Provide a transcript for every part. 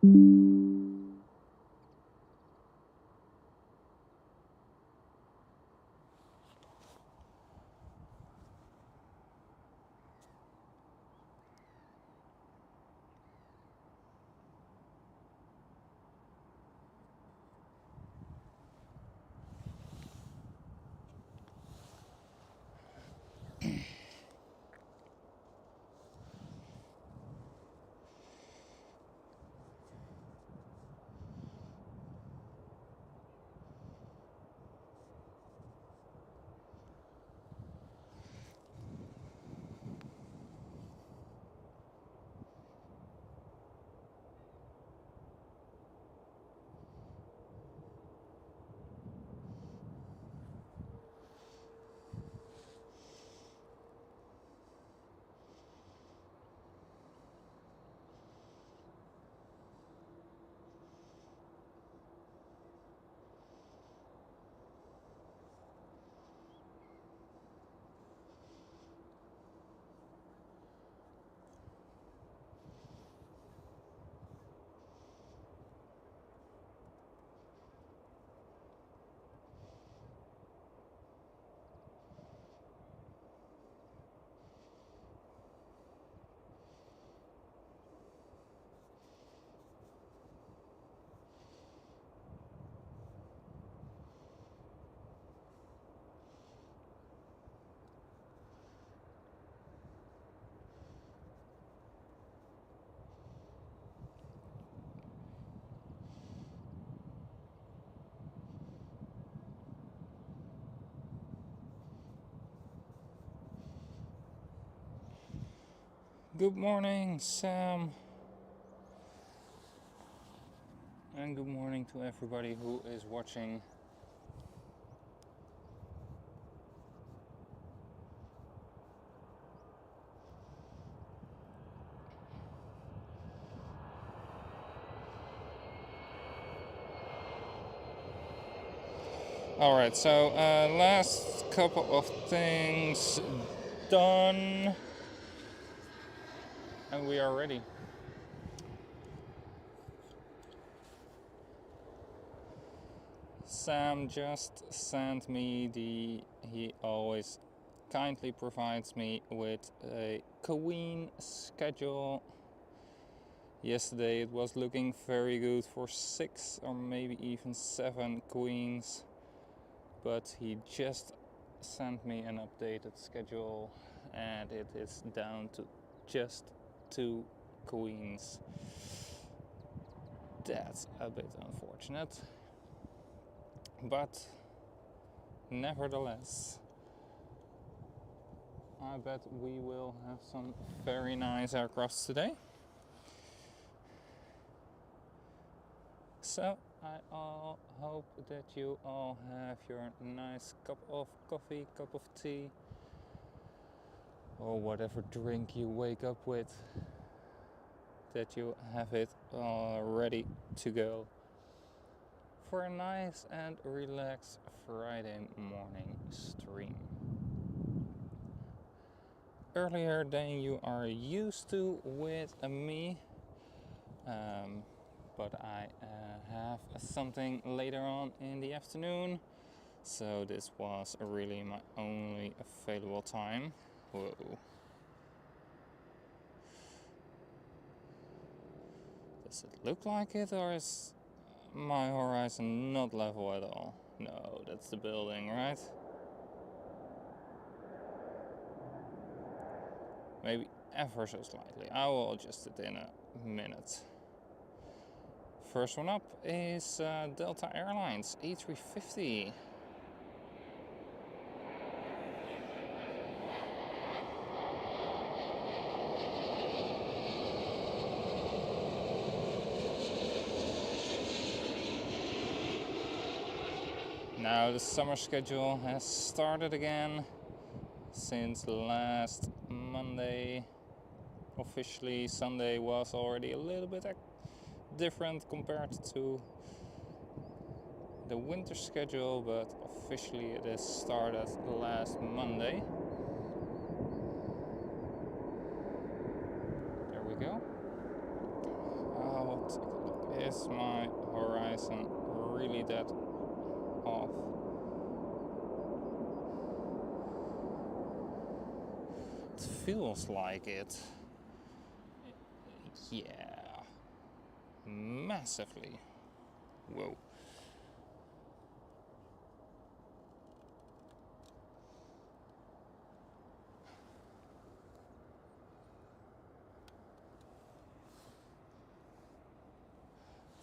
Good morning, Sam. And good morning to everybody who is watching. Alright, so last couple of things done. And we are ready. Sam just sent me he always kindly provides me with a queen schedule. Yesterday it was looking very good for 6 or maybe even 7 queens, but he just sent me an updated schedule and it is down to just 2 queens. That's a bit unfortunate, but nevertheless I bet we will have some very nice aircrafts today. So I hope that you all have your nice cup of coffee, cup of tea, or whatever drink you wake up with, that you have it all ready to go for a nice and relaxed Friday morning stream. Earlier than you are used to with me, but I have something later on in the afternoon, so this was really my only available time. Whoa. Does it look like it, or is my horizon not level at all? No, that's the building, right? Maybe ever so slightly. I will adjust it in a minute. First one up is Delta Airlines A350. Now the summer schedule has started again since last Monday. Officially Sunday was already a little bit different compared to the winter schedule, but officially it is started last Monday. There we go. I'll take a look. Is my horizon really that off? It feels like it. Yeah. Massively. Whoa.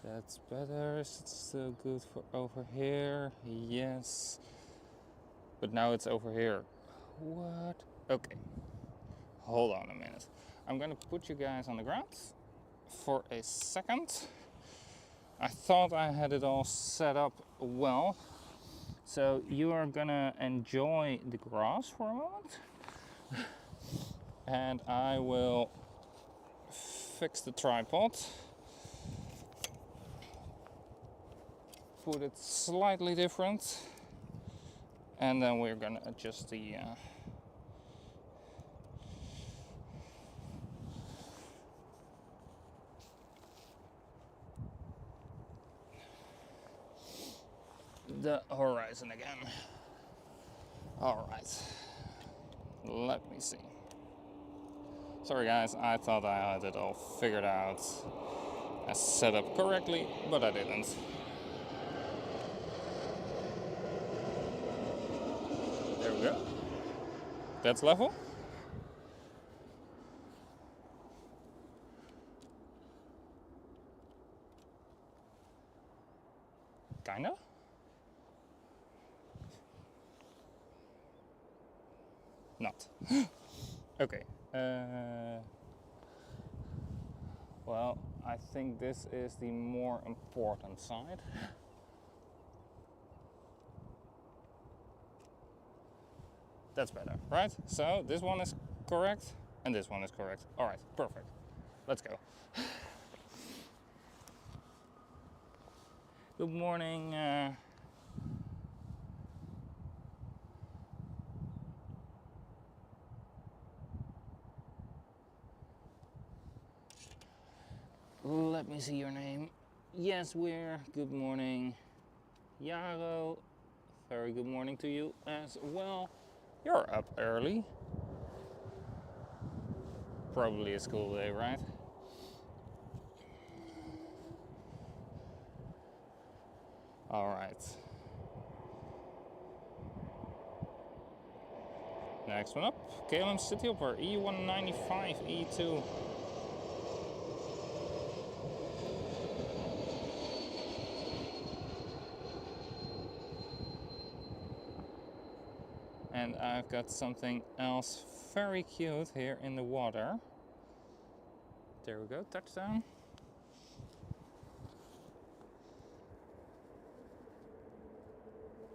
That's better. Is it still good for over here? Yes. But now it's over here. What? Okay. Hold on a minute. I'm gonna put you guys on the ground for a second. I thought I had it all set up well. So you are gonna enjoy the grass for a moment. And I will fix the tripod. Put it slightly different. And then we're gonna adjust the horizon again. All right, let me see. Sorry guys, I thought I had it all figured out and set up correctly, but I didn't. There we go. That's level. Kinda. Not. Okay. Well, I think this is the more important side. That's better, right? So this one is correct and this one is correct. All right, perfect. Let's go. Good morning. Let me see your name. Yes, we're. Good morning. Jaro. Very good morning to you as well. You're up early. Probably a school day, right? All right. Next one up, KLM City Hopper E195 E2. And I've got something else very cute here in the water. There we go, touchdown.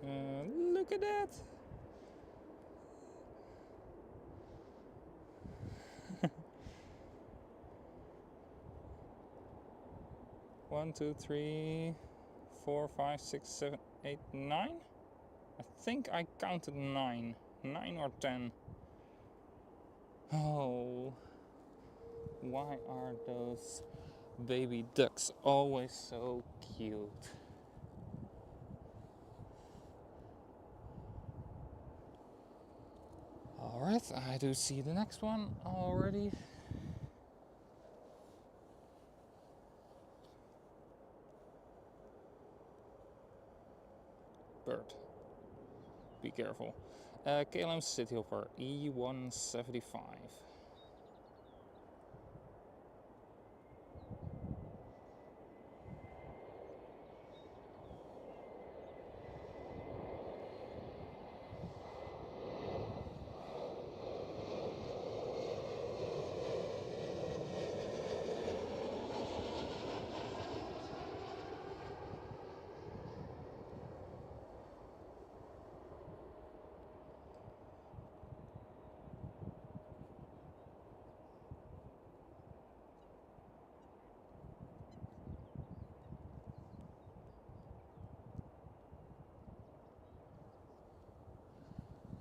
Look at that. One, two, three, 4, 5, 6, 7, 8, 9. I think I counted 9 or 10. Oh, why are those baby ducks always so cute? Alright, I do see the next one already. Bird. Be careful. KLM City Hopper E175.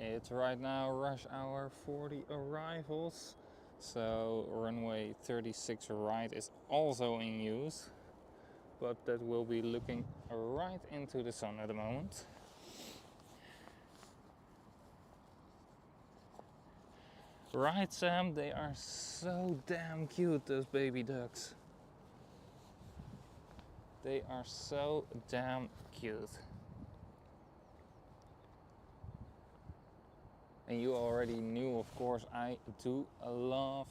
It's right now rush hour 40 arrivals, so runway 36 right is also in use. but that will be looking right into the sun at the moment. Right, Sam, they are so damn cute, those baby ducks. They are so damn cute. And you already knew, of course, I do love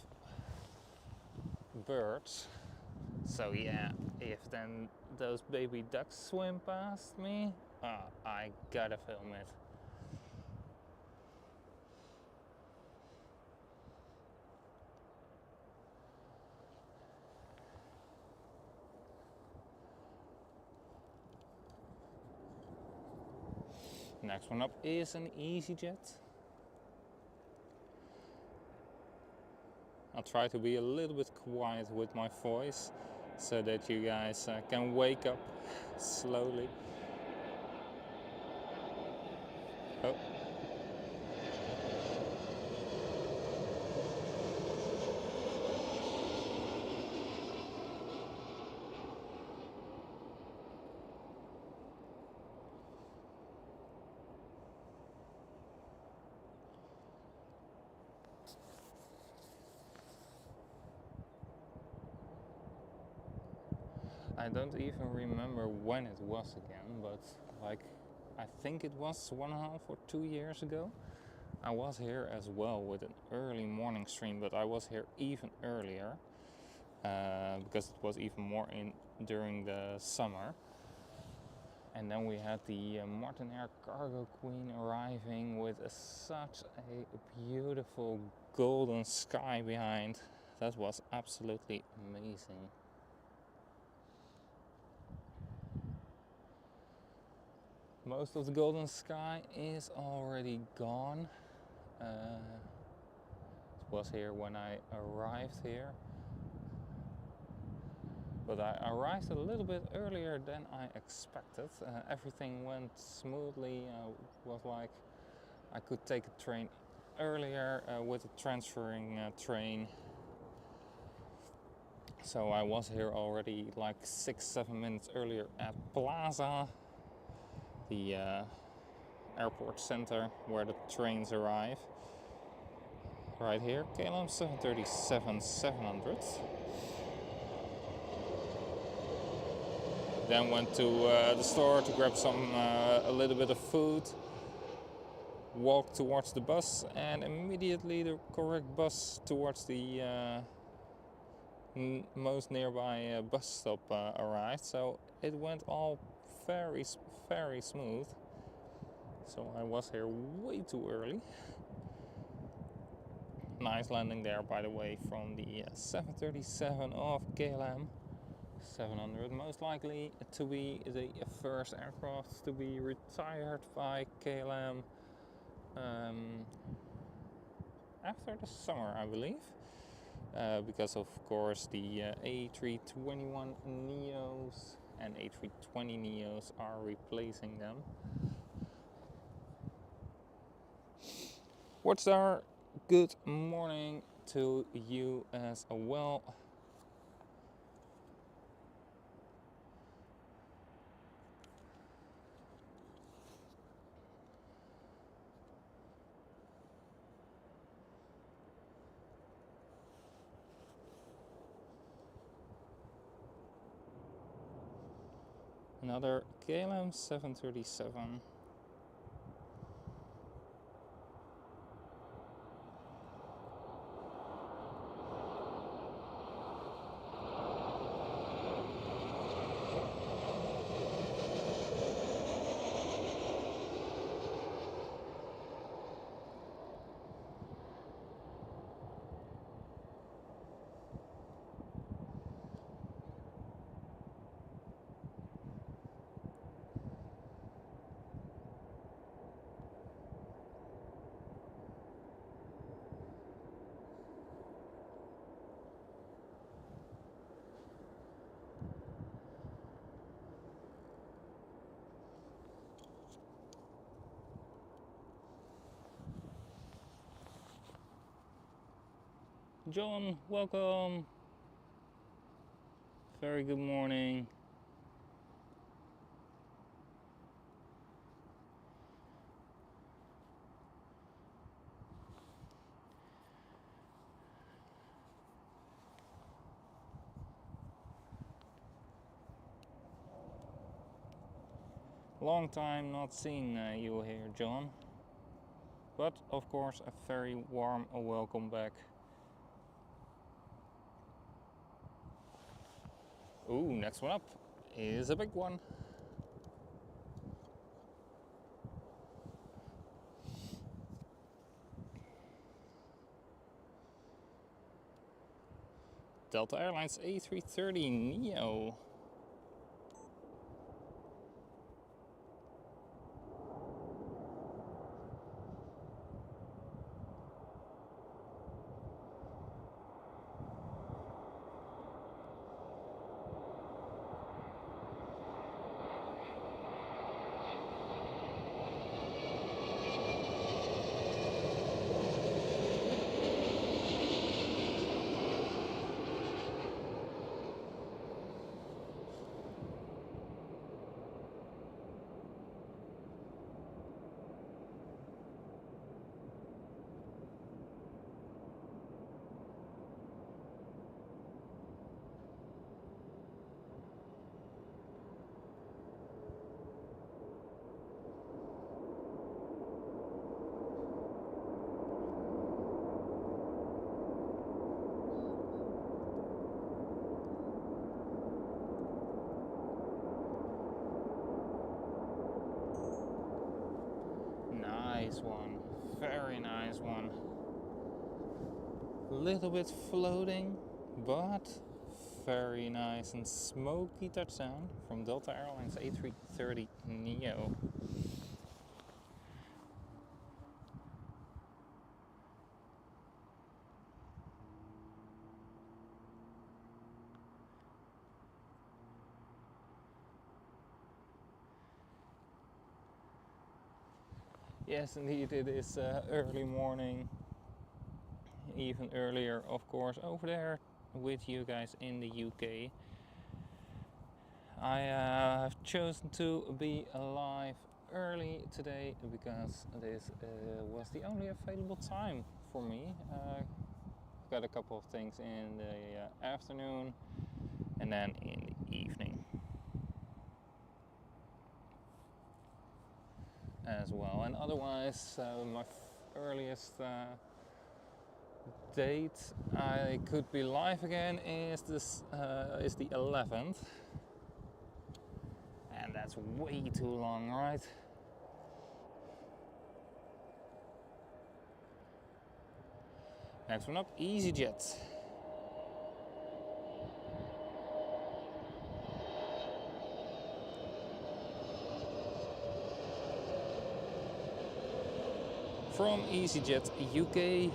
birds. So yeah, if then those baby ducks swim past me, I gotta film it. Next one up is an EasyJet. I'll try to be a little bit quiet with my voice so that you guys can wake up slowly. Oh. I don't even remember when it was again, but like I think it was 1.5 or 2 years ago. I was here as well with an early morning stream, but I was here even earlier because it was even more during the summer. And then we had the Martin Air Cargo Queen arriving with such a beautiful golden sky behind. That was absolutely amazing. Most of the golden sky is already gone. It was here when I arrived here. But I arrived a little bit earlier than I expected. Everything went smoothly. Was like I could take a train earlier with a transferring train. So I was here already like 6-7 minutes earlier at Plaza, the airport center where the trains arrive. Right here, KLM 737-700. Then went to the store to grab a little bit of food. Walked towards the bus, and immediately the correct bus towards the most nearby bus stop arrived. So it went all very, very smooth. So I was here way too early. Nice landing there, by the way, from the 737 of KLM 700. Most likely to be the first aircraft to be retired by KLM after the summer, I believe. Because of course the A321 Neos and A320 Neos are replacing them. Watchstar, good morning to you as well. Another KLM 737. John, welcome. Very good morning. Long time not seen you here, John. But of course, a very warm welcome back. Ooh, next one up is a big one. Delta Airlines A330neo. Nice one, very nice one. Little bit floating, but very nice and smoky touchdown from Delta Airlines A330neo. Yes, indeed, it is early morning, even earlier, of course, over there with you guys in the UK. I have chosen to be alive early today because this was the only available time for me. Got a couple of things in the afternoon and then in the evening as well. And otherwise, my earliest date I could be live again is the 11th, and that's way too long, right? Next one up, EasyJet. From EasyJet UK.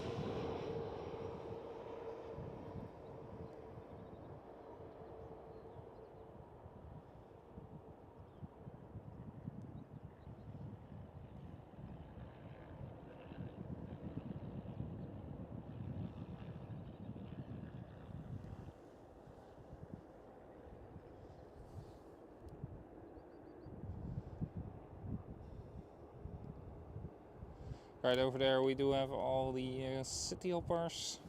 Right over there we do have all the city hoppers.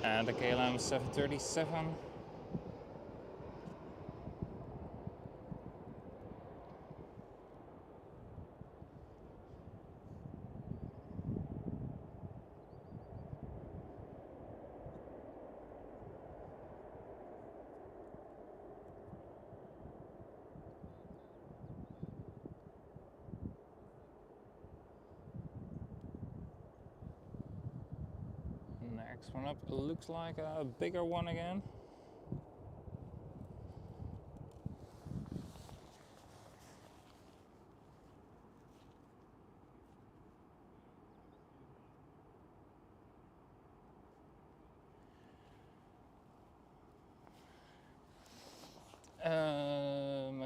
And the KLM 737. Next one up looks like a bigger one again.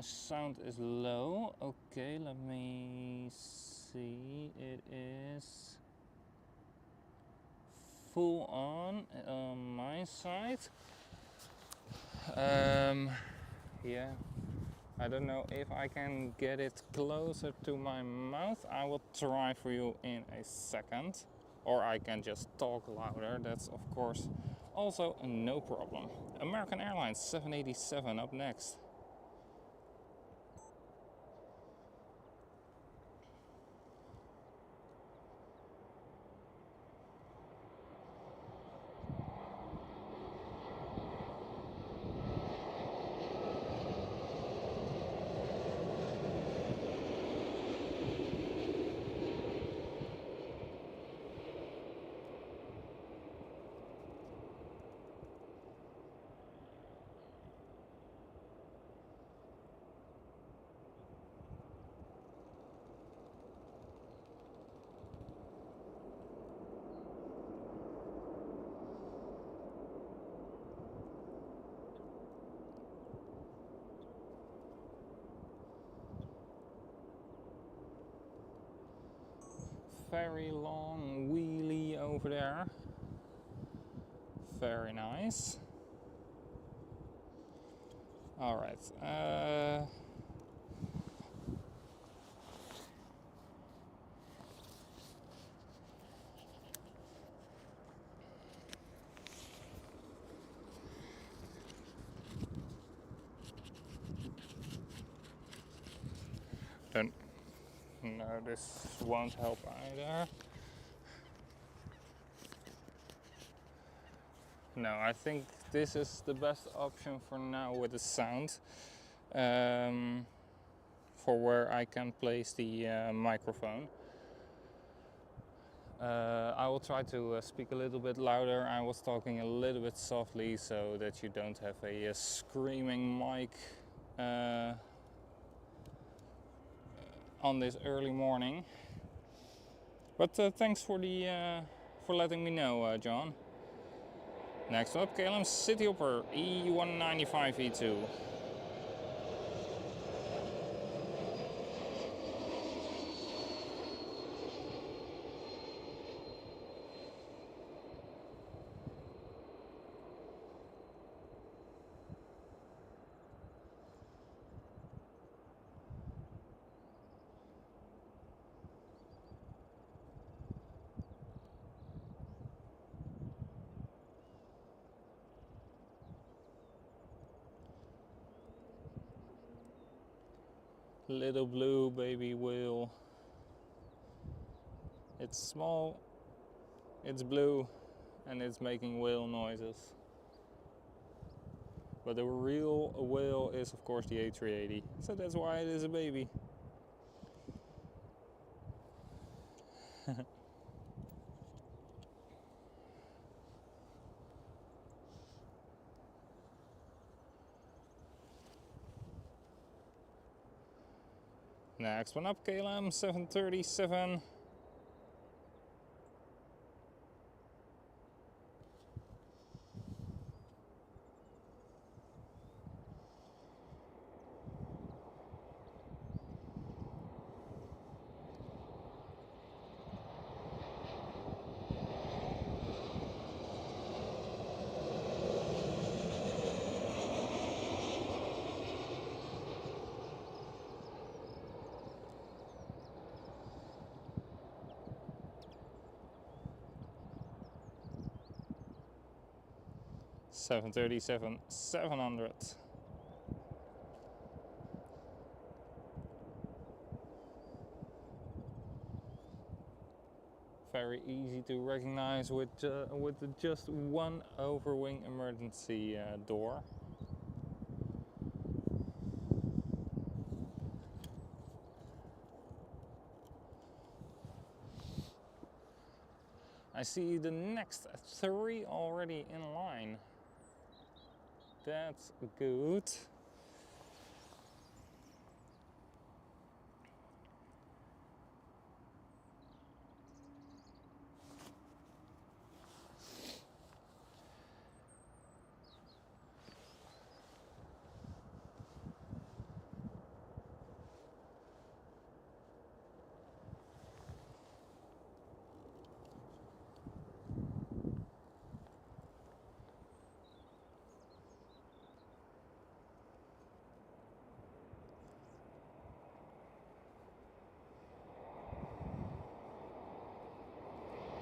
sound is low. Okay, let me see. It is full on my side. Yeah, I don't know if I can get it closer to my mouth. I will try for you in a second. Or I can just talk louder. That's of course also no problem. American Airlines 787 up next. Very long wheelie over there. Very nice. All right. Don't. No, this won't help either. No, I think this is the best option for now with the sound. For where I can place the microphone. I will try to speak a little bit louder. I was talking a little bit softly so that you don't have a screaming mic on this early morning. But thanks for letting me know, John. Next up, KLM Cityhopper E195E2. Little blue baby wheel. It's small, it's blue, and it's making whale noises. But the real whale is of course the A380, so that's why it is a baby. Next one up, KLM 737. Seven 700. Very easy to recognize with just one overwing emergency door. I see the next 3 already in line. That's good.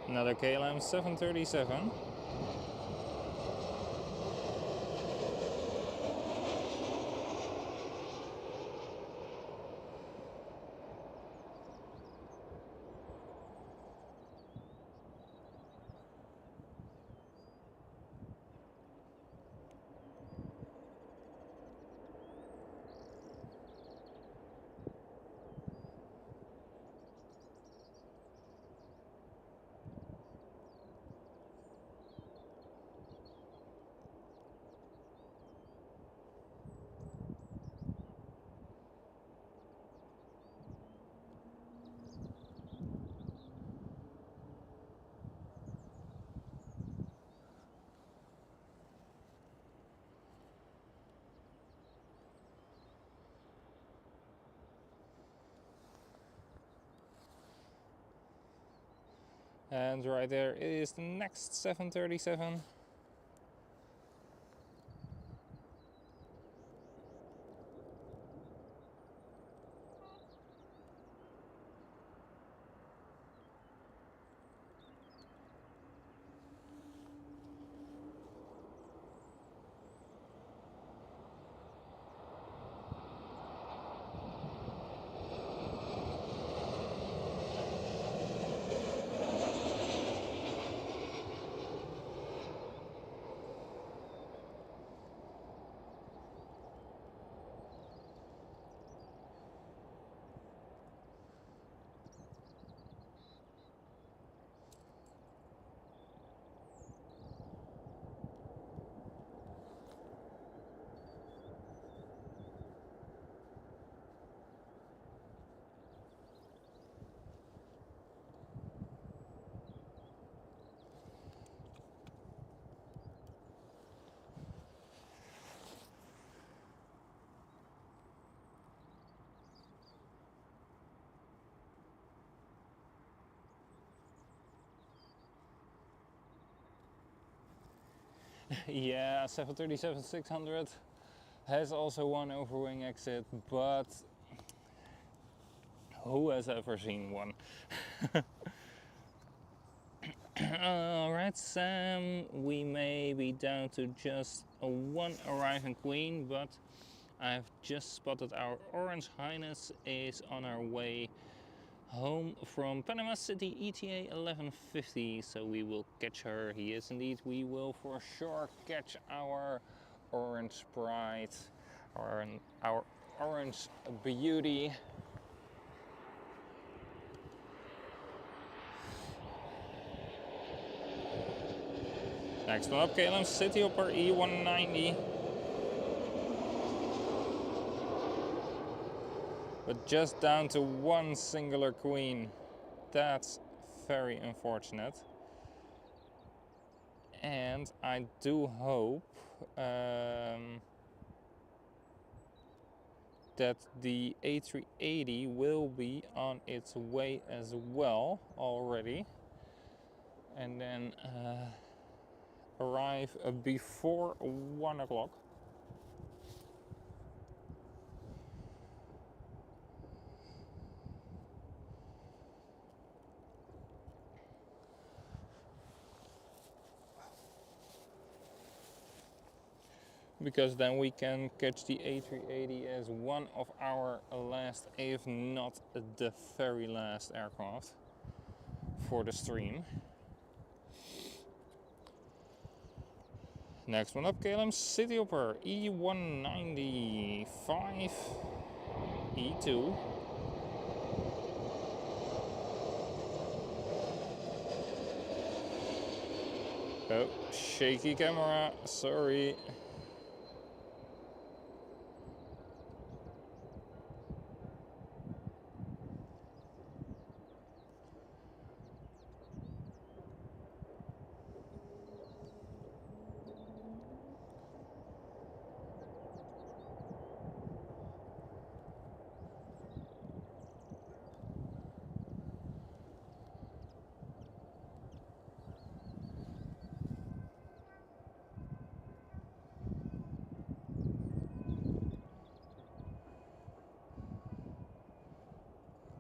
Another KLM 737. And right there is the next 737. Yeah, 737-600 has also one overwing exit, but who has ever seen one? Alright, Sam, we may be down to just one arriving queen, but I've just spotted our Orange Highness is on our way home from Panama City ETA 1150, so we will catch her. Yes, indeed, we will for sure catch our Orange Pride, or our Orange Beauty. Next one up, KLM City Hopper E190. But just down to one singular queen. That's very unfortunate. And I do hope that the A380 will be on its way as well already. And then arrive before 1 o'clock. Because then we can catch the A380 as one of our last, if not the very last aircraft for the stream. Next one up, KLM City Hopper E195 E2. Oh, shaky camera, sorry.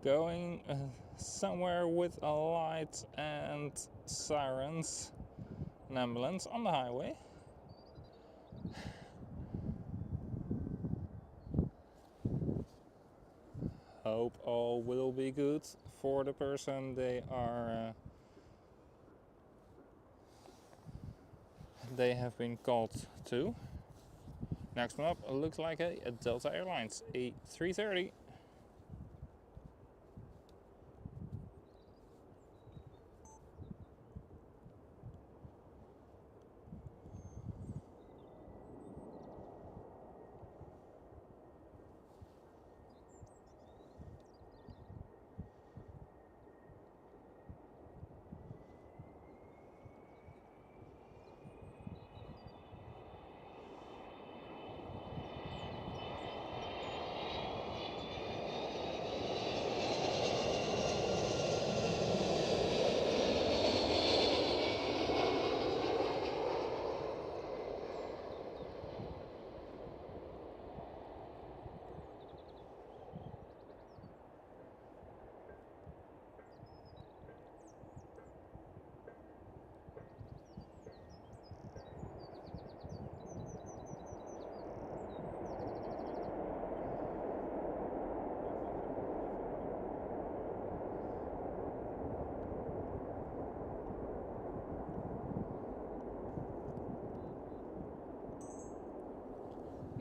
Going somewhere with a light and sirens, an ambulance on the highway. Hope all will be good for the person they have been called to. Next one up looks like a Delta Airlines A330.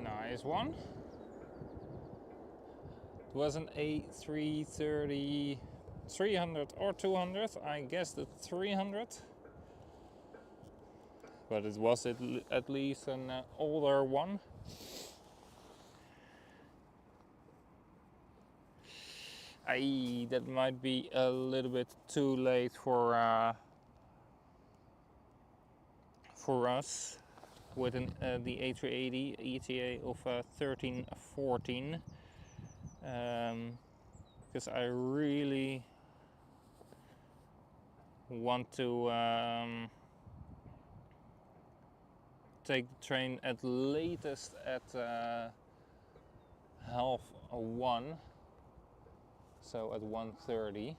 Nice one. It was an A330 300 or 200. I guessed the 300. But it was at least an older one. That might be a little bit too late for us with the A380 ETA of 1314. Because I really want to take the train at latest at 1:30, so at 1:30,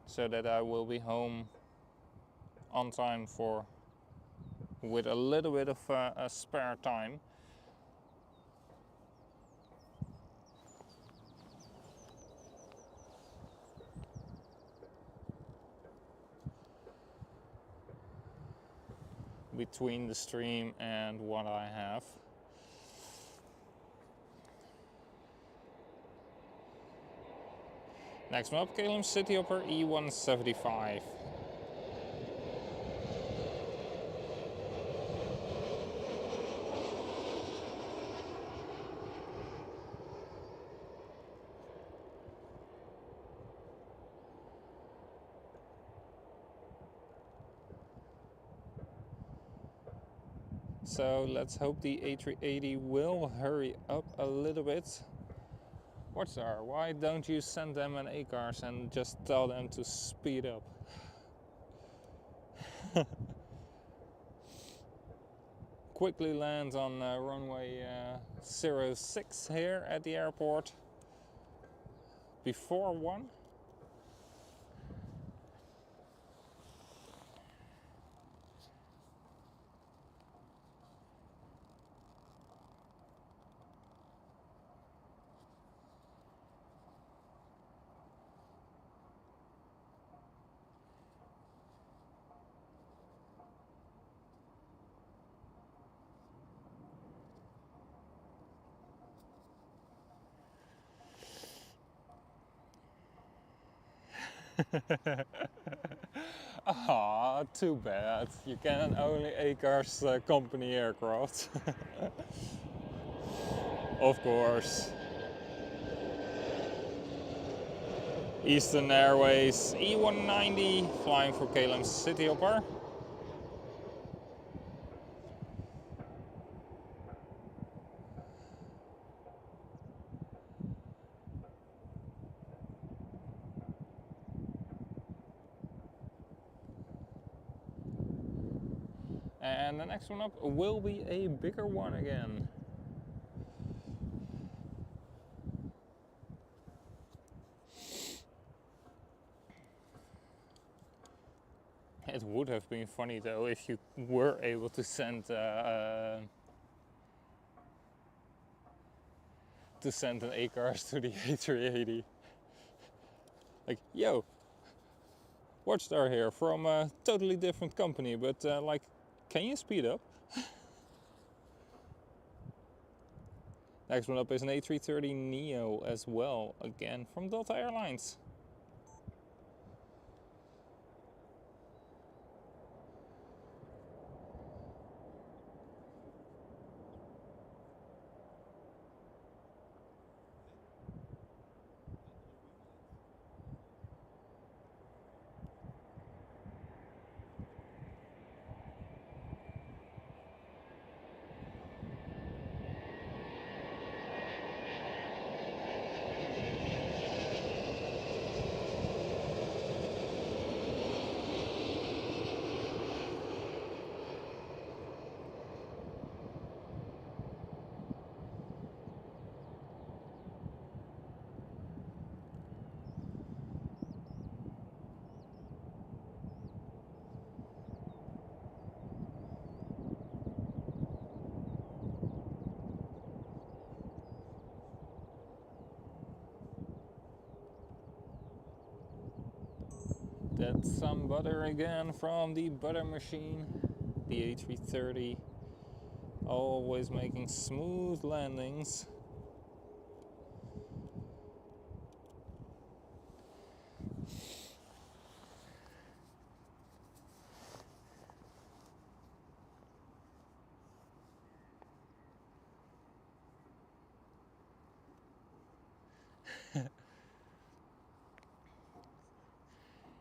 so that I will be home on time with a little bit of a spare time. Between the stream and what I have. Next one up, KLM Cityhopper E175. So let's hope the A380 will hurry up a little bit. Watchstar, why don't you send them an ACARS and just tell them to speed up? Quickly land on runway 06 here at the airport before 1. Ah, too bad. You can only ACARS company aircraft. Of course. Eastern Airways E190 flying for KLM Cityhopper. And the next one up will be a bigger one again. It would have been funny though if you were able to send an ACARS to the A380. Like, yo, Watchstar here from a totally different company, but like, can you speed up? Next one up is an A330neo as well, again from Delta Airlines. That's some butter again from the butter machine, the A330, always making smooth landings.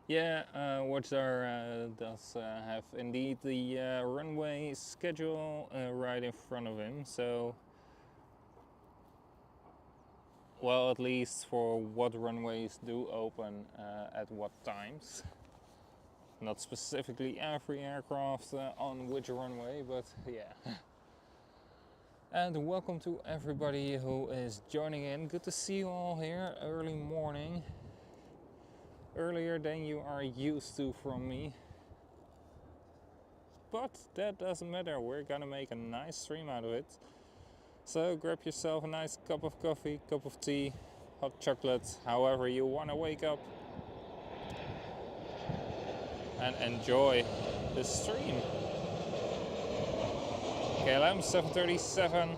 Yeah, Watchstar does have indeed the runway schedule right in front of him, so well, at least for what runways do open at what times. Not specifically every aircraft on which runway, but yeah. And welcome to everybody who is joining in. Good to see you all here early morning. Earlier than you are used to from me. But that doesn't matter, we're gonna make a nice stream out of it. So grab yourself a nice cup of coffee, cup of tea, hot chocolate, however you wanna wake up. And enjoy the stream. KLM 737.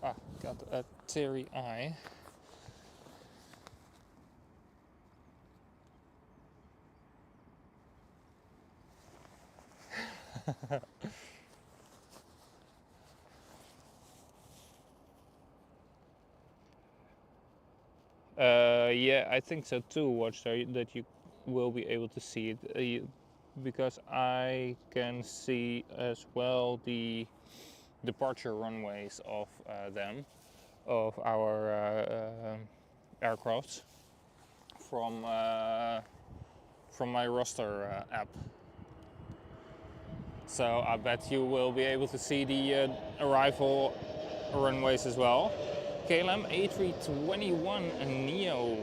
Ah, got a teary eye. Yeah, I think so too, Watchstar, that you will be able to see it. Because I can see as well the departure runways of our aircrafts from my roster app. So I bet you will be able to see the arrival runways as well. KLM A321 Neo.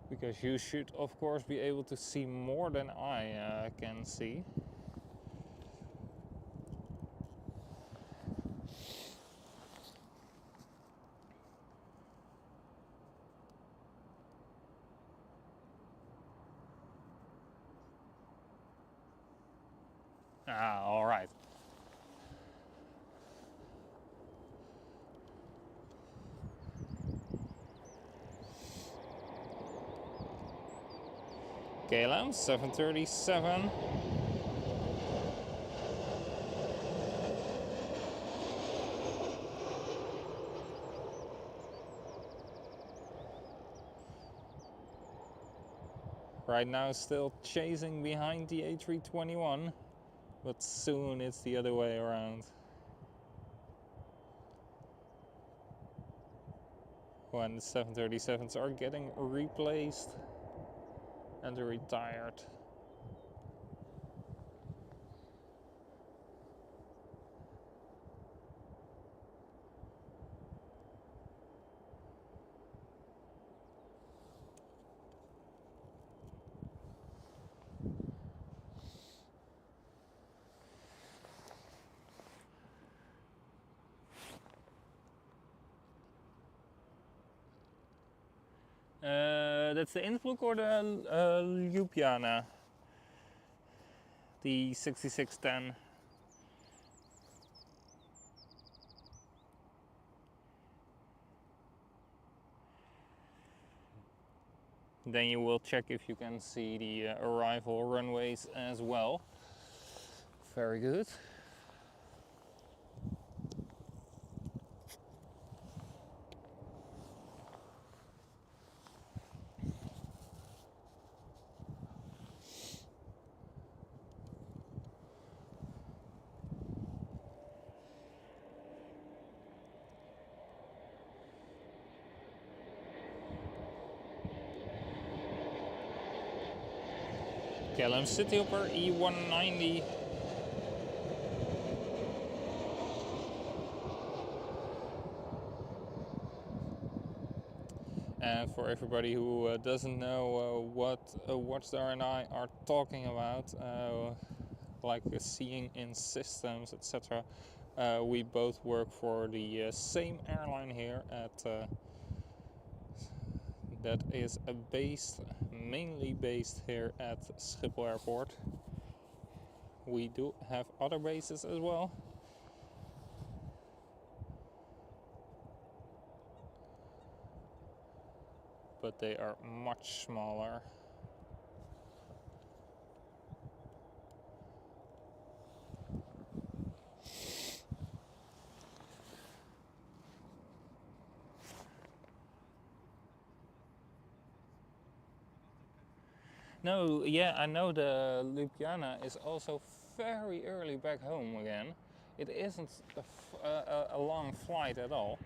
Because you should of course be able to see more than I can see. Ah, all right. KLM 737. Right now still chasing behind the A321, but soon it's the other way around. When the 737s are getting replaced and retired. That's the Innsbruck or the Ljubljana? The 6610. Then you will check if you can see the arrival runways as well. Very good. KLM Cityhopper E190. And for everybody who doesn't know what Watchdog and I are talking about, like seeing in systems, etc., we both work for the same airline here at that is mainly based here at Schiphol Airport. We do have other bases as well. But they are much smaller. No, yeah, I know the Ljubljana is also very early back home again. It isn't a long flight at all.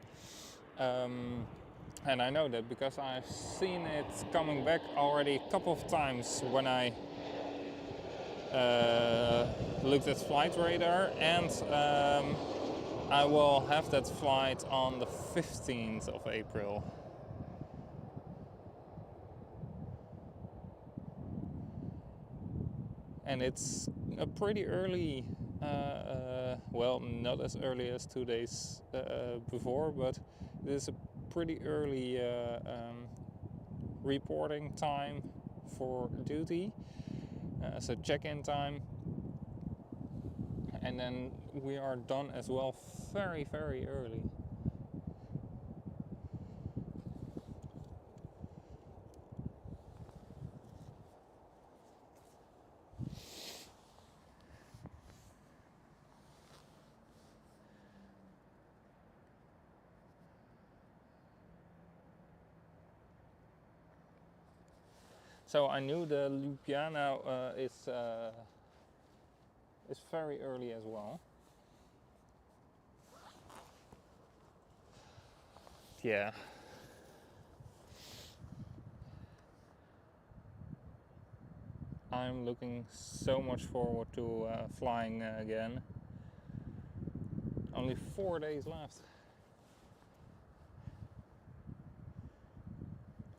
And I know that because I've seen it coming back already a couple of times when I looked at flight radar, and I will have that flight on the 15th of April. And it's a pretty early, well, not as early as 2 days before, but it is a pretty early reporting time for duty, so check-in time, and then we are done as well very, very early. So I knew the Ljubljana is very early as well. Yeah. I'm looking so much forward to flying again. Only 4 days left.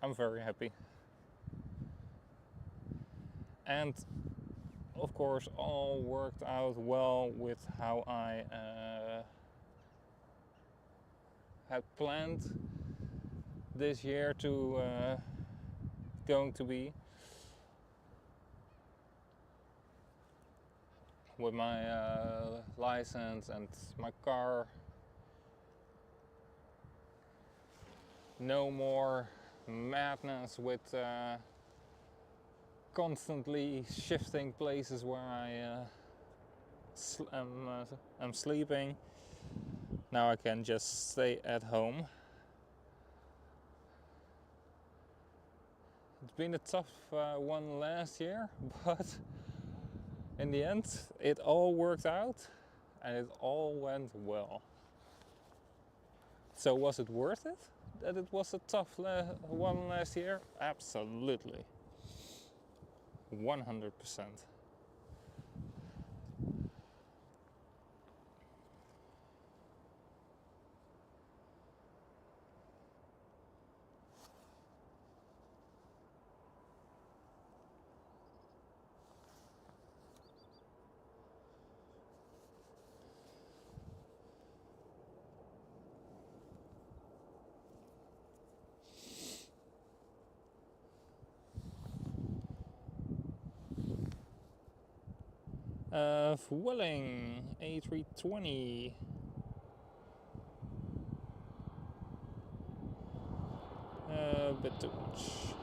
I'm very happy. And of course, all worked out well with how I had planned this year to going to be. with my license and my car. No more madness with constantly shifting places where I am sleeping. Now I can just stay at home. It's been a tough one last year, but in the end it all worked out and it all went well. So was it worth it that it was a tough one last year? Absolutely. 100%. Vueling A320. Bit too much.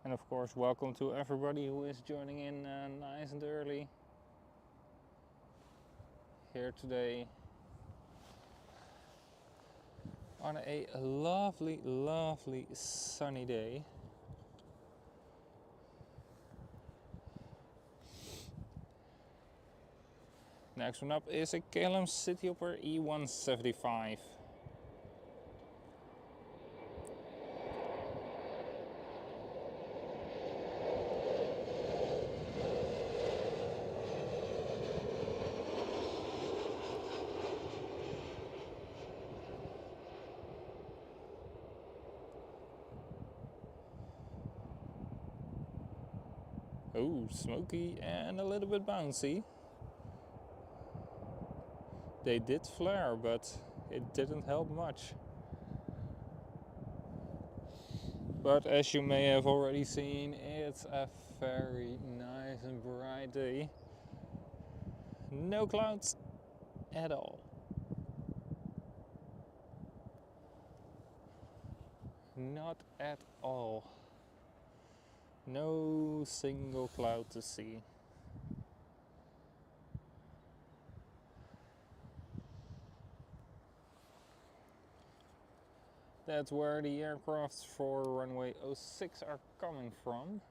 And of course, welcome to everybody who is joining in nice and early here today on a lovely, lovely sunny day. Next one up is a KLM Cityhopper E175. Oh, smoky and a little bit bouncy. They did flare, but it didn't help much. But as you may have already seen, it's a very nice and bright day. No clouds at all. Not at all. No single cloud to see. That's where the aircrafts for runway 06 are coming from.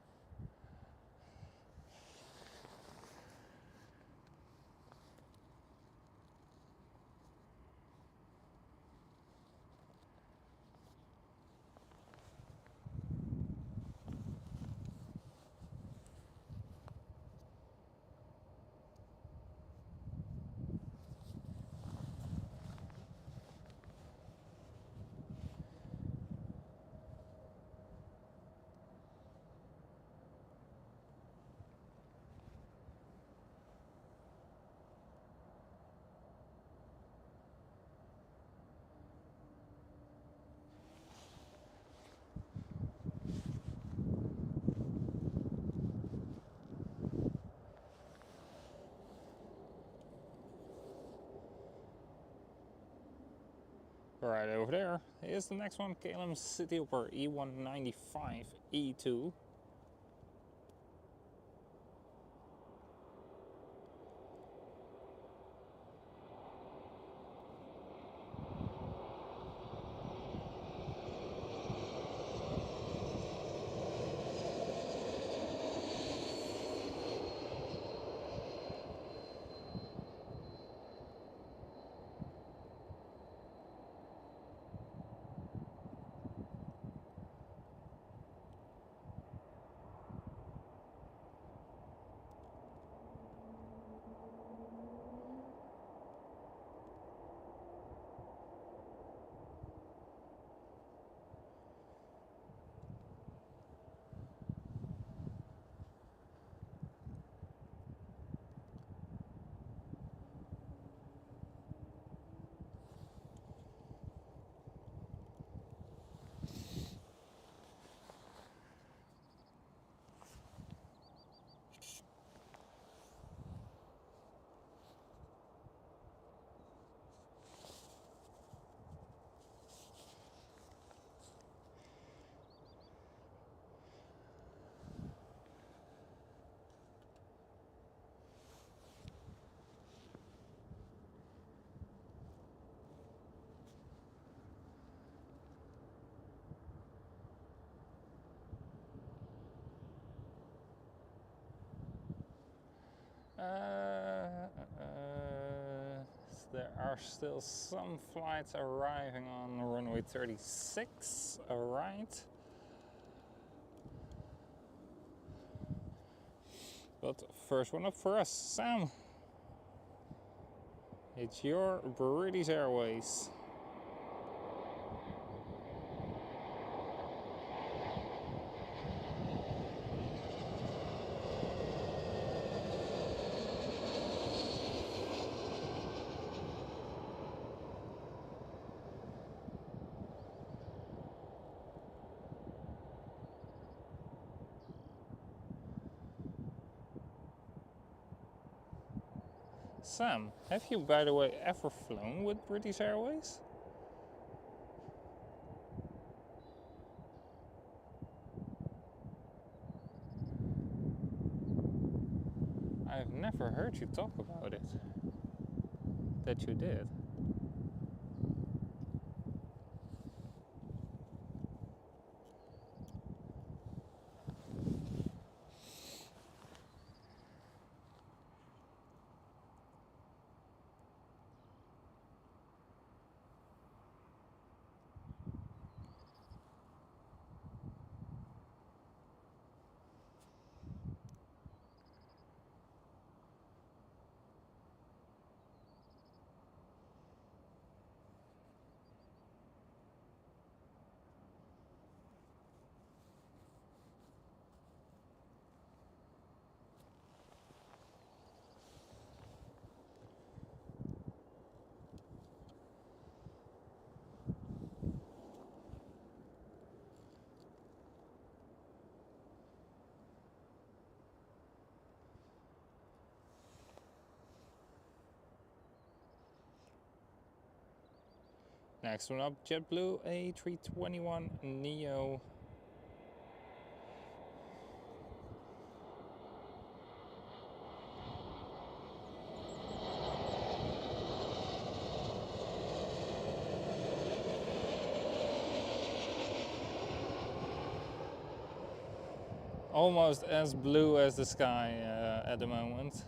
Right over there is the next one, KLM Cityhopper E195 E2. There are still some flights arriving on runway 36, alright. But first one up for us, Sam. It's your British Airways. Sam, have you by the way ever flown with British Airways? I've never heard you talk about it. That you did. Next one up, JetBlue A321neo. Almost as blue as the sky at the moment.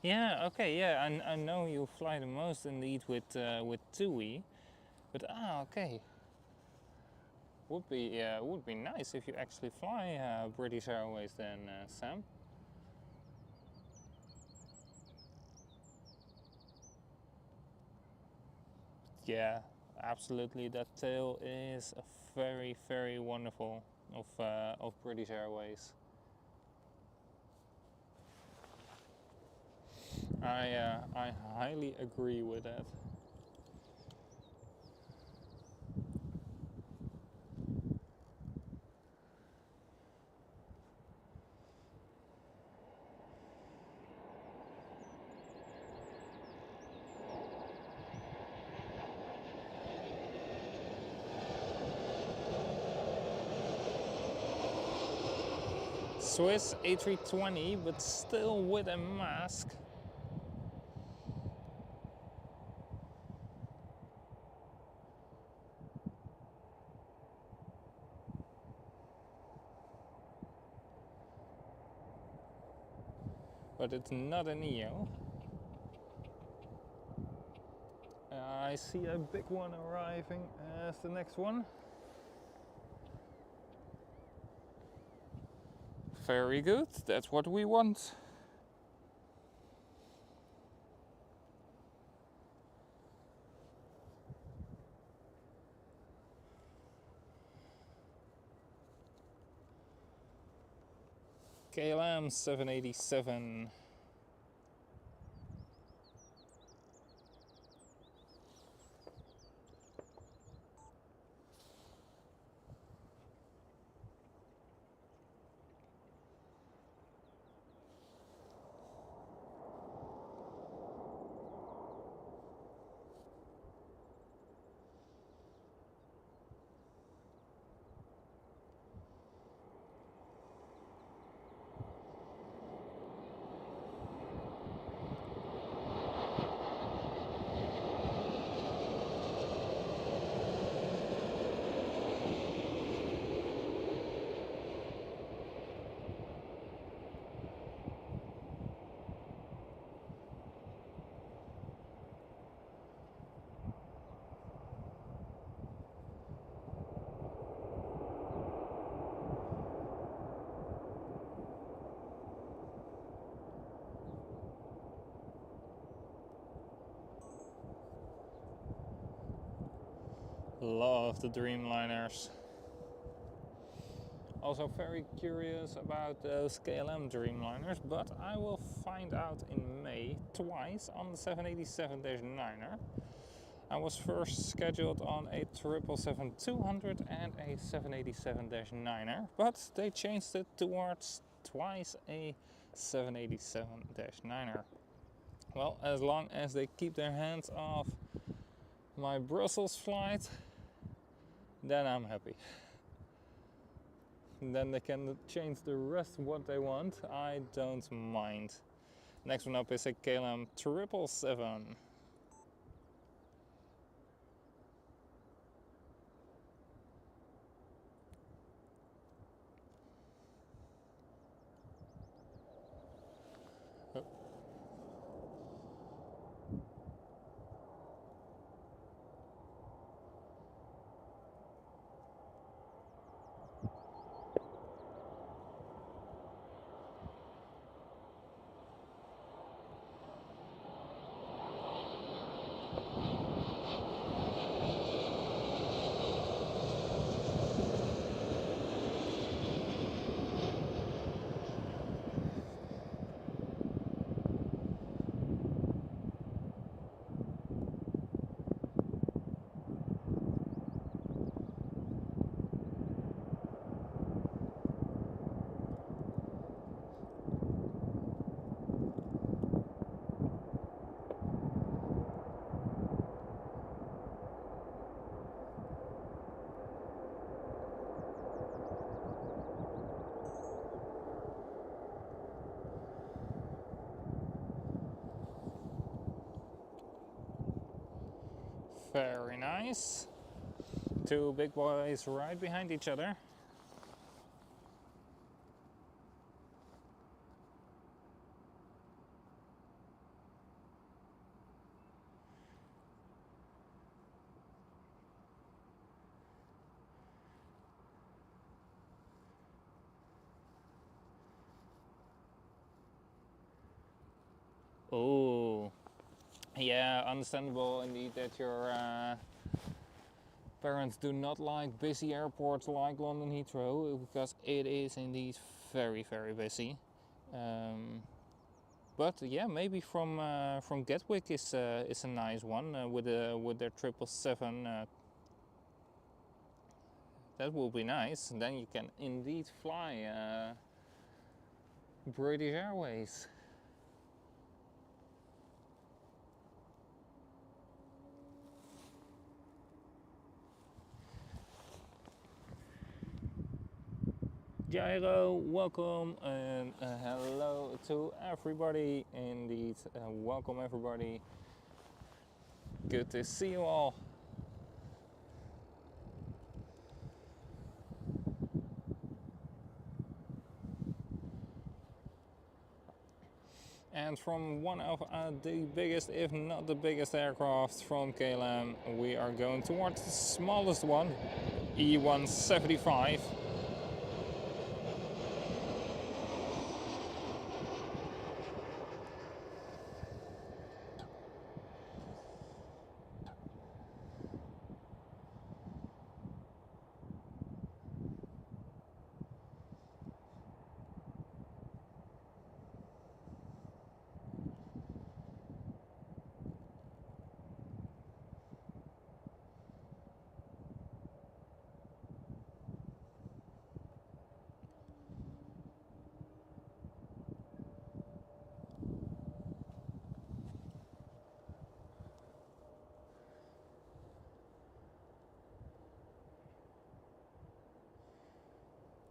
Yeah, okay, yeah, I know you fly the most indeed with TUI. But okay. Would be nice if you actually fly British Airways then, Sam. Yeah, absolutely. That tail is very, very wonderful of British Airways. I highly agree with that. Swiss A320, but still with a mask. But it's not a Neo. I see a big one arriving as the next one. Very good, that's what we want. KLM 787. Love the Dreamliners. Also very curious about those KLM Dreamliners, but I will find out in May twice on the 787-9er. I was first scheduled on a 777-200 and a 787-9er, but they changed it towards twice a 787-9er. Well, as long as they keep their hands off my Brussels flight, then I'm happy. Then they can change the rest what they want. I don't mind. Next one up is a KLM 777. Oh. Very nice. Two big boys right behind each other. Oh, yeah, understandable indeed that your parents do not like busy airports like London Heathrow, because it is indeed very, very busy. But yeah, maybe from Gatwick is a nice one with their 777. That will be nice. Then you can indeed fly British Airways. Gyro, welcome, and hello to everybody. Indeed, welcome everybody. Good to see you all. And from one of the biggest, if not the biggest aircraft from KLM, we are going towards the smallest one, E175.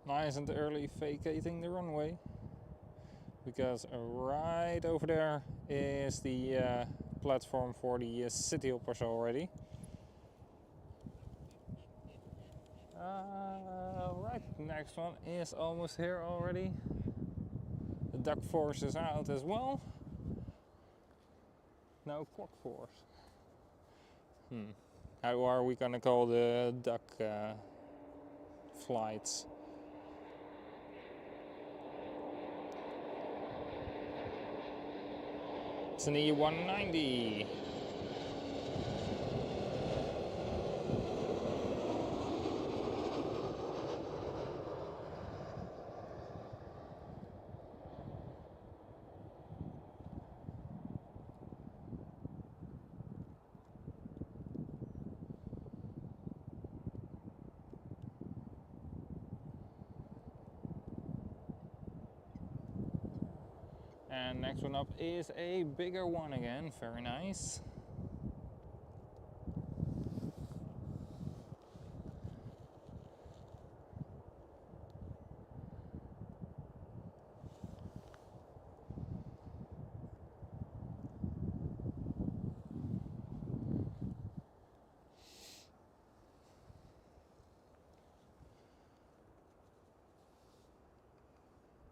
Nice and early vacating the runway, because right over there is the platform for the city hoppers already. Right, next one is almost here already. The duck force is out as well. No clock force. How are we gonna call the duck flights? It's an E190. And next one up is a bigger one again, very nice.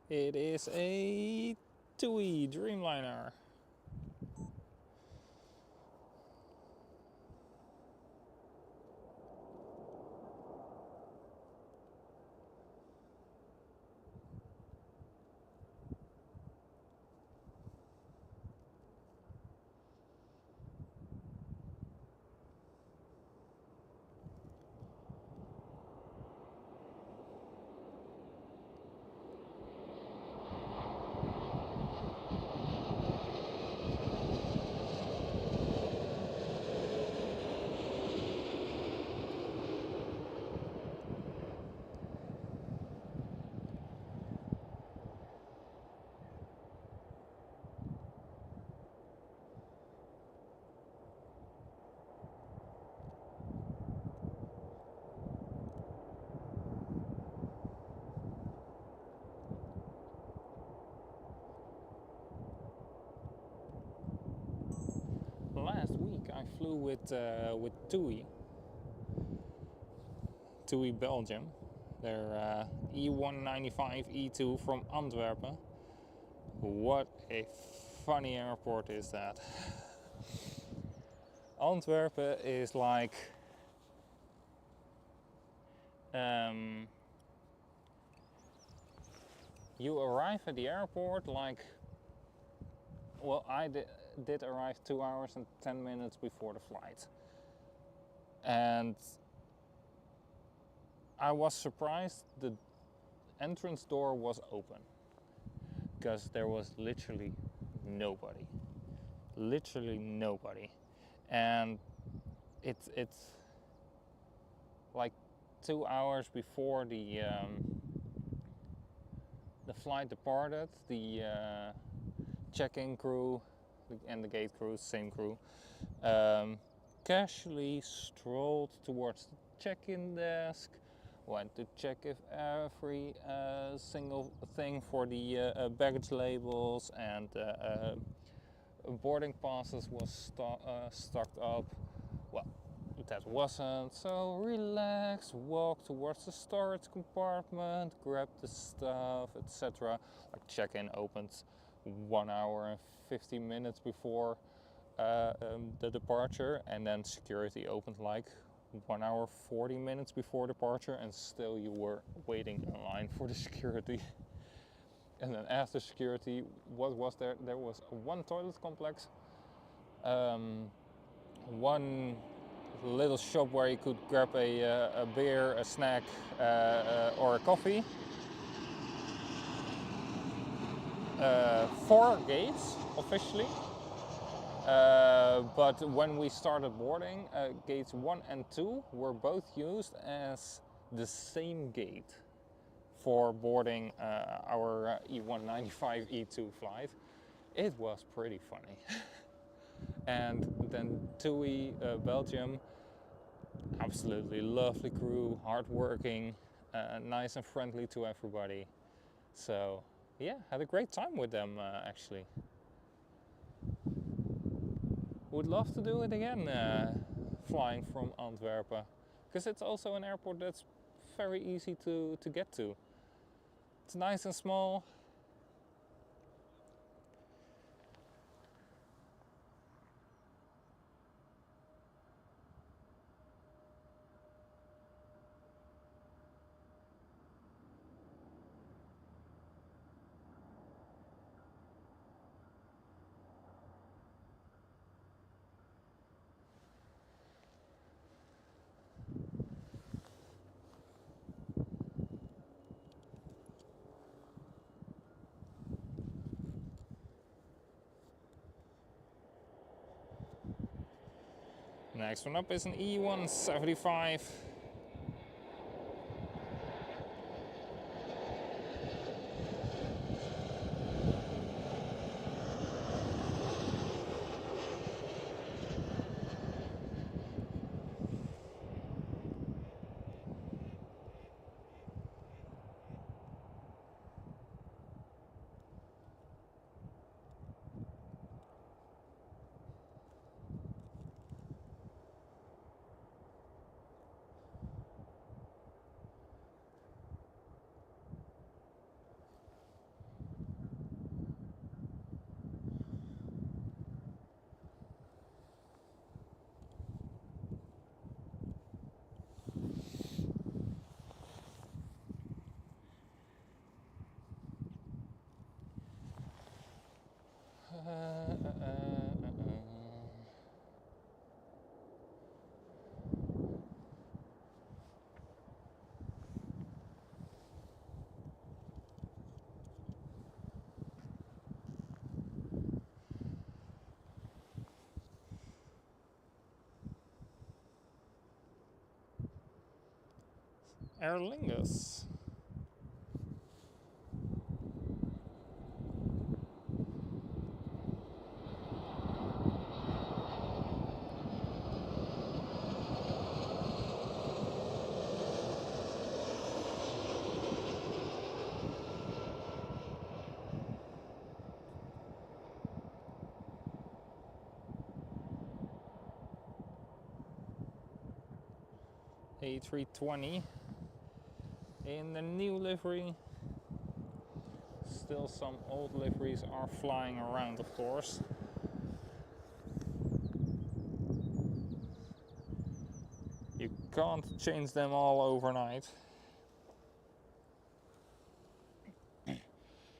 It is a TUI Dreamliner. Last week I flew with TUI Belgium, their E195 E2 from Antwerpen. What a funny airport is that. Antwerpen is like you arrive at the airport like Well, I did arrive 2 hours and 10 minutes before the flight. And I was surprised the entrance door was open, because there was literally nobody. Literally nobody. And it's like 2 hours before the flight departed, the check-in crew and the gate crew, same crew, casually strolled towards the check-in desk, went to check if every single thing for the baggage labels and boarding passes was stocked up. Well, that wasn't, so relax, walk towards the storage compartment, grab the stuff, etc. Like check-in opened 1 hour and 50 minutes before the departure, and then security opened like 1 hour 40 minutes before departure, and still you were waiting in line for the security. And then after security, what was there? There was one toilet complex, one little shop where you could grab a beer, a snack, or a coffee. 4 gates officially, but when we started boarding, gates 1 and 2 were both used as the same gate for boarding our E195 E2 flight. It was pretty funny. And then TUI, Belgium, absolutely lovely crew, hardworking, nice and friendly to everybody. So yeah, had a great time with them actually. Would love to do it again, flying from Antwerp, because it's also an airport that's very easy to get to. It's nice and small. Next one up is an E175. Airlingus. A320 in the new livery. Still some old liveries are flying around, of course. You can't change them all overnight.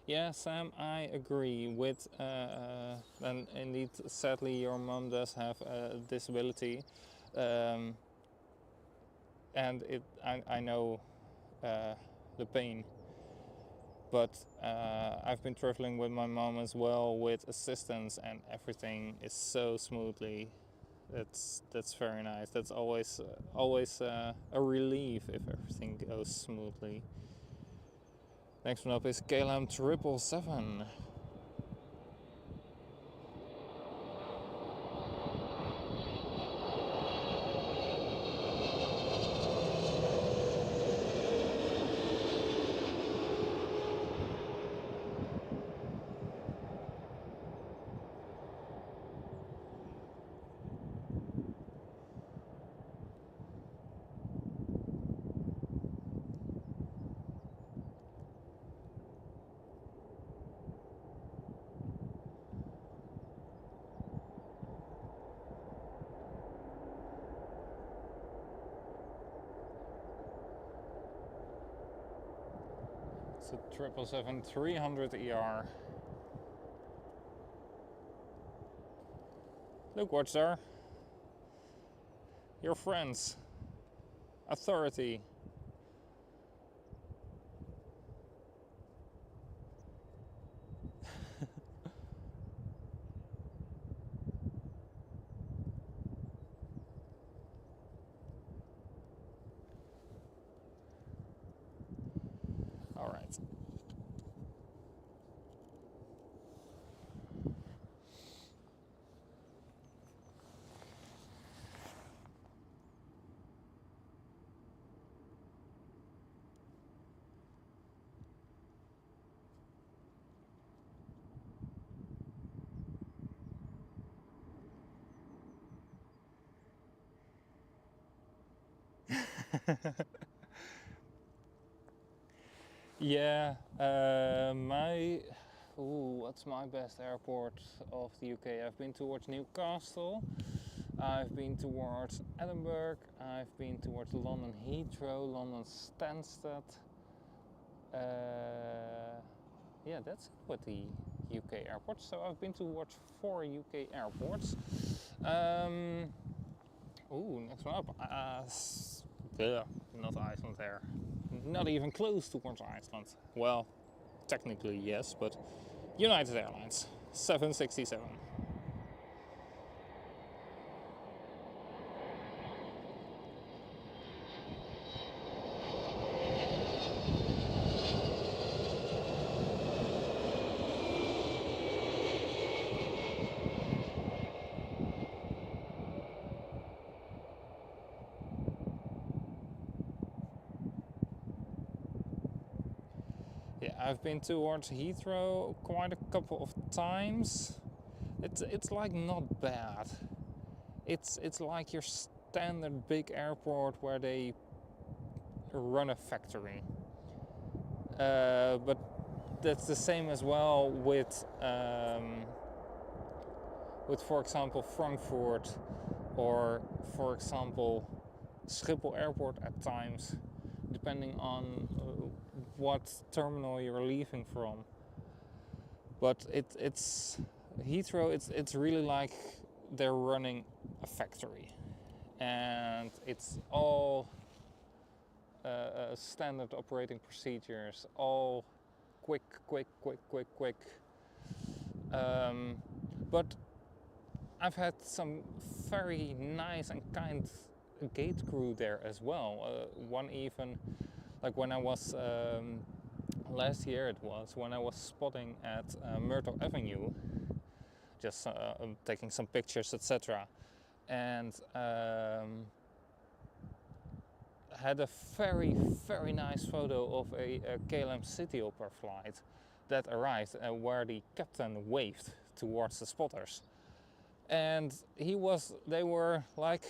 Yeah, Sam, I agree with, and indeed, sadly, your mom does have a disability, um, and I know the pain. But I've been traveling with my mom as well with assistance, and everything is so smoothly. That's very nice. That's always a relief if everything goes smoothly. Next one up is KLM 777. It's a 777-300 ER. Look, watch there. Your friends. Authority. All right. Yeah, what's my best airport of the UK? I've been towards Newcastle, I've been towards Edinburgh, I've been towards London Heathrow, London Stansted. Yeah, that's it with the UK airports. So I've been towards 4 UK airports. Next one up. Not Iceland there. Not even close towards Iceland. Well, technically yes, but United Airlines 767. Yeah, I've been towards Heathrow quite a couple of times. It's like not bad. It's like your standard big airport where they run a factory. But that's the same as well with for example Frankfurt, or for example Schiphol Airport at times, depending on what terminal you're leaving from. But it's Heathrow. It's really like they're running a factory, and it's all standard operating procedures, all quick. But I've had some very nice and kind gate crew there as well. One even, like when I was last year, it was when I was spotting at Myrtle Avenue, just taking some pictures, etc. And had a very nice photo of a KLM City Hopper flight that arrived, where the captain waved towards the spotters. And they were like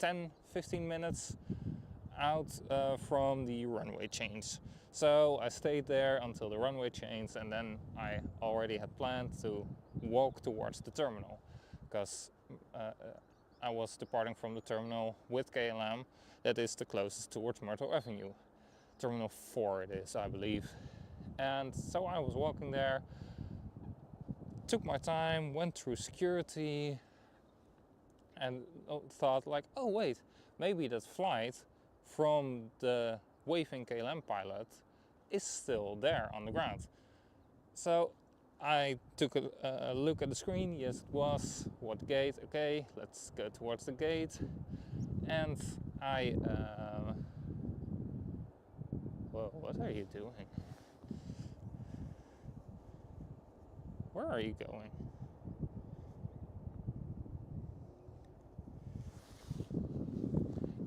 10-15 minutes out from the runway change. So I stayed there until the runway changed, and then I already had planned to walk towards the terminal, because I was departing from the terminal with KLM that is the closest towards Myrtle Avenue. Terminal 4 it is, I believe. And so I was walking there, took my time, went through security, and thought like, oh wait, maybe that flight from the waving KLM pilot is still there on the ground. So I took a look at the screen. Yes, it was. What gate? Okay, let's go towards the gate. And I whoa, what are you doing? Where are you going?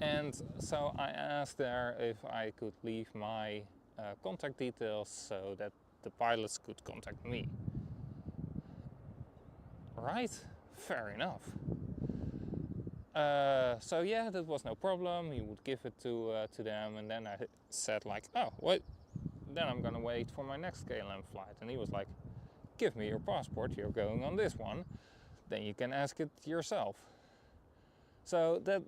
And so I asked there if I could leave my contact details so that the pilots could contact me. Right? Fair enough. So yeah, that was no problem. He would give it to them, and then I said like, oh, wait, then I'm gonna wait for my next KLM flight. And he was like, give me your passport, you're going on this one, then you can ask it yourself. So that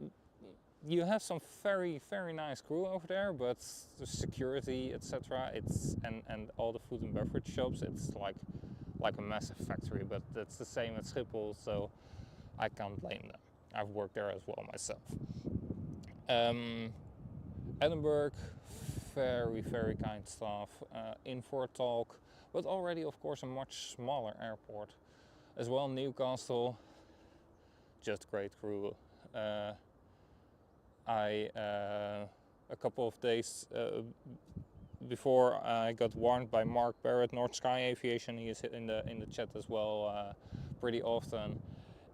you have some very nice crew over there, but the security, etc., it's and all the food and beverage shops, it's like a massive factory. But that's the same at Schiphol, so I can't blame them. I've worked there as well myself. Edinburgh, very kind staff, in for a talk, but already of course a much smaller airport. As well, Newcastle, just great crew. A couple of days before I got warned by Mark Barrett, North Sky Aviation, he is in the chat as well pretty often,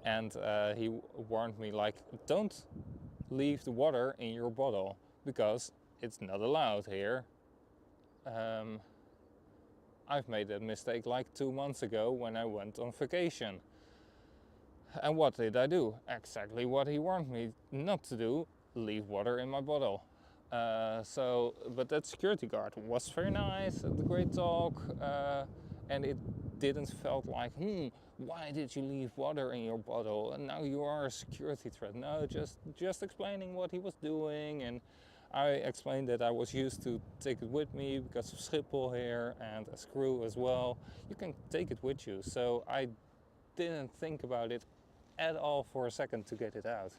and he warned me like, don't leave the water in your bottle because it's not allowed here. I've made that mistake like 2 months ago when I went on vacation. And what did I do? Exactly what he warned me not to do, leave water in my bottle. But that security guard was very nice, had a great talk, and it didn't felt like, why did you leave water in your bottle? And now you are a security threat. No, just explaining what he was doing, and I explained that I was used to take it with me because of Schiphol here, and as crew as well, you can take it with you. So I didn't think about it at all for a second to get it out.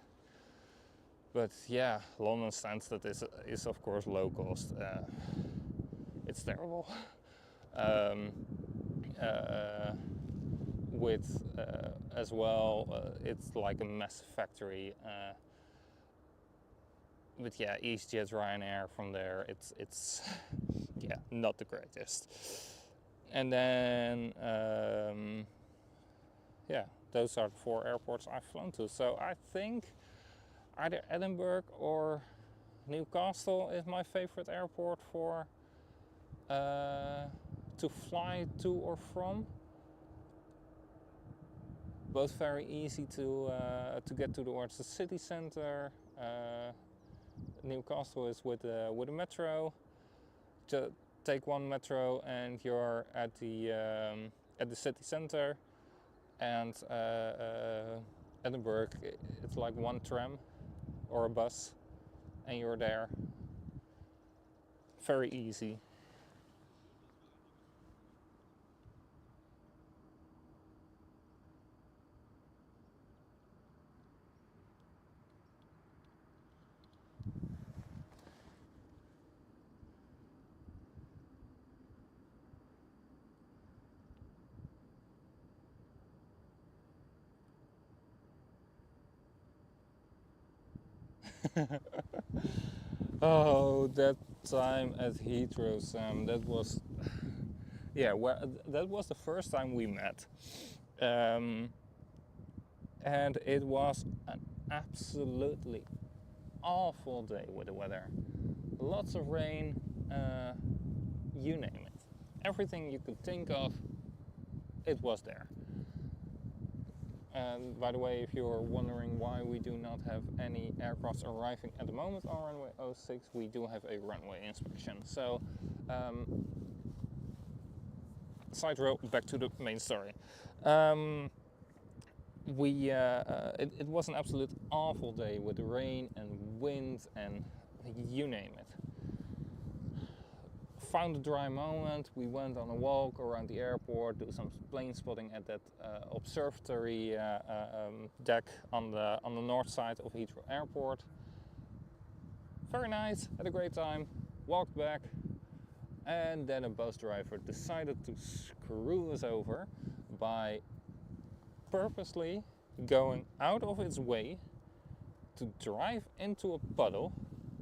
But yeah, London Stansted is of course low cost. It's terrible. With as well, it's like a massive factory. But yeah, EasyJet, Ryanair from there, it's yeah, not the greatest. And then yeah, those are the 4 airports I've flown to. So I think either Edinburgh or Newcastle is my favorite airport for to fly to or from. Both very easy to get towards the city center. Newcastle is with a metro. Just take one metro and you're at the city center. And Edinburgh, it's like one tram or a bus, and you're there. Very easy. Oh, that time at Heathrow, Sam, that was, yeah, well, that was the first time we met. And it was an absolutely awful day with the weather. Lots of rain, you name it. Everything you could think of, it was there. And by the way, if you're wondering why we do not have any aircraft arriving at the moment on runway 06, we do have a runway inspection. So, side row, back to the main story. It was an absolute awful day with rain and wind and you name it. found a dry moment. We went on a walk around the airport, do some plane spotting at that observatory deck on the north side of Heathrow Airport. Very nice, had a great time, walked back, and then a bus driver decided to screw us over by purposely going out of its way to drive into a puddle,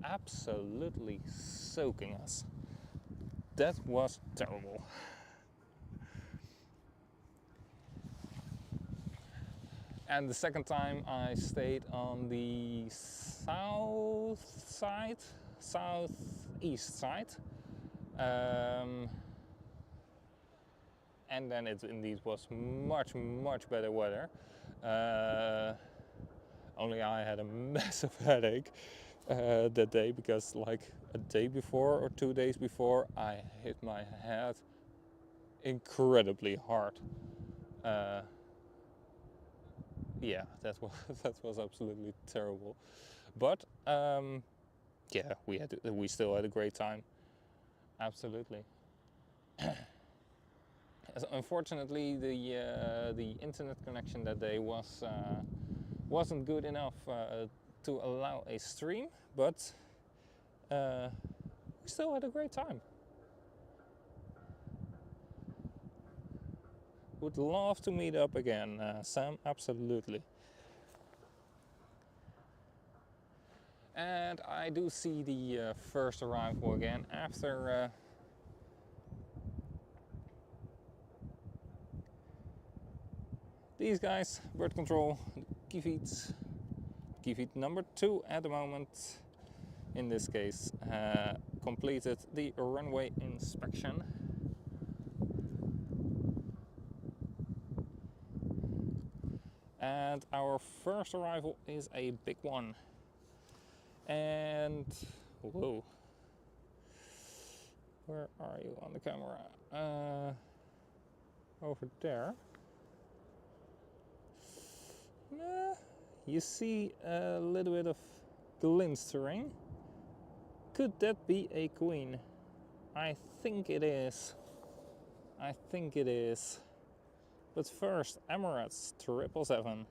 absolutely soaking us. That was terrible. And the second time I stayed on the southeast side. And then it indeed was much better weather. Only I had a massive headache that day, because like a day before or 2 days before, I hit my head incredibly hard. Yeah, that was absolutely terrible. But yeah, we still had a great time. Absolutely. Unfortunately, the internet connection that day wasn't good enough to allow a stream, but we still had a great time. Would love to meet up again, Sam, absolutely. And I do see the first arrival again after these guys, bird control, key feed number 2 at the moment. In this case, completed the runway inspection. And our first arrival is a big one. And whoa, where are you on the camera? Over there. You see a little bit of glinstering. Could that be a queen? I think it is. I think it is. But first, Emirates 777.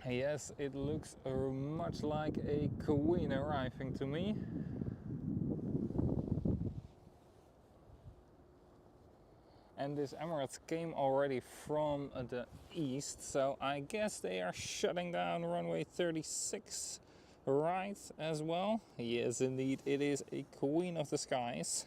Yes, it looks much like a queen arriving to me. And this Emirates came already from the east, so I guess they are shutting down runway 36 right as well. Yes, indeed, it is a queen of the skies.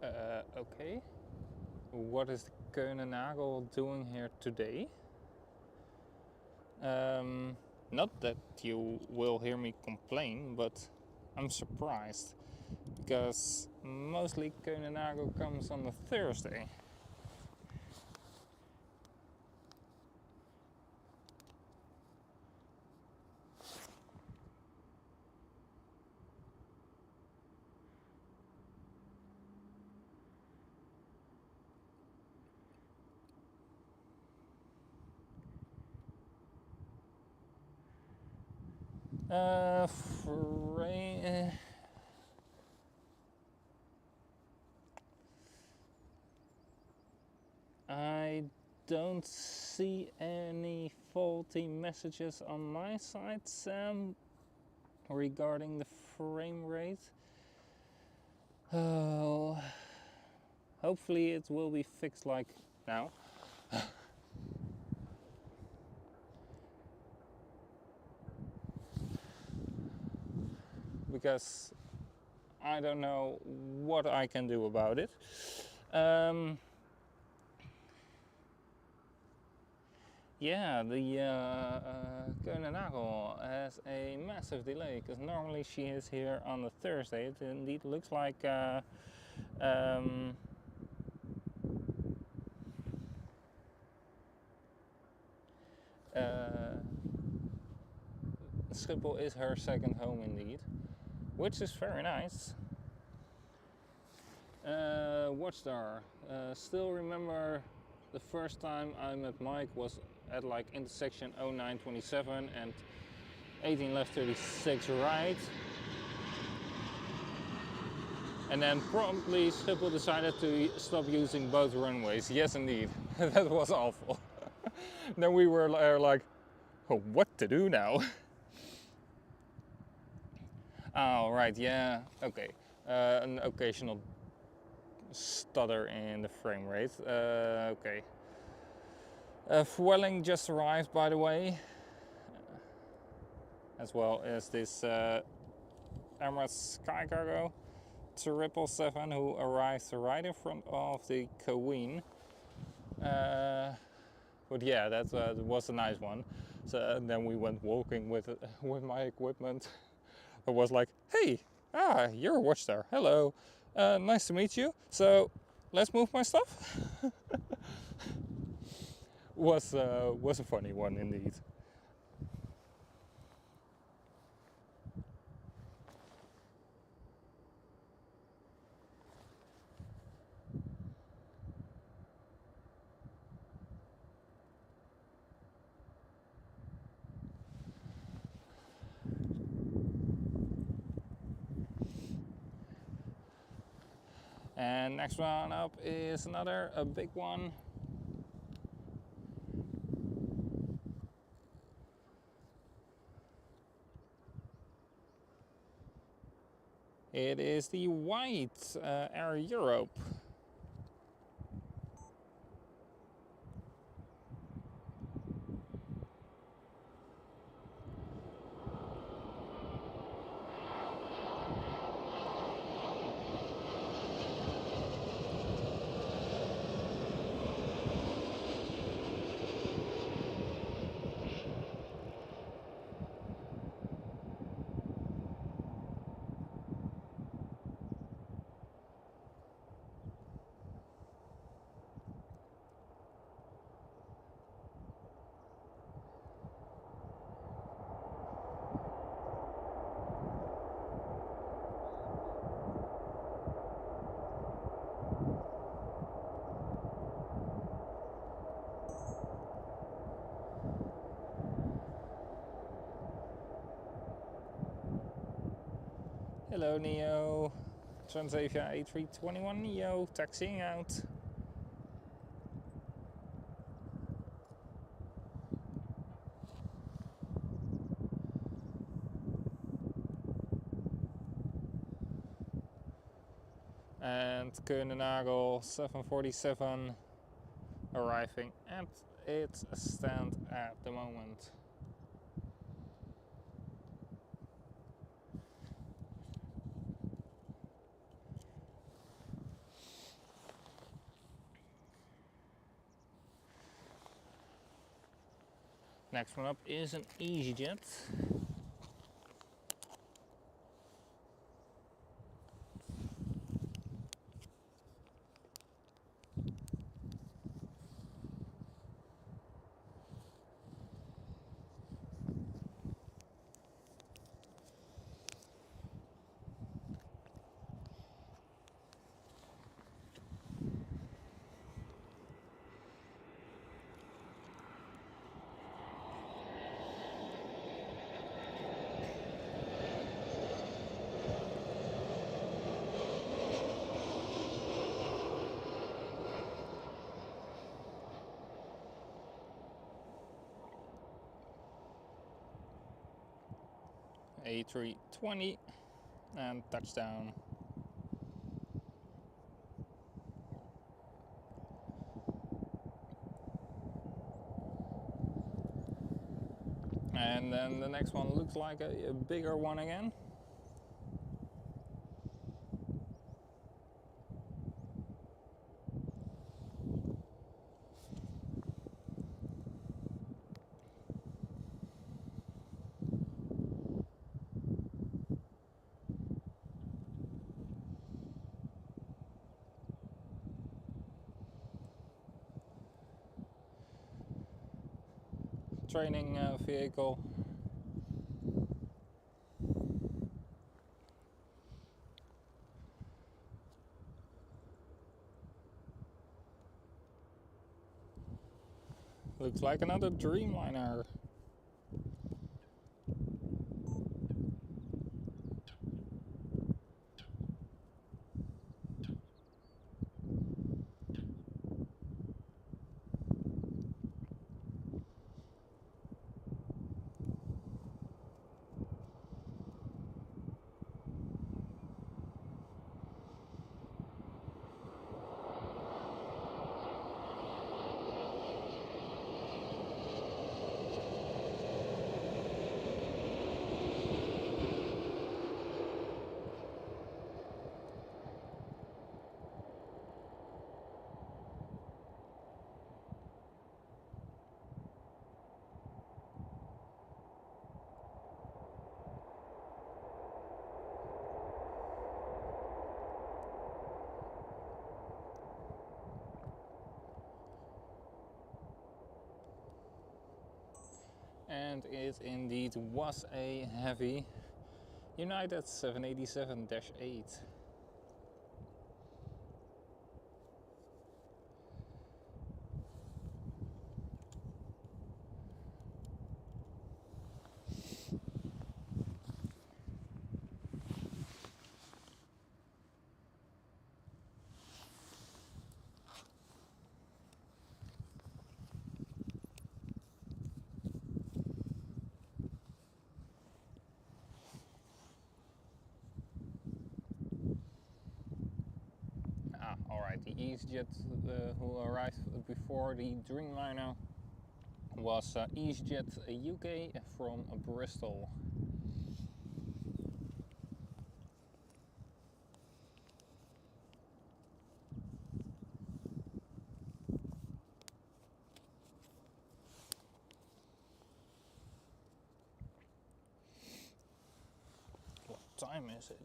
Okay. What is the Koenenagel doing here today? Not that you will hear me complain, but I'm surprised because mostly Koenenagel comes on a Thursday. I don't see any faulty messages on my side, Sam, regarding the frame rate. Oh, hopefully it will be fixed like now. Because I don't know what I can do about it. Yeah, the Koenenagel has a massive delay because normally she is here on a Thursday. It indeed looks like Schiphol is her second home indeed, which is very nice. Watchstar, still remember the first time I met Mike was at like intersection 0927 and 18 left 36 right. And then promptly Schiphol decided to stop using both runways. Yes indeed, that was awful. Then we were like, oh, what to do now? Oh right, yeah, okay. An occasional stutter in the frame rate. Okay. Fueling just arrived, by the way, as well as this Emirates Sky Cargo 777 who arrived right in front of the Queen. But yeah, that was a nice one. So then we went walking with my equipment. I was like, hey, you're a Watchstar. Hello, nice to meet you. So let's move my stuff. was a funny one indeed. And next one up is a big one. It is the white Air Europe. Hello Neo, Transavia A321 Neo, taxiing out. And Koenenagel 747 arriving at its stand at the moment. Next one up is an EasyJet. A320 and touchdown. And then the next one looks like a bigger one again. Training vehicle. Looks like another Dreamliner. And it indeed was a heavy United 787-8. Alright, the EasyJet who arrived before the Dreamliner was EasyJet UK from Bristol. What time is it?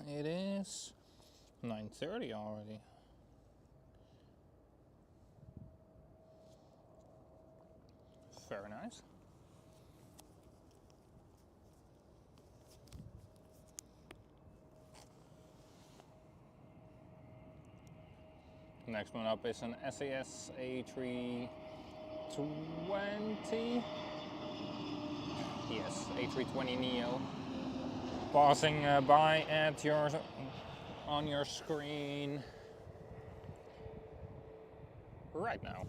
It is 9:30 already. Very nice. Next one up is an SAS A320. Yes, A320 Neo. Passing by at on your screen right now.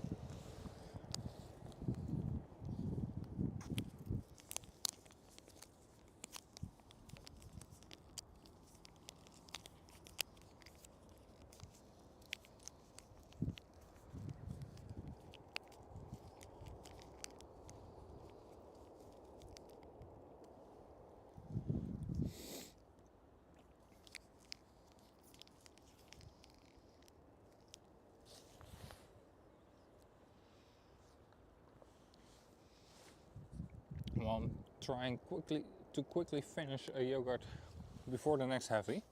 trying to quickly finish a yogurt before the next heavy.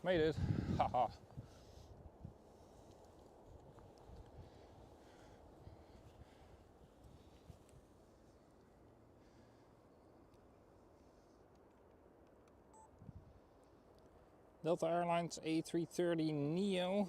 Made it, haha. Delta Airlines A330neo.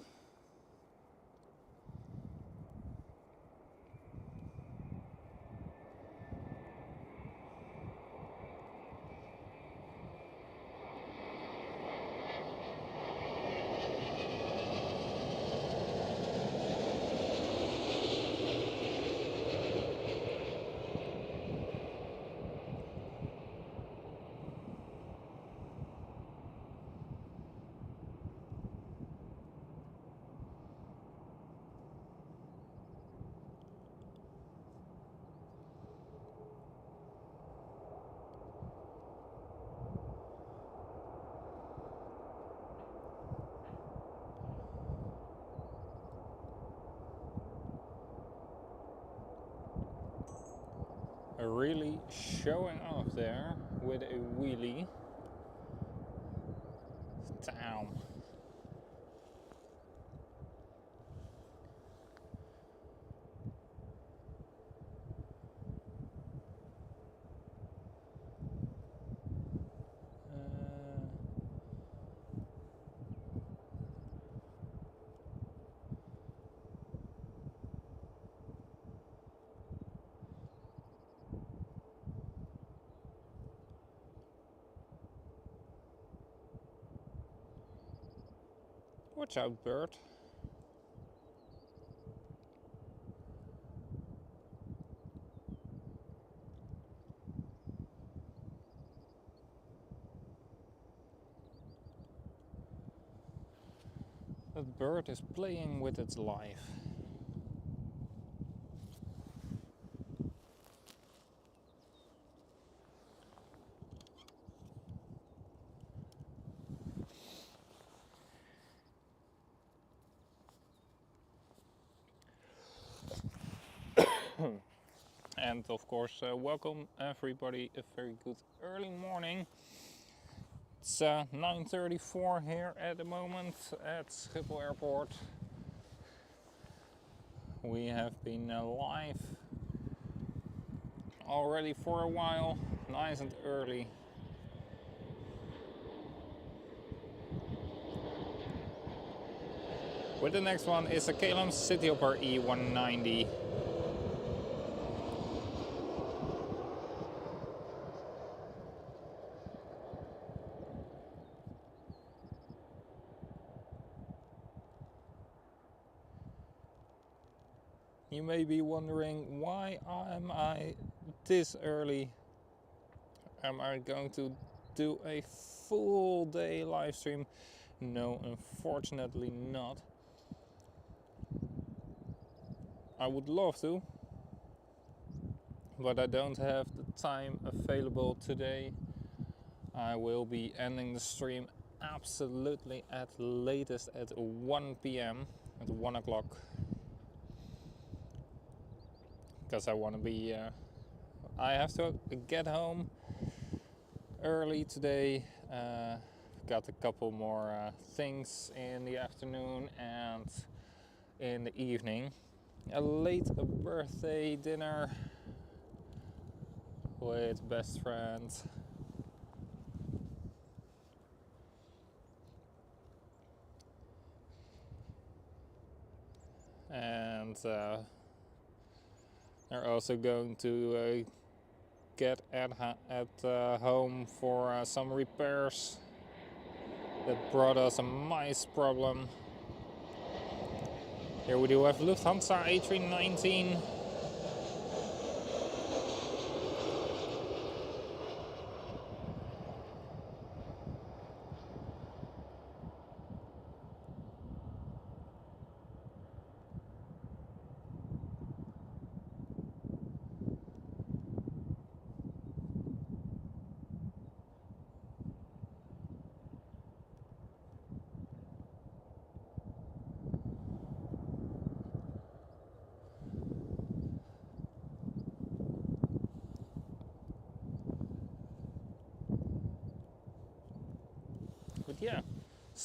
Really showing off there with a wheelie. Damn. Watch out, bird. That bird is playing with its life. And of course, welcome everybody, a very good early morning. It's 9:34 here at the moment at Schiphol Airport. We have been live already for a while, nice and early. With the next one is a KLM Cityhopper E190. You may be wondering, why am I this early? Am I going to do a full day live stream? No, unfortunately not. I would love to, but I don't have the time available today. I will be ending the stream absolutely at latest at 1 p.m. at 1 o'clock, because I want to be I have to get home early today. Got a couple more things in the afternoon and in the evening. A late birthday dinner with best friends. And they're also going to get at home for some repairs that brought us a mice problem. Here we do have Lufthansa A319.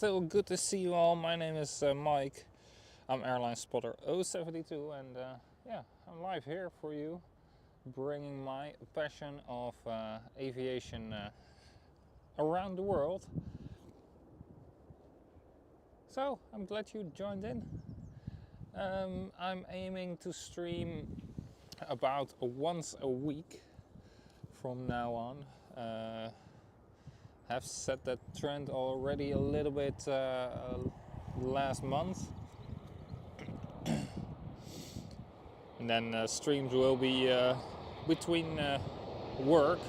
still good to see you all. My name is Mike. I'm Airlinespotter072 and yeah, I'm live here for you, bringing my passion of aviation around the world. So I'm glad you joined in. I'm aiming to stream about once a week from now on. Have set that trend already a little bit last month, and then streams will be between work.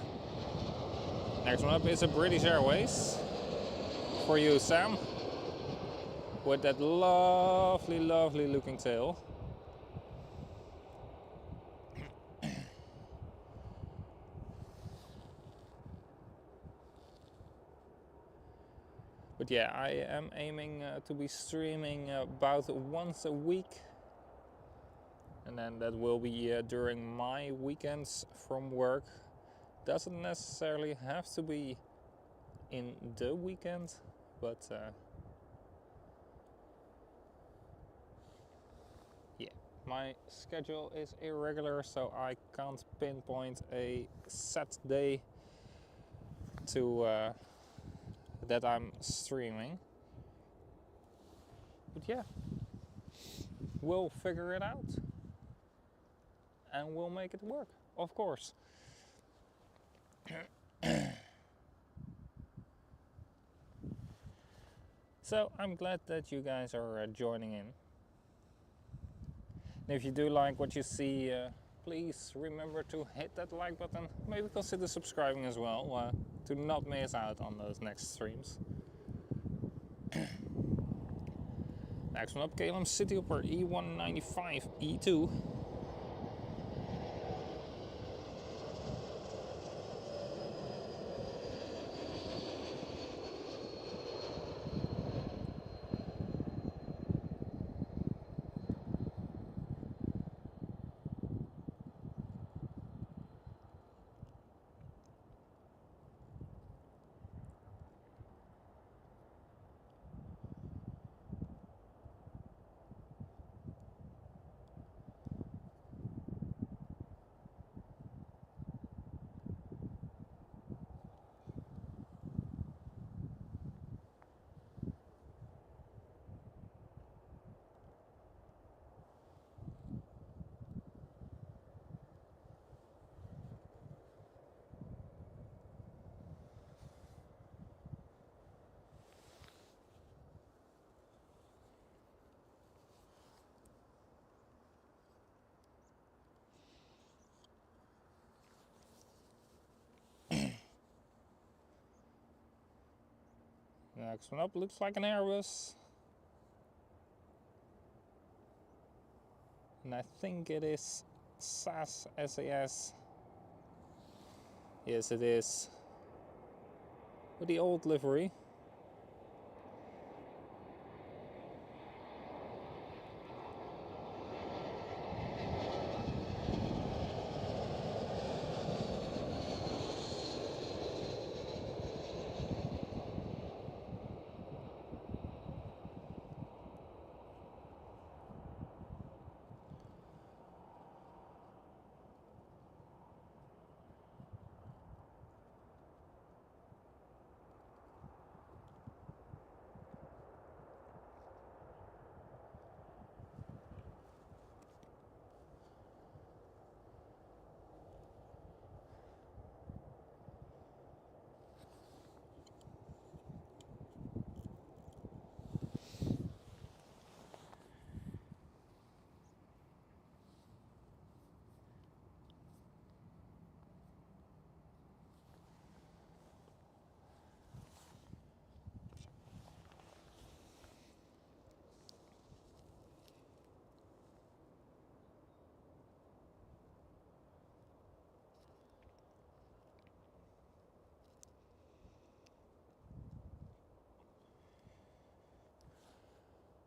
Next one up is a British Airways for you, Sam, with that lovely looking tail. But yeah, I am aiming to be streaming about once a week, and then that will be during my weekends from work. Doesn't necessarily have to be in the weekend, but yeah, my schedule is irregular, so I can't pinpoint a set day to that I'm streaming. But yeah, we'll figure it out and we'll make it work, of course. So I'm glad that you guys are joining in. And if you do like what you see, please remember to hit that like button. Maybe consider subscribing as well to not miss out on those next streams. Next one up, KLM City Hopper E195 E2. Next one up looks like an Airbus. And I think it is SAS. Yes, it is. With the old livery.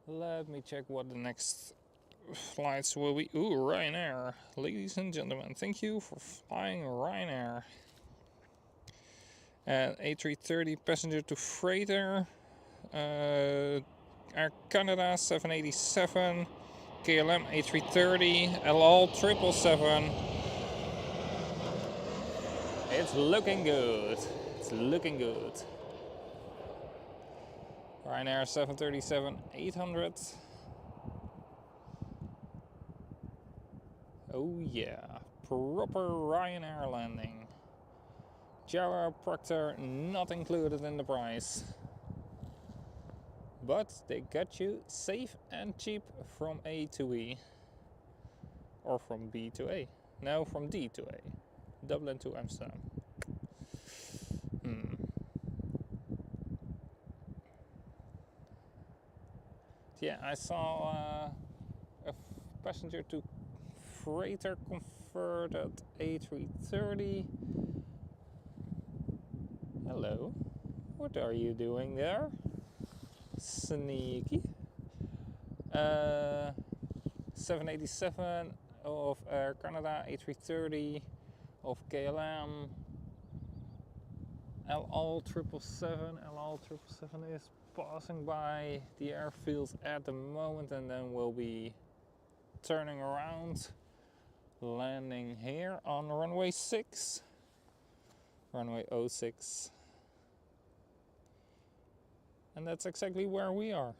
Let me check what the next flights will be. Ooh, Ryanair. Ladies and gentlemen, thank you for flying Ryanair. And A330 passenger to freighter. Air Canada 787, KLM A330, LL 777. It's looking good. It's looking good. Ryanair 737-800. Oh yeah, proper Ryanair landing. Proctor not included in the price. But they got you safe and cheap from A to E. Or from B to A. No, from D to A. Dublin to Amsterdam. Yeah, I saw a passenger to freighter converted A330. Hello, what are you doing there? Sneaky. 787 of Air Canada, A330 of KLM, LL 777 is passing by the airfield at the moment and then we'll be turning around, landing here on runway 6, runway 06. And that's exactly where we are.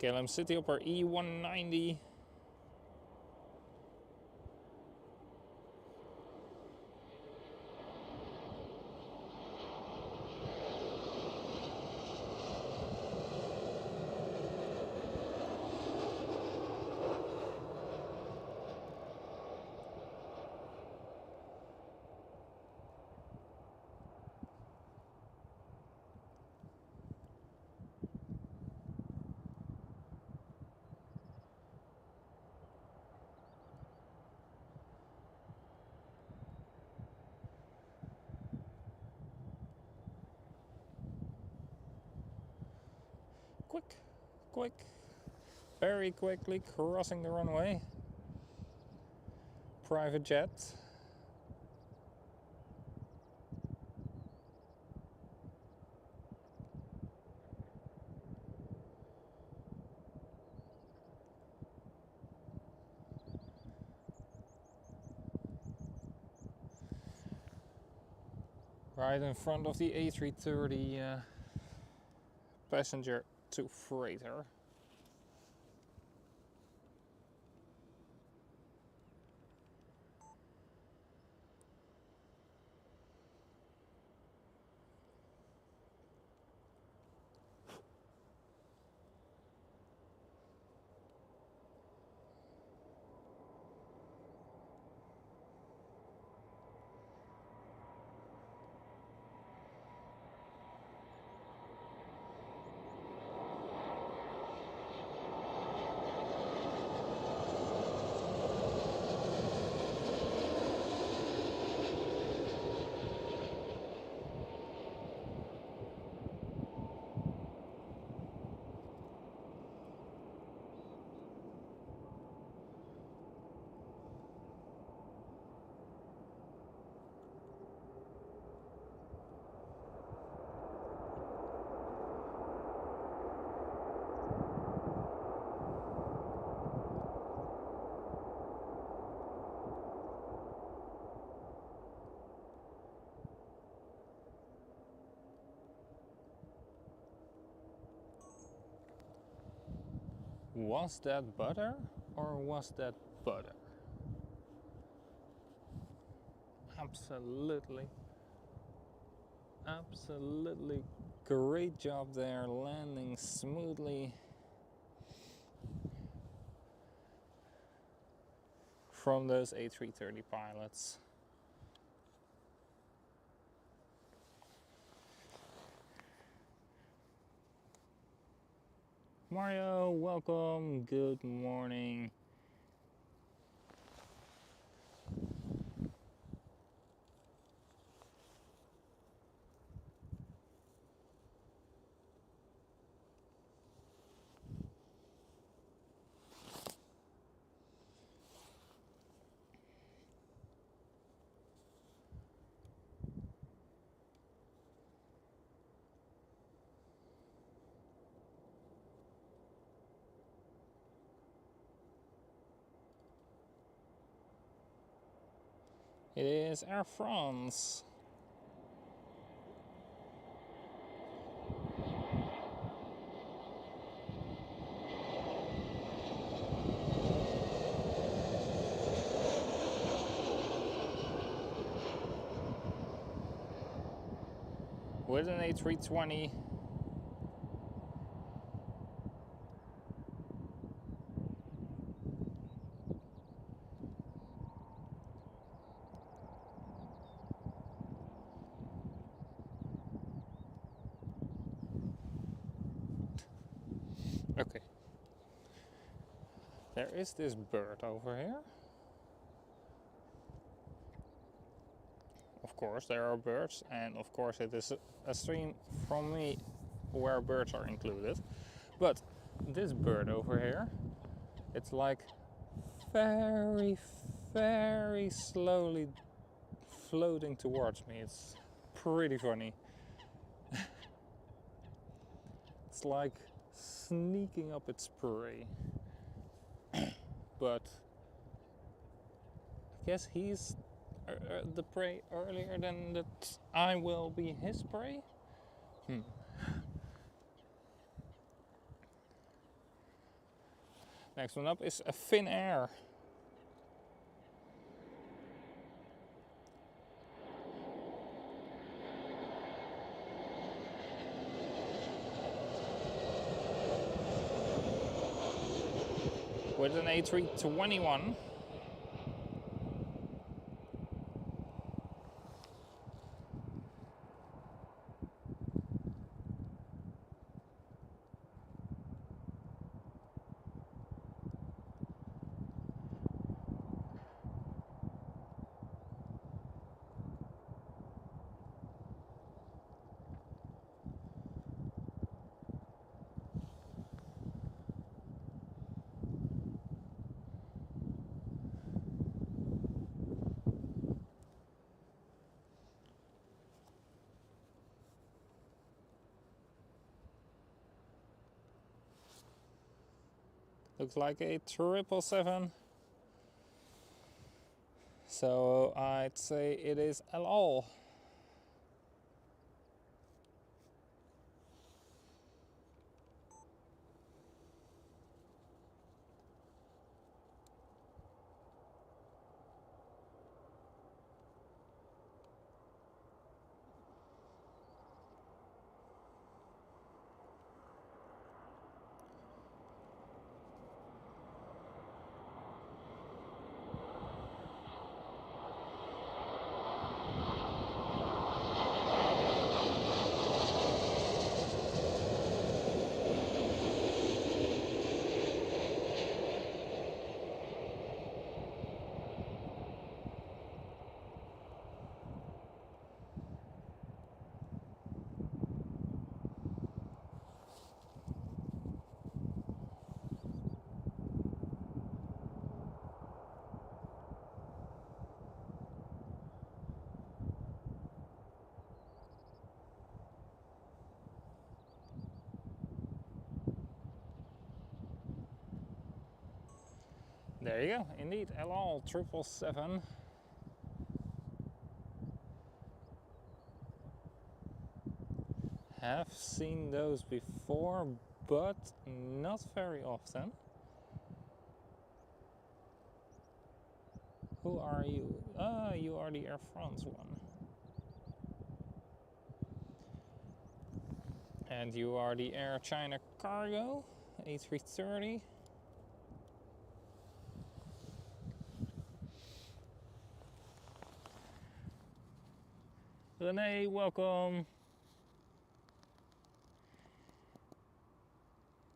KLM City Hopper E190. Quick, very quickly crossing the runway. Private jet. Right in front of the A330 passenger to freighter. Was that butter or was that butter? Absolutely great job there, landing smoothly from those A330 pilots. Mario, welcome, good morning. It is Air France. With an A320. Okay. There is this bird over here. Of course there are birds, and of course it is a stream from me where birds are included. But this bird over here, it's like very, very slowly floating towards me. It's pretty funny. It's like sneaking up its prey. But I guess he's the prey earlier than that I will be his prey. Next one up is a Finnair. With an A321. Looks like a 777. So I'd say it is LL. There you go, indeed, LL 777. Have seen those before, but not very often. Who are you? Ah, you are the Air France one. And you are the Air China Cargo, A330. Renee, welcome.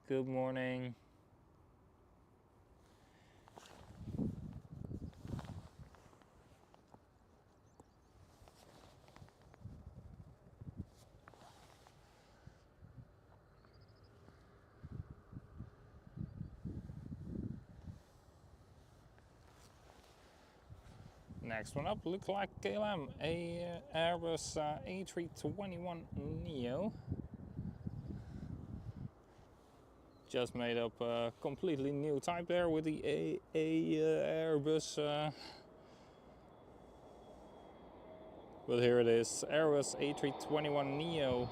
Good morning. Next one up, looks like KLM, a Airbus A321neo. Just made up a completely new type there with the Airbus But here it is, Airbus A321neo.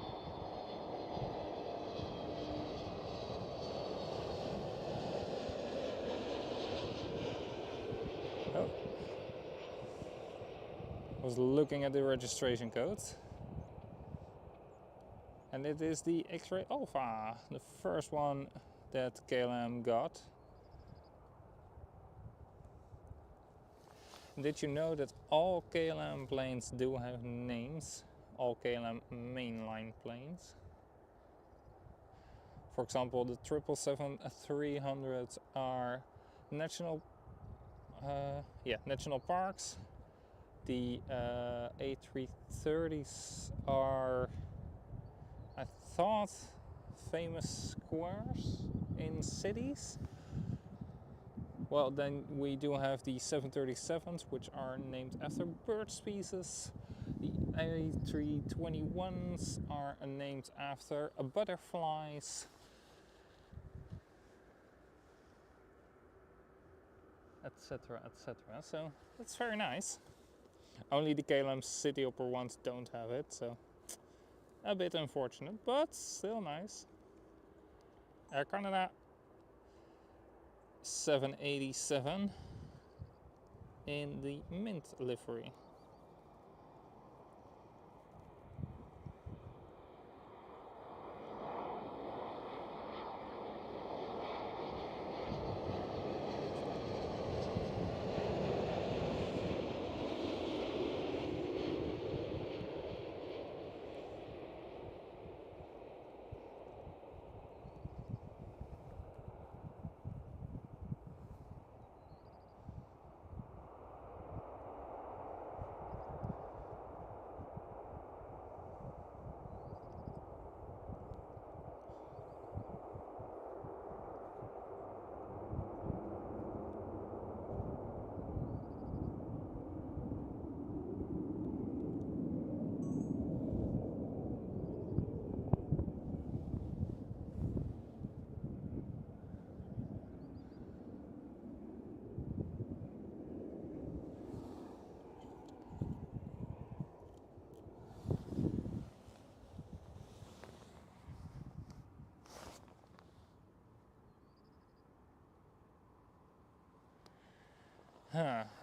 Oh. I was looking at the registration code. And it is the X-Ray Alpha, the first one that KLM got. Did you know that all KLM planes do have names? All KLM mainline planes. For example, the 777-300 are national parks. The A330s are, I thought, famous squares in cities. Well, then we do have the 737s, which are named after bird species. The A321s are named after butterflies, etc., etc. So that's very nice. Only the KLM City Hopper ones don't have it, so a bit unfortunate, but still nice. Air Canada 787 in the mint livery.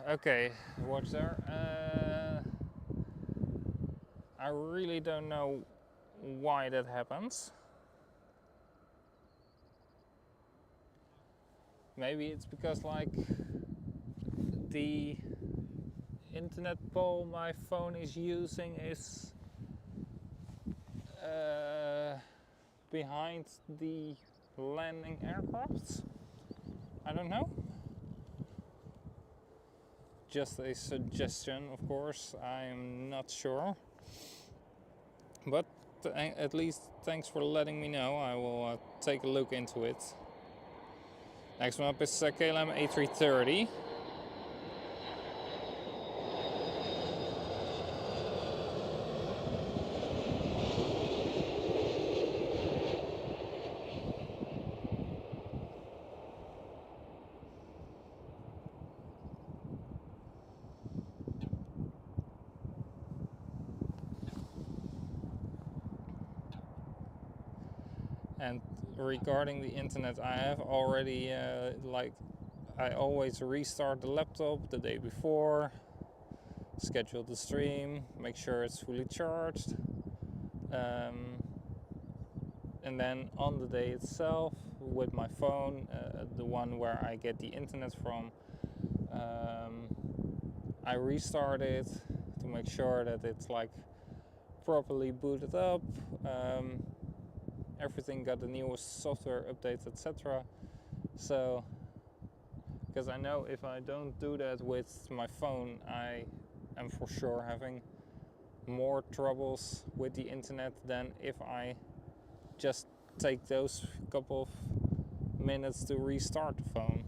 Okay, watch there. I really don't know why that happens. Maybe it's because like the internet pole my phone is using is behind the landing aircrafts. I don't know. Just a suggestion, of course, I'm not sure. But at least thanks for letting me know. I will take a look into it. Next one up is KLM A330. And regarding the internet, I have already I always restart the laptop the day before, schedule the stream, make sure it's fully charged, and then on the day itself with my phone, the one where I get the internet from, I restart it to make sure that it's like properly booted up. Everything got the newest software updates, etc. So, because I know if I don't do that with my phone, I am for sure having more troubles with the internet than if I just take those couple of minutes to restart the phone.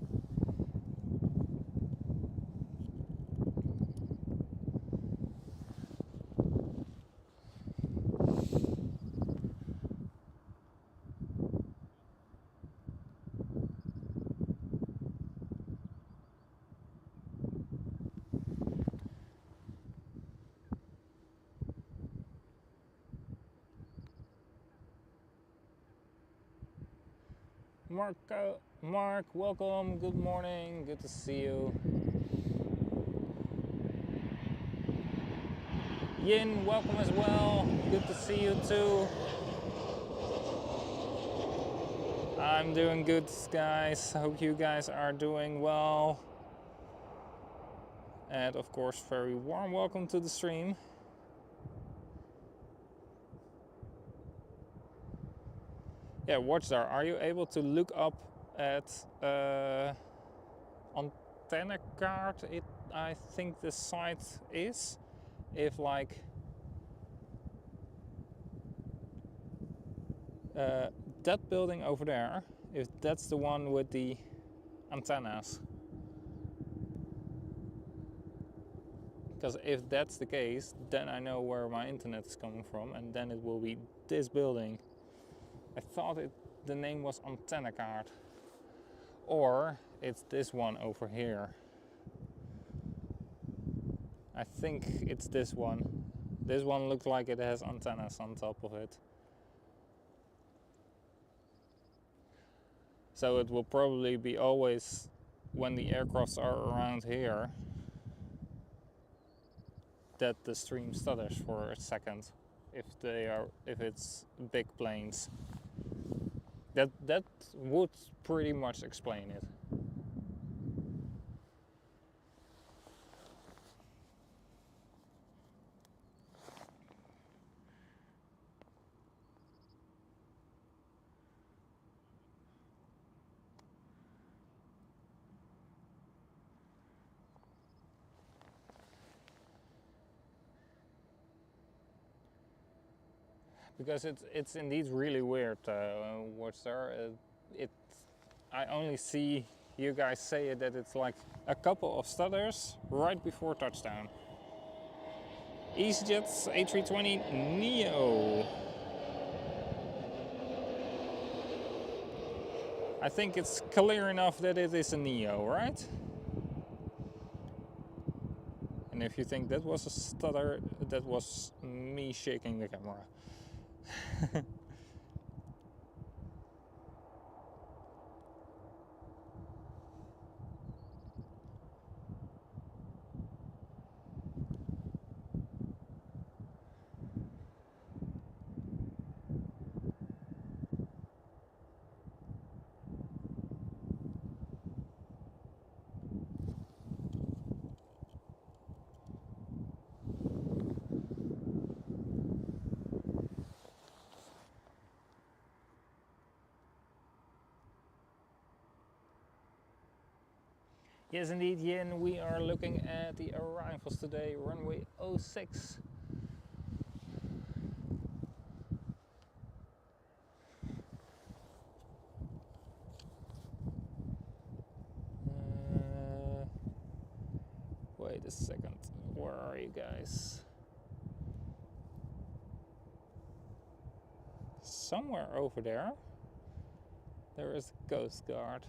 Mark, welcome, good morning, good to see you. Yin, welcome as well, good to see you too. I'm doing good, guys, hope you guys are doing well. And of course, very warm welcome to the stream. Yeah, Watchdar, are you able to look up at antenna card? I think the site is, if like that building over there, if that's the one with the antennas. Because if that's the case, then I know where my internet is coming from, and then it will be this building. I thought the name was antenna card. Or it's this one over here. I think it's this one. This one looks like it has antennas on top of it. So it will probably be always when the aircrafts are around here that the stream stutters for a second if it's big planes. That would pretty much explain it. Because it's indeed really weird, Watchstar. I only see you guys say it that it's like a couple of stutters right before touchdown. EasyJet's A320neo. I think it's clear enough that it is a neo, right? And if you think that was a stutter, that was me shaking the camera. Yes, indeed, Yin, we are looking at the arrivals today, runway 06. Wait a second, where are you guys? Somewhere over there is a Coast Guard.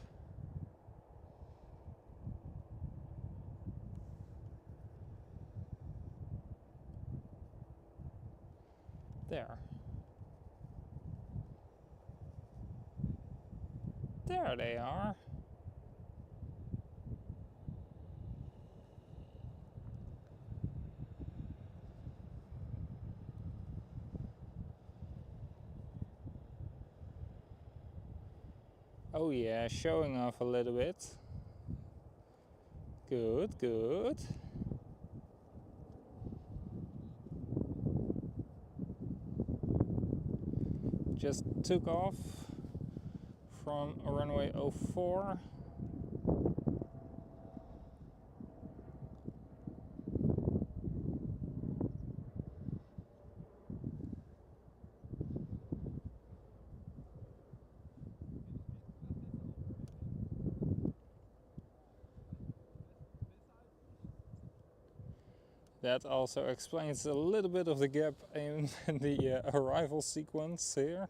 There. There they are. Oh yeah, showing off a little bit. Good, good. Just took off from runway 04. That also explains a little bit of the gap in the arrival sequence here.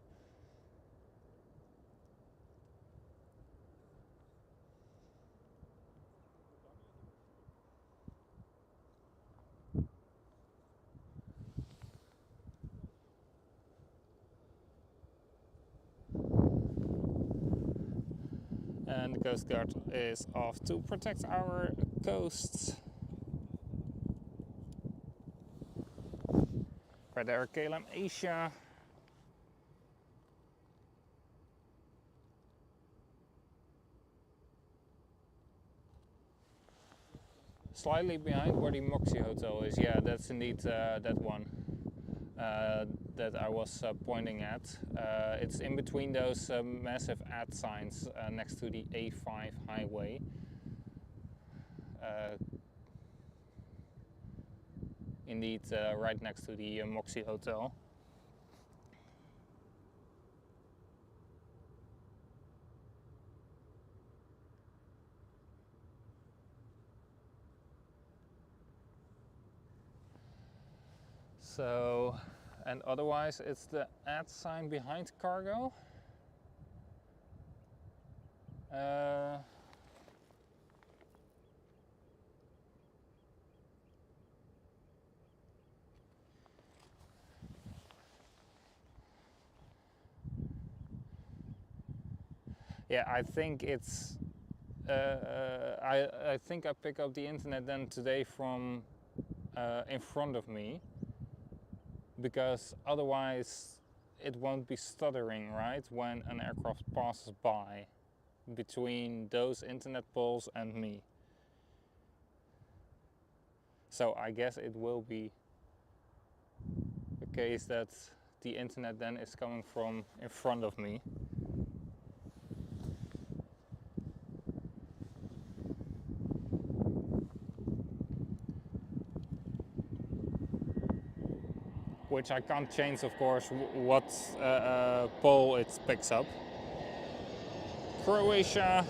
And the Coast Guard is off to protect our coasts. Right there, KLM Asia. Slightly behind where the Moxie Hotel is. Yeah, that's indeed that one that I was pointing at. It's in between those massive ad signs next to the A5 highway. Indeed, right next to the Moxie Hotel. So, and otherwise it's the ad sign behind cargo. Yeah, I think it's. I think I pick up the internet then today from in front of me, because otherwise it won't be stuttering, right, when an aircraft passes by between those internet poles and me. So I guess it will be the case that the internet then is coming from in front of me. Which I can't change, of course, what pole it picks up. Croatia.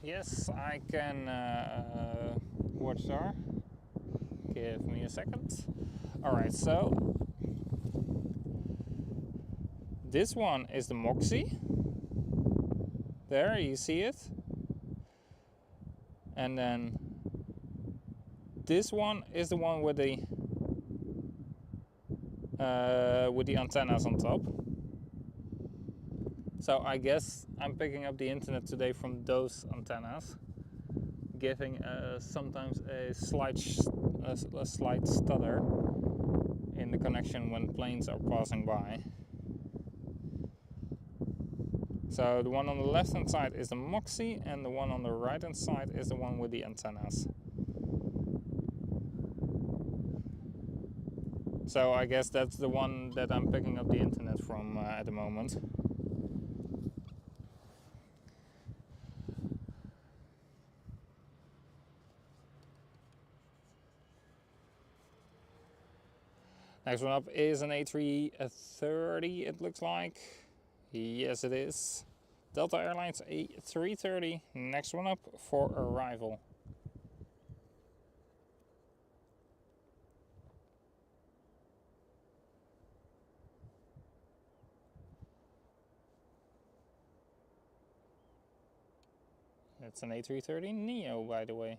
Yes, I can watch there. Give me a second. Alright, so this one is the Moxie. There, you see it. And then this one is the one with the antennas on top. So I guess I'm picking up the internet today from those antennas, giving sometimes a slight stutter in the connection when planes are passing by. So the one on the left hand side is the Moxie, and the one on the right hand side is the one with the antennas. So I guess that's the one that I'm picking up the internet from at the moment. Next one up is an A330, it looks like. Yes, it is. Delta Airlines A330. Next one up for arrival. It's an A330 Neo, by the way.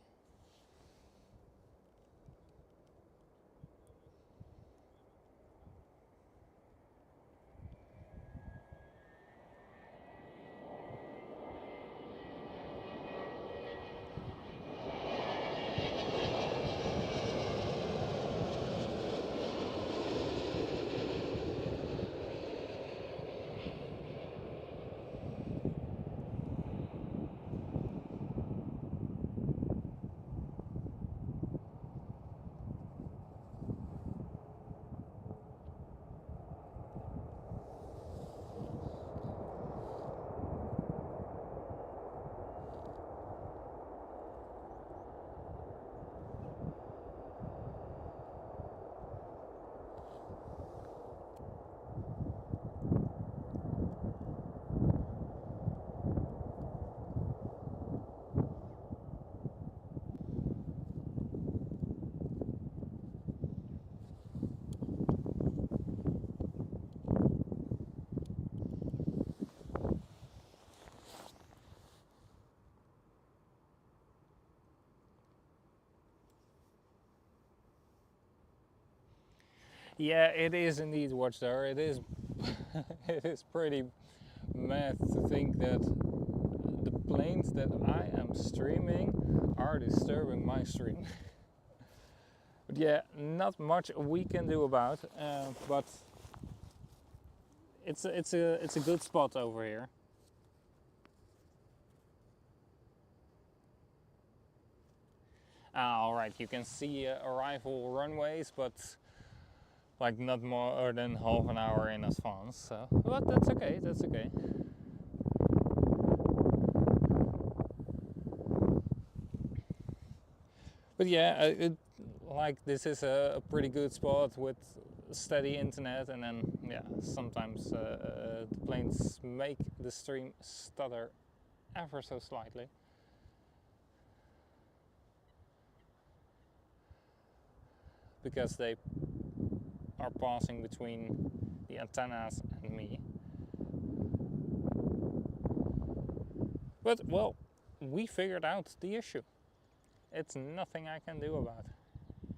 Yeah, it is indeed, Watchtower. It is. It is pretty mad to think that the planes that I am streaming are disturbing my stream. But yeah, not much we can do about. But it's a good spot over here. All right, you can see arrival runways, but like not more than half an hour in advance. So, but that's okay. That's okay. But yeah, like this is a pretty good spot with steady internet, and then yeah, sometimes the planes make the stream stutter ever so slightly. Because they are passing between the antennas and me. But well, we figured out the issue. It's nothing I can do about it.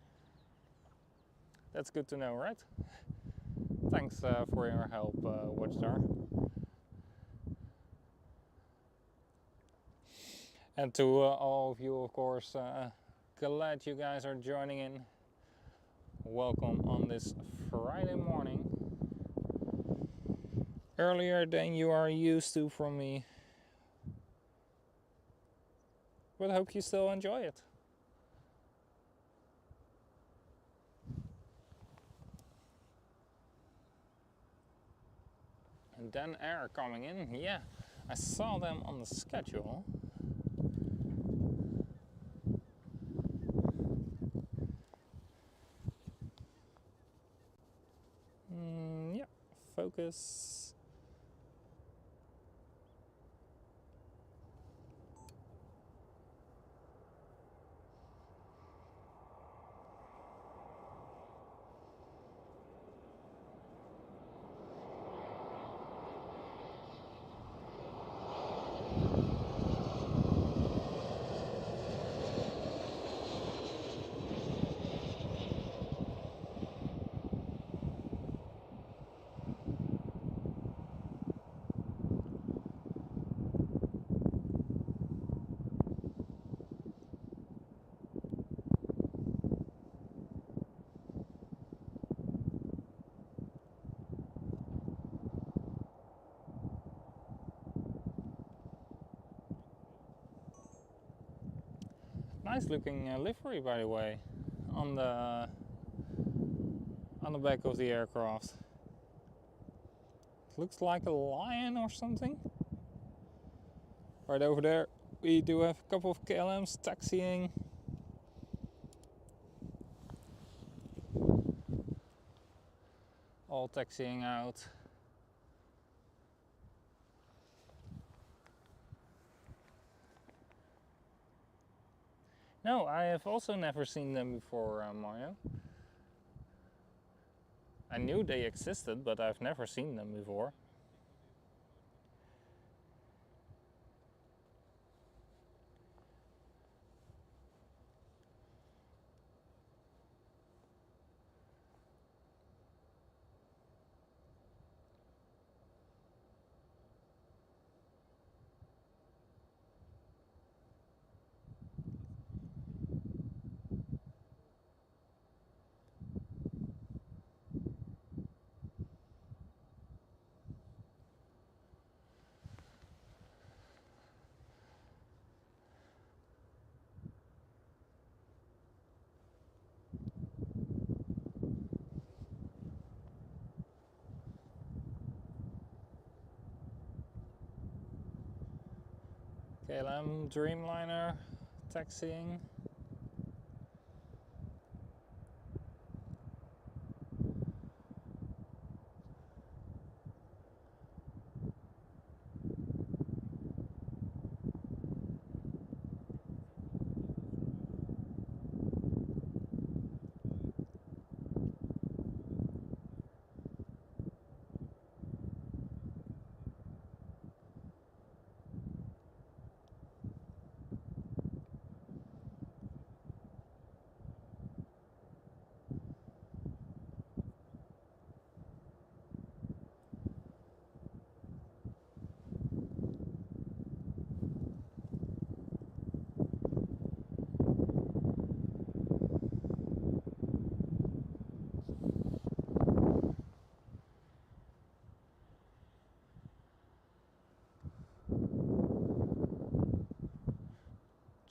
That's good to know, right? Thanks for your help, Watchstar. And to all of you, of course, glad you guys are joining in. Welcome on this Friday morning. Earlier than you are used to from me. But I hope you still enjoy it. And then Air coming in, yeah, I saw them on the schedule. Yeah, focus. Nice looking livery, by the way, on the back of the aircraft. Looks like a lion or something. Right over there we do have a couple of KLMs taxiing. All taxiing out. No, I have also never seen them before, Mario. I knew they existed, but I've never seen them before. KLM Dreamliner taxiing.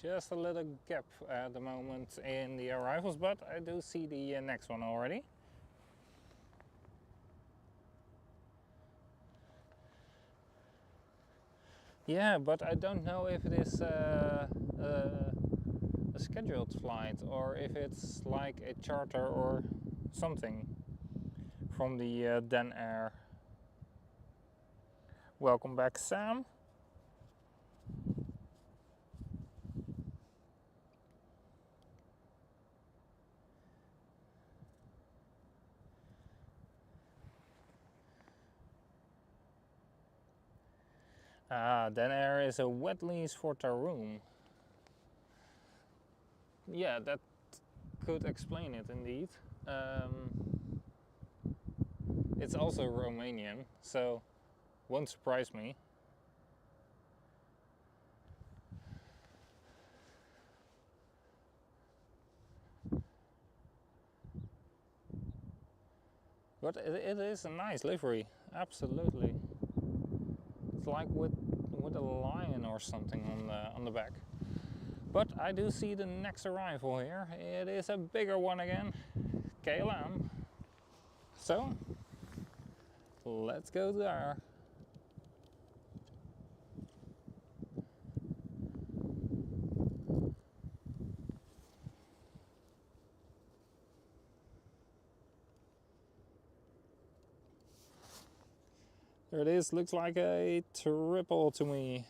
Just a little gap at the moment in the arrivals, but I do see the next one already. Yeah, but I don't know if it is a scheduled flight or if it's like a charter or something from the Den Air. Welcome back, Sam. Den Air is a wet lease for Taroom. Yeah, that could explain it indeed. It's also Romanian, so won't surprise me. But it is a nice livery, absolutely. It's like with a lion or something on the back. But I do see the next arrival here. It is a bigger one again, KLM. So let's go there. There it is, looks like a triple to me.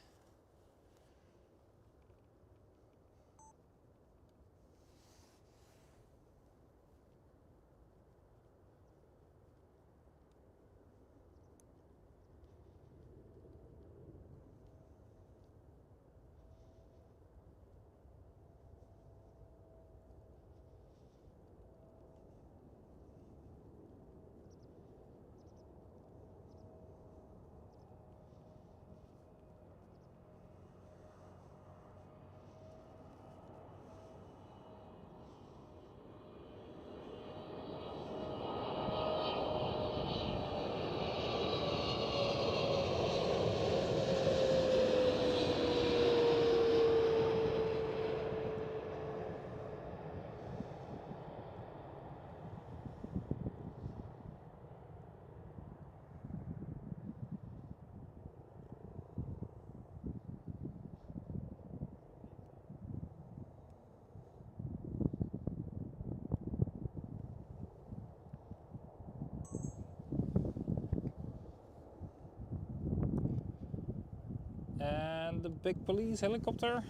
And the big police helicopter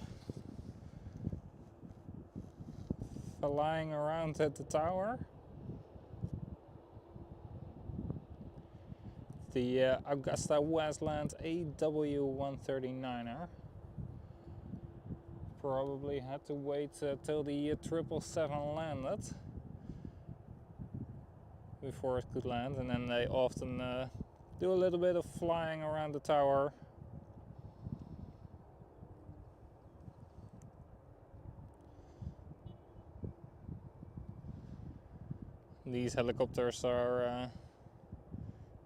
flying around at the tower. The Augusta Westland AW139er. Probably had to wait till the 777 landed before it could land, and then they often do a little bit of flying around the tower. These helicopters are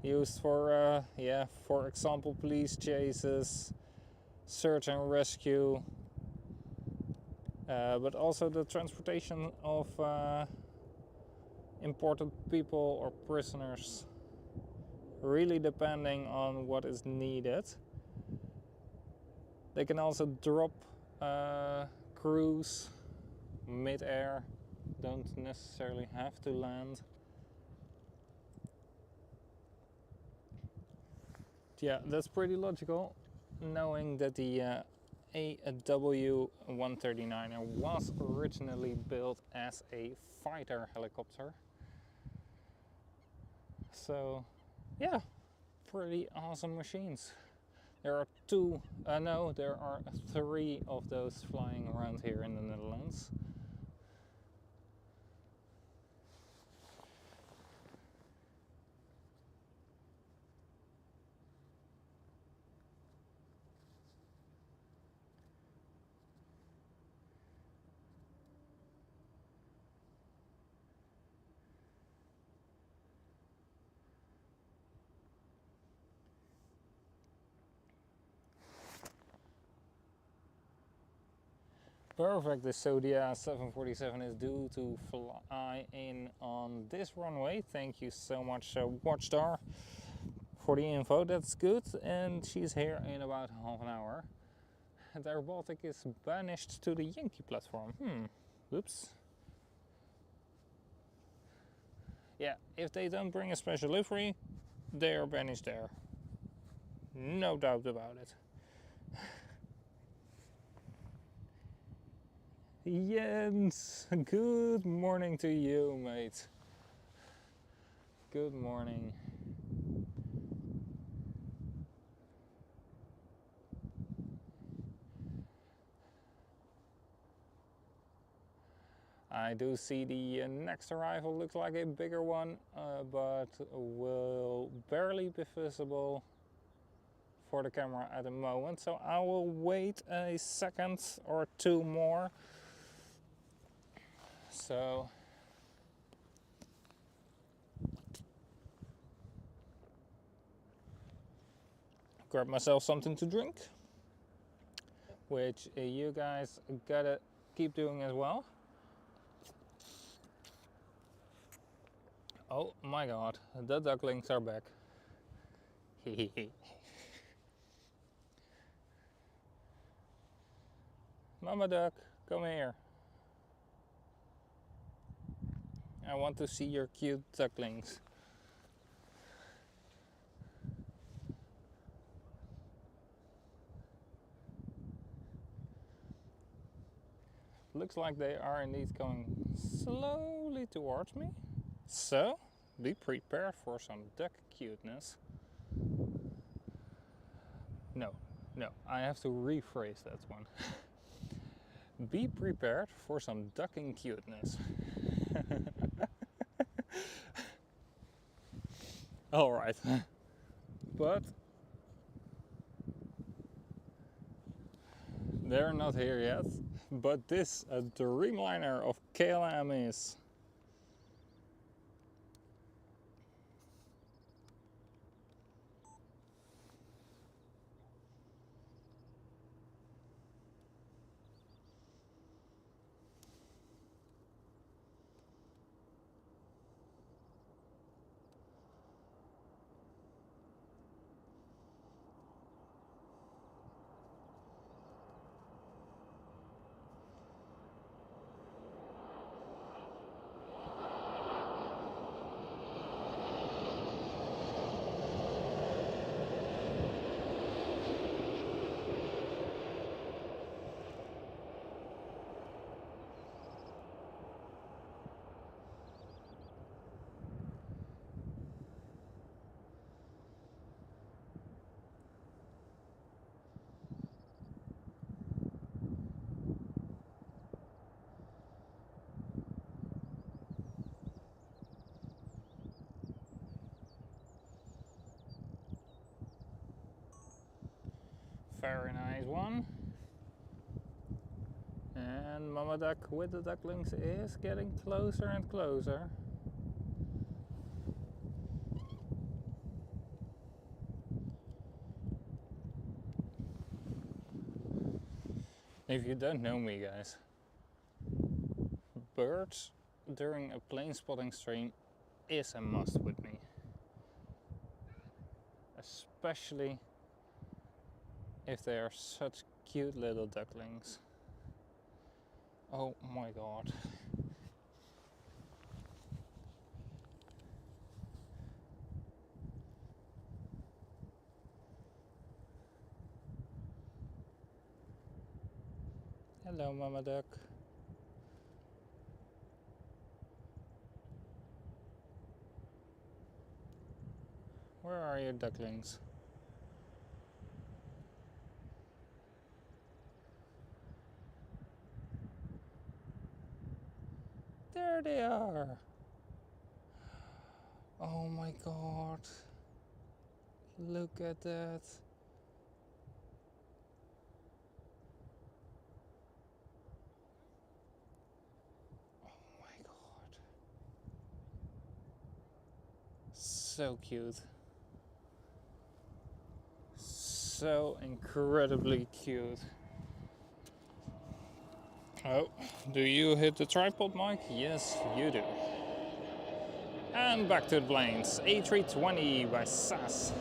used for, for example, police chases, search and rescue, but also the transportation of important people or prisoners, really depending on what is needed. They can also drop crews mid-air, don't necessarily have to land. Yeah, that's pretty logical, knowing that the AW139 was originally built as a fighter helicopter. So yeah, pretty awesome machines. There are there are 3 of those flying around here in the Netherlands. Perfect, the Saudia 747 is due to fly in on this runway. Thank you so much, Watchdar, for the info. That's good, and she's here in about half an hour. The robotic is banished to the Yankee platform. Oops. Yeah, if they don't bring a special livery, they are banished there. No doubt about it. Jens, good morning to you, mate. Good morning. I do see the next arrival looks like a bigger one, but will barely be visible for the camera at the moment. So I will wait a second or two more. So grab myself something to drink, which you guys gotta keep doing as well. Oh my god, the ducklings are back. Mama duck, come here. I want to see your cute ducklings. Looks like they are indeed coming slowly towards me. So, be prepared for some duck cuteness. No, I have to rephrase that one. Be prepared for some ducking cuteness. Alright. But they're not here yet. But this Dreamliner of KLM is. Very nice one. And Mama Duck with the ducklings is getting closer and closer. If you don't know me, guys, birds during a plane spotting stream is a must with me. Especially if they are such cute little ducklings. Oh my god. Hello, Mama Duck. Where are your ducklings? There they are. Oh my god. Look at that. Oh my god. So cute. So incredibly cute. Oh, do you hit the tripod mic? Yes, you do. And back to the planes. A320 by SAS.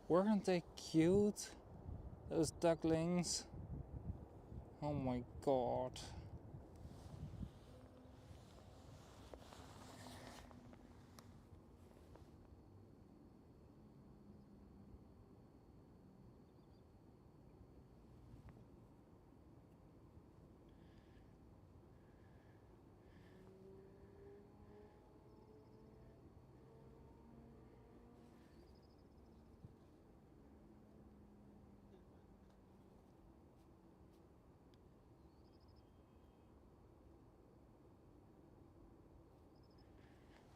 Weren't they cute? Those ducklings. Oh my god.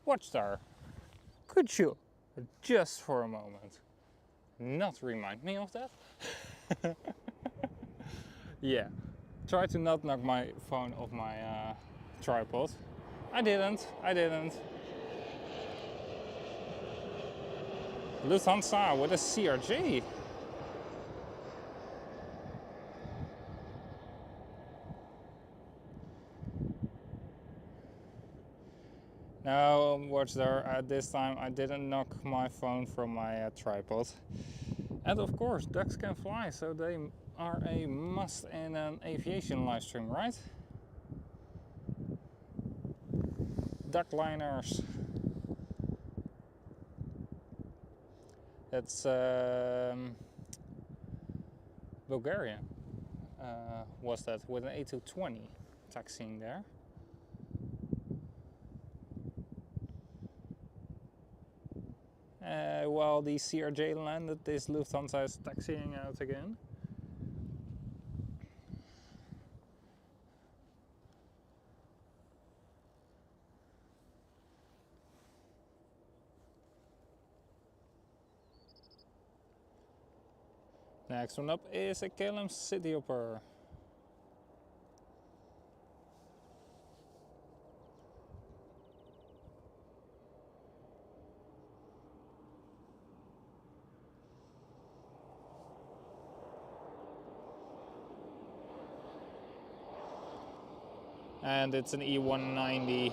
Watchstar, could you, just for a moment, not remind me of that? Yeah, try to not knock my phone off my tripod. I didn't. Lufthansa with a CRJ. Now, Watchstar, at this time I didn't knock my phone from my tripod. And of course, ducks can fly, so they are a must in an aviation live stream, right? Duckliners. It's Bulgaria. Was that with an A220 taxiing there? While the CRJ landed, this Lufthansa is taxiing out again. Next one up is a KLM Cityhopper. And it's an E190.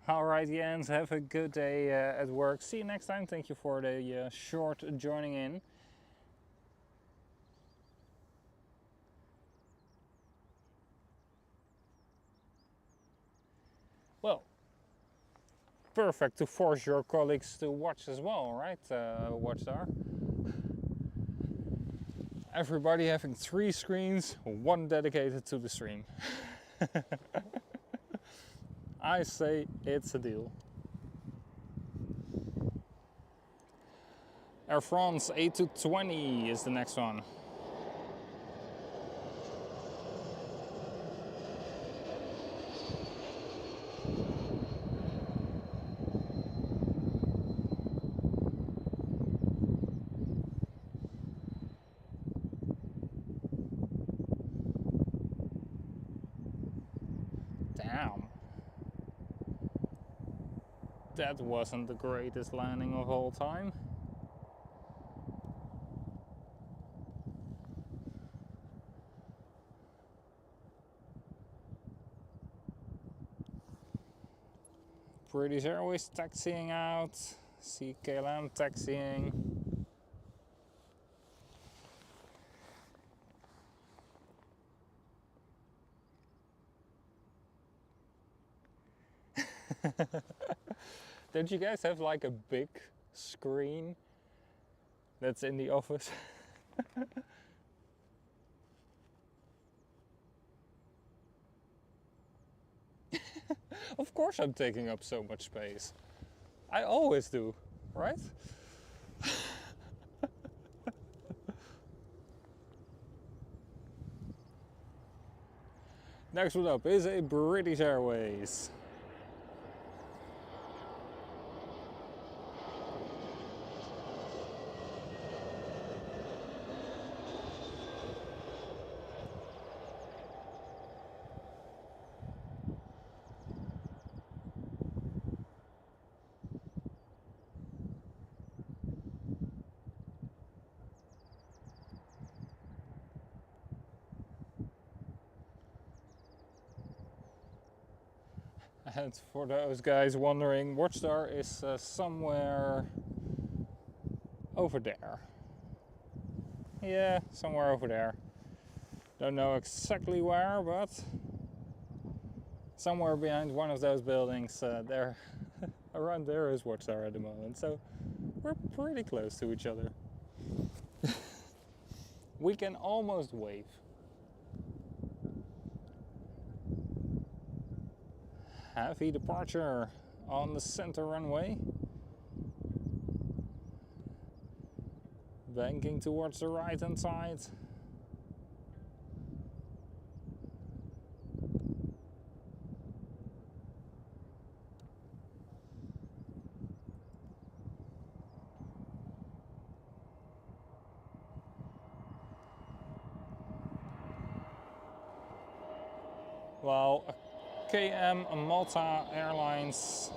Alright Jens, have a good day at work. See you next time. Thank you for the short joining in. Well, perfect to force your colleagues to watch as well, right, Watchstar? Everybody having 3 screens, 1 dedicated to the stream. I say it's a deal. Air France A220 is the next one. Damn. That wasn't the greatest landing of all time. British Airways taxiing out. See KLM taxiing. Don't you guys have like a big screen that's in the office? Of course I'm taking up so much space. I always do, right? Next one up is a British Airways. And for those guys wondering, Watchstar is somewhere over there. Yeah, somewhere over there. Don't know exactly where, but somewhere behind one of those buildings there. Around there is Watchstar at the moment, so we're pretty close to each other. We can almost wave. Heavy departure on the center runway. Banking towards the right hand side. Well, KM Malta Airlines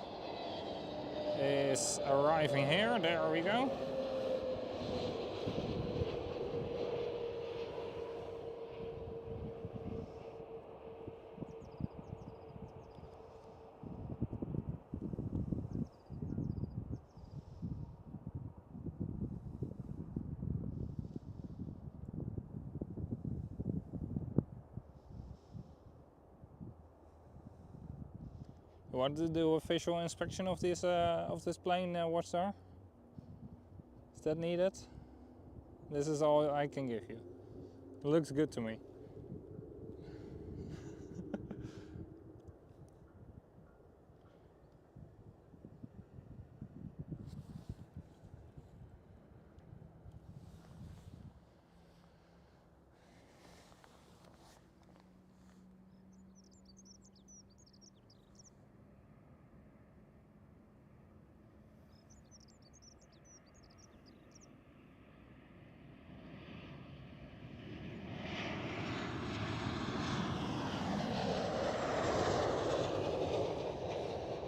is arriving here. There we go. You want to do a visual inspection of this plane, Watchstar? Is that needed? This is all I can give you. It looks good to me.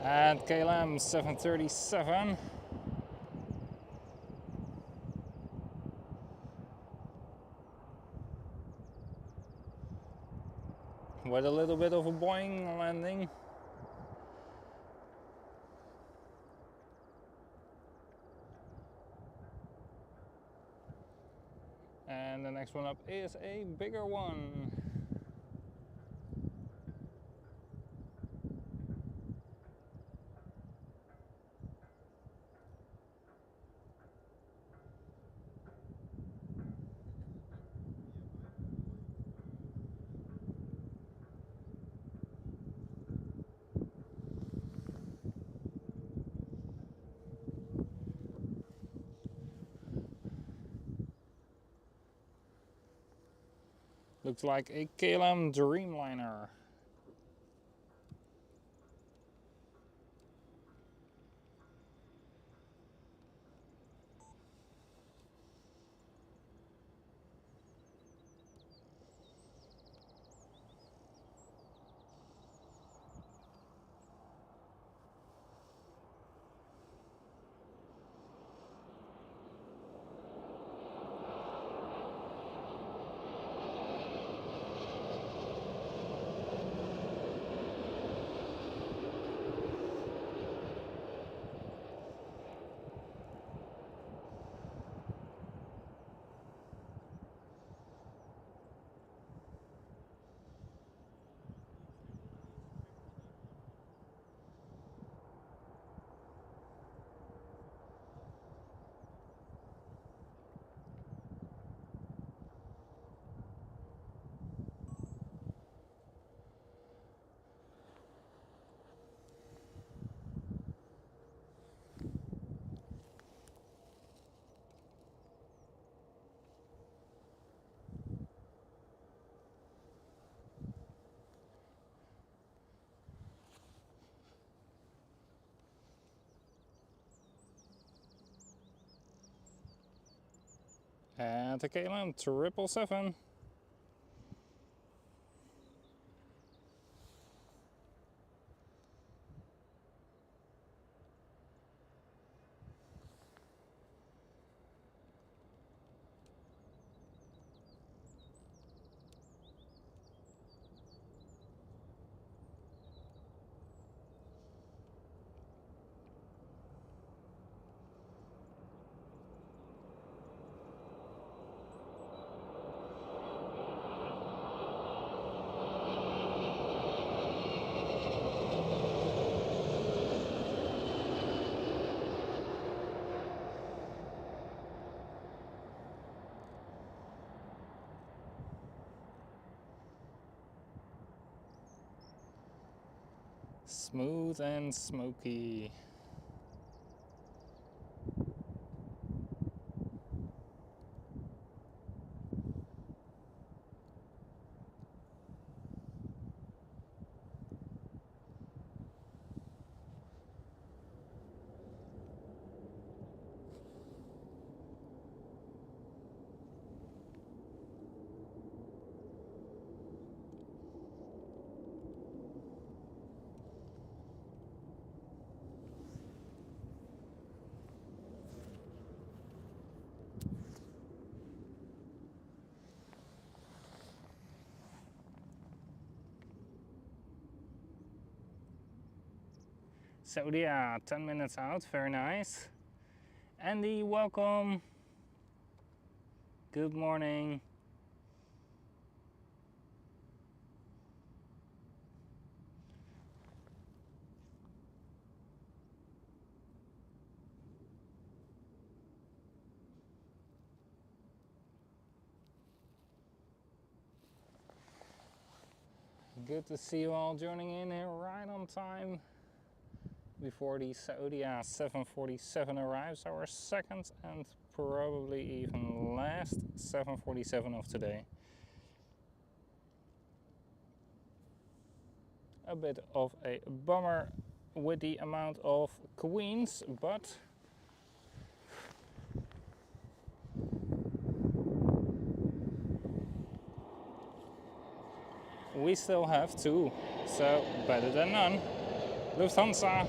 And KLM 737. With a little bit of a boing landing. And the next one up is a bigger one. Looks like a KLM Dreamliner. And the KLM 777. Smooth and smoky. Saudia, 10 minutes out, very nice. Andy, welcome. Good morning. Good to see you all joining in here right on time before the Saudia 747 arrives, our second and probably even last 747 of today. A bit of a bummer with the amount of queens, but we still have two, so better than none. Lufthansa.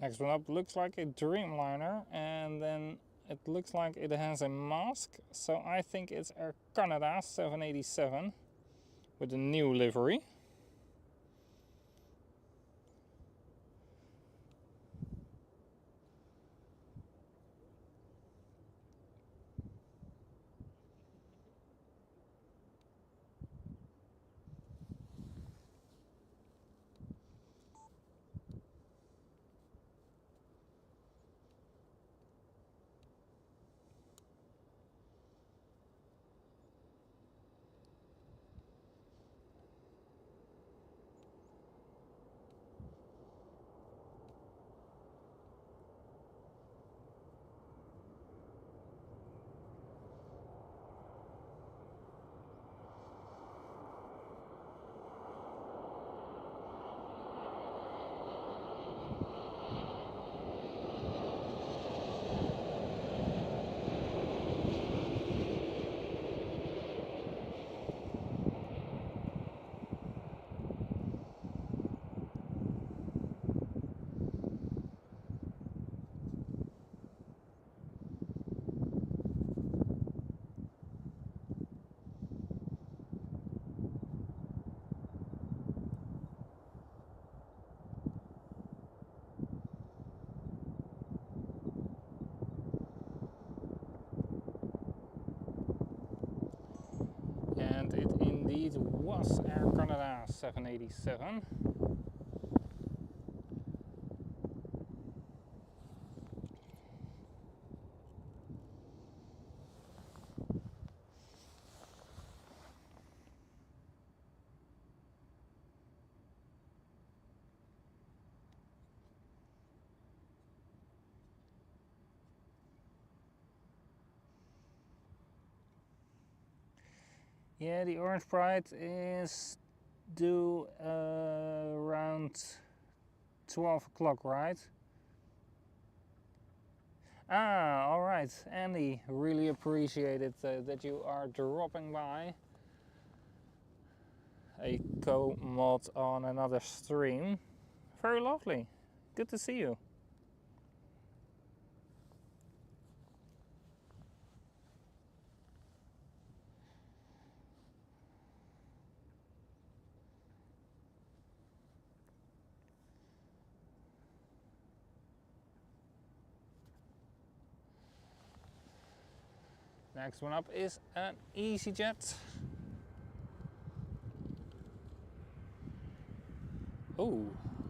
Next one up looks like a Dreamliner, and then it looks like it has a mask, so I think it's Air Canada 787 with a new livery. And it indeed was Air Canada 787. Yeah, the Orange Pride is due around 12 o'clock, right? Ah, alright, Andy, really appreciate it that you are dropping by. A co-mod on another stream. Very lovely. Good to see you. Next one up is an EasyJet. Oh,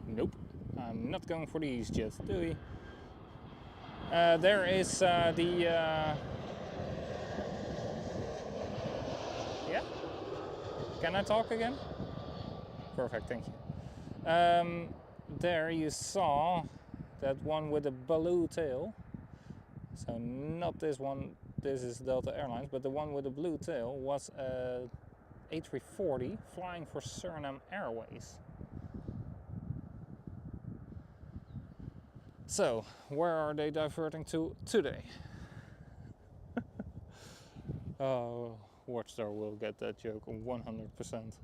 nope. I'm not going for the EasyJet, do we? There is the... Yeah? Can I talk again? Perfect, thank you. There you saw that one with a blue tail. So not this one, this is Delta Airlines, but the one with the blue tail was a A340 flying for Suriname Airways. So, where are they diverting to today? Oh, Watchdog will get that joke 100%.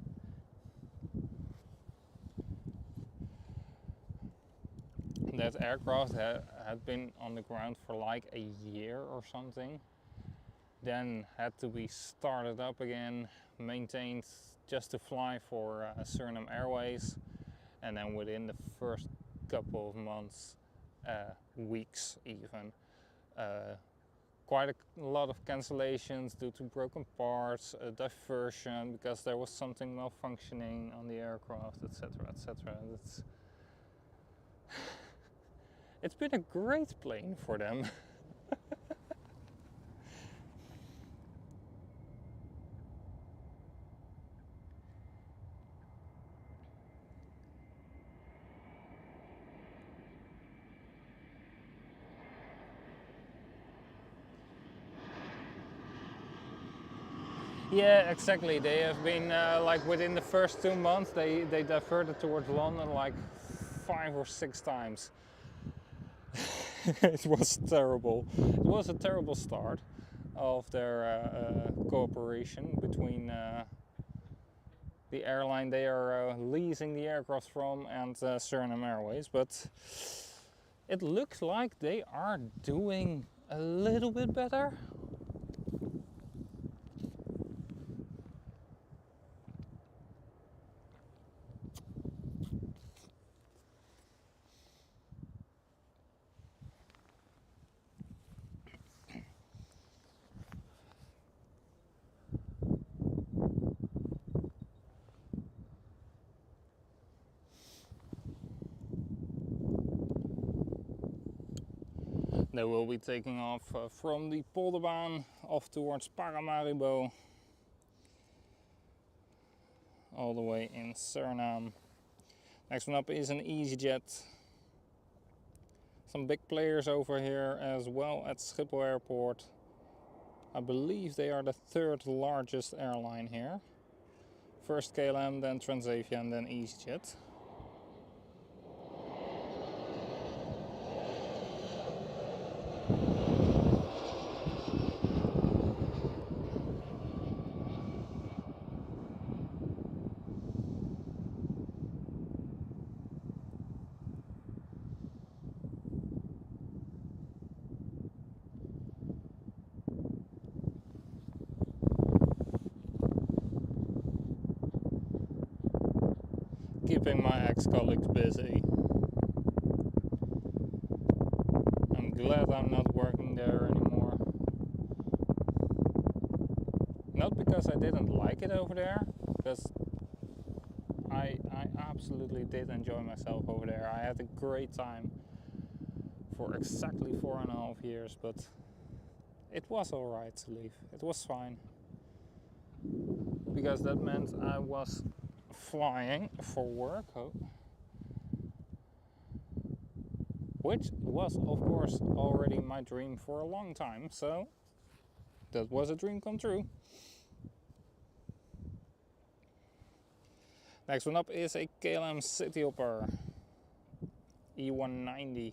That aircraft had been on the ground for like a year or something. Then had to be started up again, maintained just to fly for Suriname Airways. And then within the first couple of months, weeks even, quite a lot of cancellations due to broken parts, diversion because there was something malfunctioning on the aircraft, etc, etc. It's been a great plane for them. Yeah, exactly. They have been like within the first 2 months, they diverted towards London like 5 or 6 times. It was terrible. It was a terrible start of their cooperation between the airline they are leasing the aircraft from and Suriname Airways, but it looks like they are doing a little bit better. They will be taking off from the Polderbaan off towards Paramaribo, all the way in Suriname. Next one up is an EasyJet. Some big players over here as well at Schiphol Airport. I believe they are the 3rd largest airline here. First KLM, then Transavia, and then EasyJet. Keeping my ex-colleagues busy. I'm glad I'm not working there anymore. Not because I didn't like it over there, because I absolutely did enjoy myself over there. I had a great time for exactly 4.5 years, but it was alright to leave. It was fine. Because that meant I was flying for work, which was of course already my dream for a long time, so that was a dream come true. Next one up is a KLM City Hopper E190.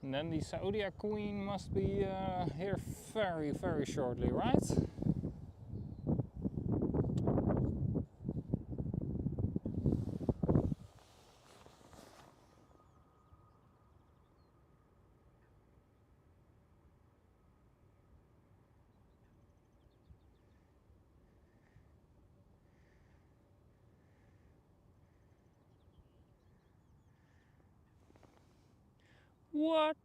And then the Saudia Queen must be here very, very shortly, right? What?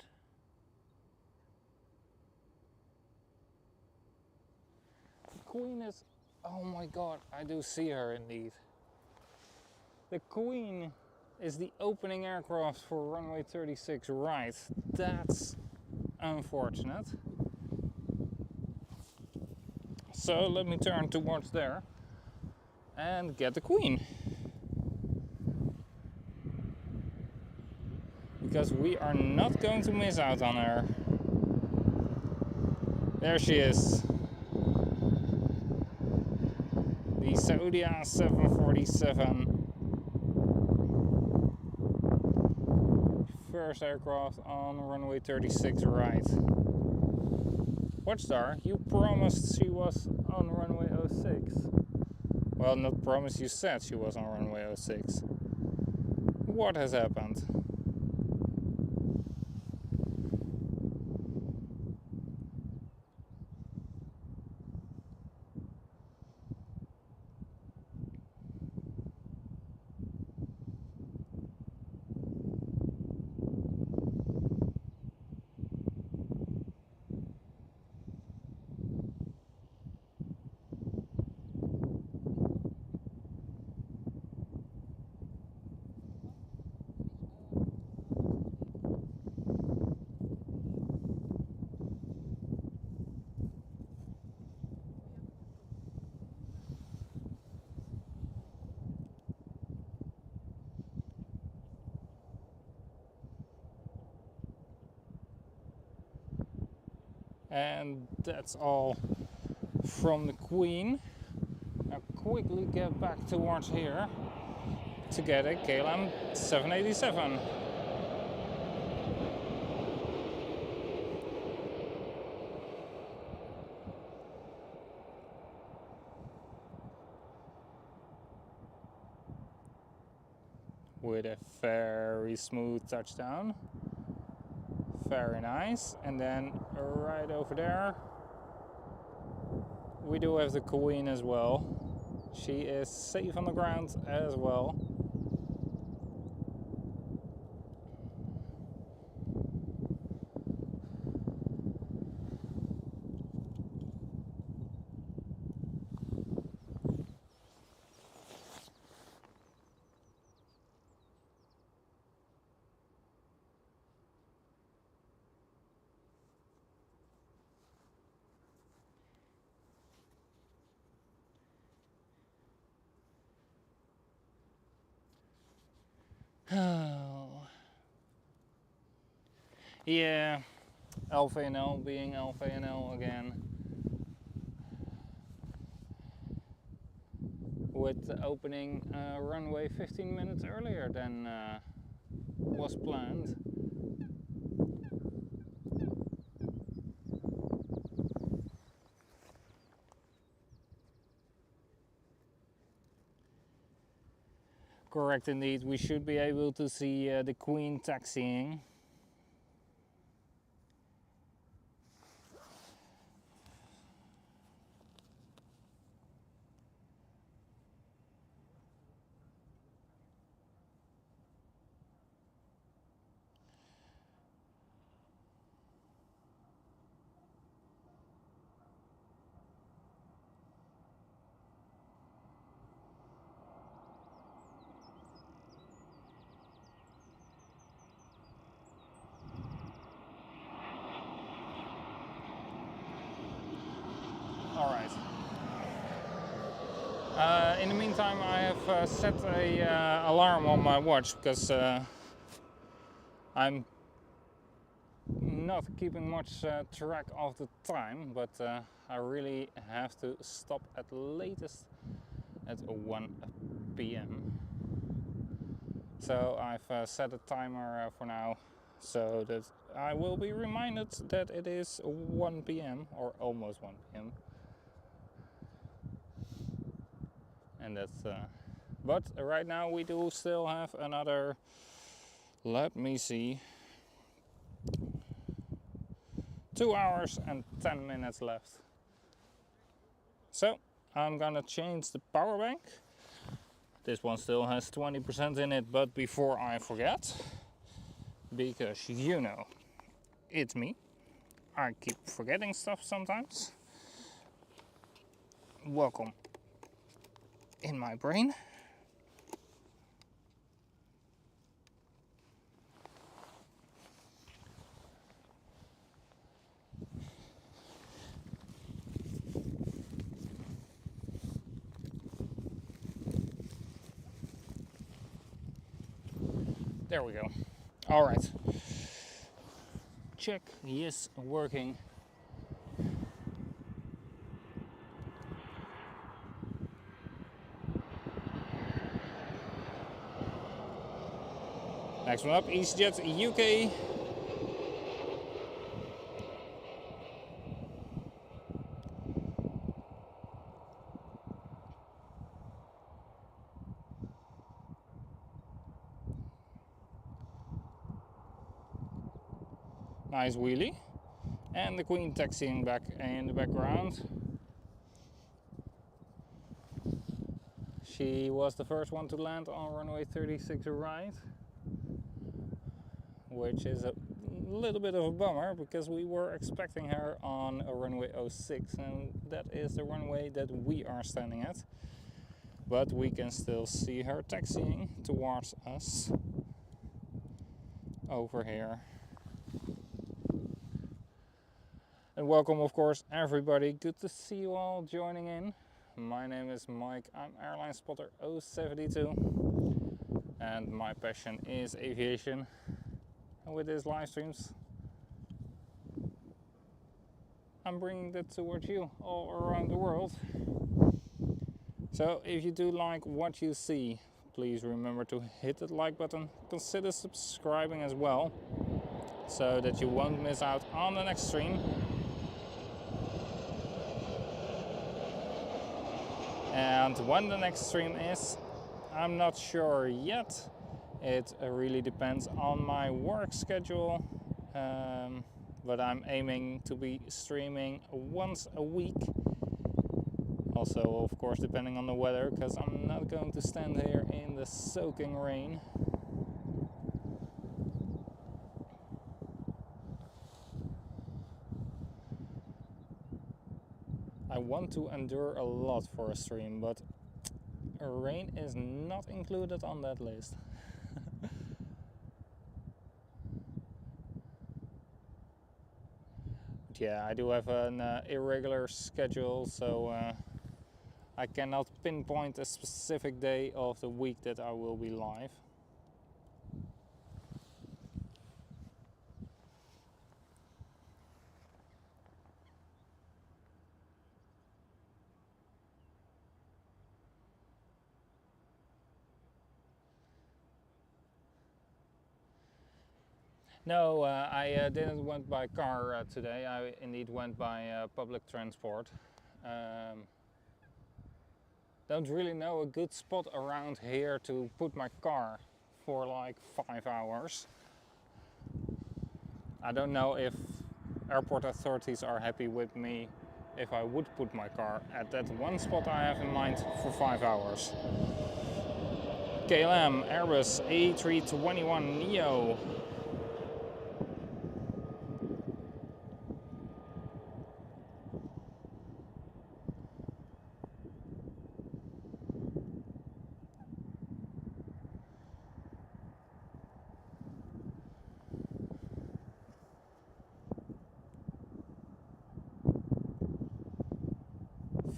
The Queen is... Oh my god, I do see her indeed. The Queen is the opening aircraft for runway 36, right? That's unfortunate. So let me turn towards there and get the Queen. Because we are not going to miss out on her. There she is. The Saudia 747. First aircraft on runway 36 right. Watchstar, you promised she was on runway 06. Well, not promised, you said she was on runway 06. What has happened? And that's all from the Queen. Now quickly get back towards here to get a KLM 787. With a very smooth touchdown. Very nice. And then right over there we do have the Queen as well. She is safe on the ground as well. Oh. Yeah, LVNL being LVNL again. With the opening runway 15 minutes earlier than was planned. Correct indeed, we should be able to see the Queen taxiing. In the meantime, I have set a alarm on my watch because I'm not keeping much track of the time, but I really have to stop at latest at 1 p.m. So I've set a timer for now, so that I will be reminded that it is 1 p.m. or almost 1 p.m. And that's but right now we do still have another, let me see, 2 hours and 10 minutes left. So I'm gonna change the power bank. This one still has 20% in it, but before I forget, because you know it's me, I keep forgetting stuff sometimes. Welcome in my brain. There we go. All right. Check. Yes, working. Next one up, EasyJet UK. Nice wheelie. And the Queen taxiing back in the background. She was the first one to land on runway 36 right, which is a little bit of a bummer because we were expecting her on a runway 06, and that is the runway that we are standing at. But we can still see her taxiing towards us over here. And welcome, of course, everybody. Good to see you all joining in. My name is Mike. I'm Airlinespotter072, and my passion is aviation. And with these live streams, I'm bringing that towards you all around the world. So if you do like what you see, please remember to hit that like button. Consider subscribing as well, so that you won't miss out on the next stream. And when the next stream is, I'm not sure yet. It really depends on my work schedule, but I'm aiming to be streaming once a week. Also, of course, depending on the weather, because I'm not going to stand here in the soaking rain. I want to endure a lot for a stream, but rain is not included on that list. But yeah, I do have an irregular schedule, so I cannot pinpoint a specific day of the week that I will be live. No, I didn't went by car today. I indeed went by public transport. Don't really know a good spot around here to put my car for like 5 hours. I don't know if airport authorities are happy with me if I would put my car at that one spot I have in mind for 5 hours. KLM Airbus A321neo.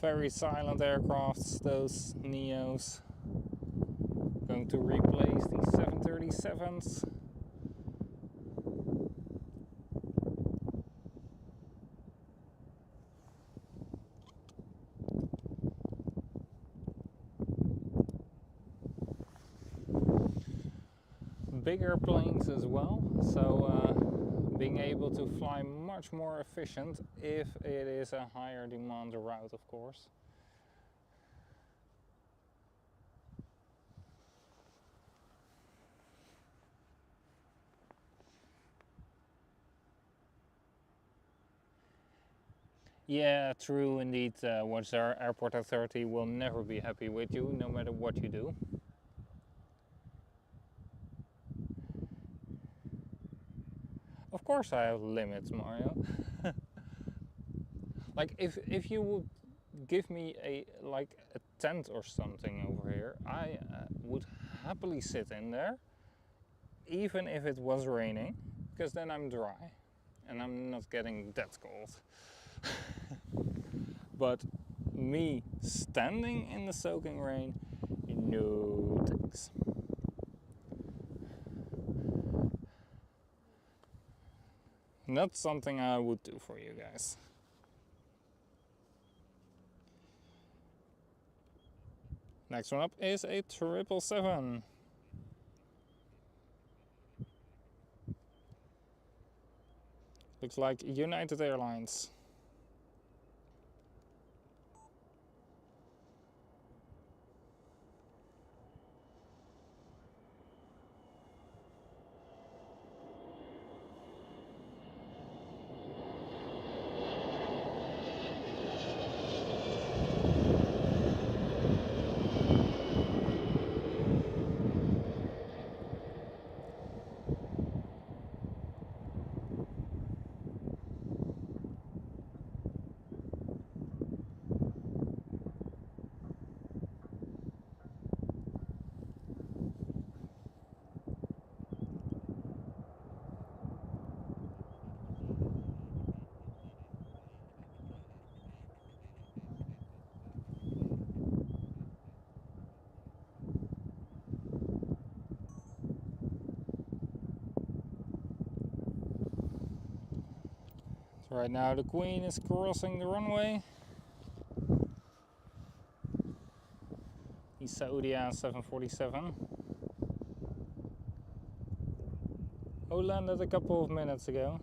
very silent aircrafts, those Neos. Going to replace the 737s. Bigger planes as well, so being able to fly much more efficient if it is a higher demand route, of course. Yeah, true indeed. What's our airport authority will never be happy with you, no matter what you do. Of course I have limits, Mario. Like if you would give me a tent or something over here, I would happily sit in there, even if it was raining, because then I'm dry and I'm not getting that cold. But me standing in the soaking rain, no thanks. Not something I would do for you guys. Next one up is a 777. Looks like United Airlines. Right now the Queen is crossing the runway. The Saudia 747. Oh, landed a couple of minutes ago.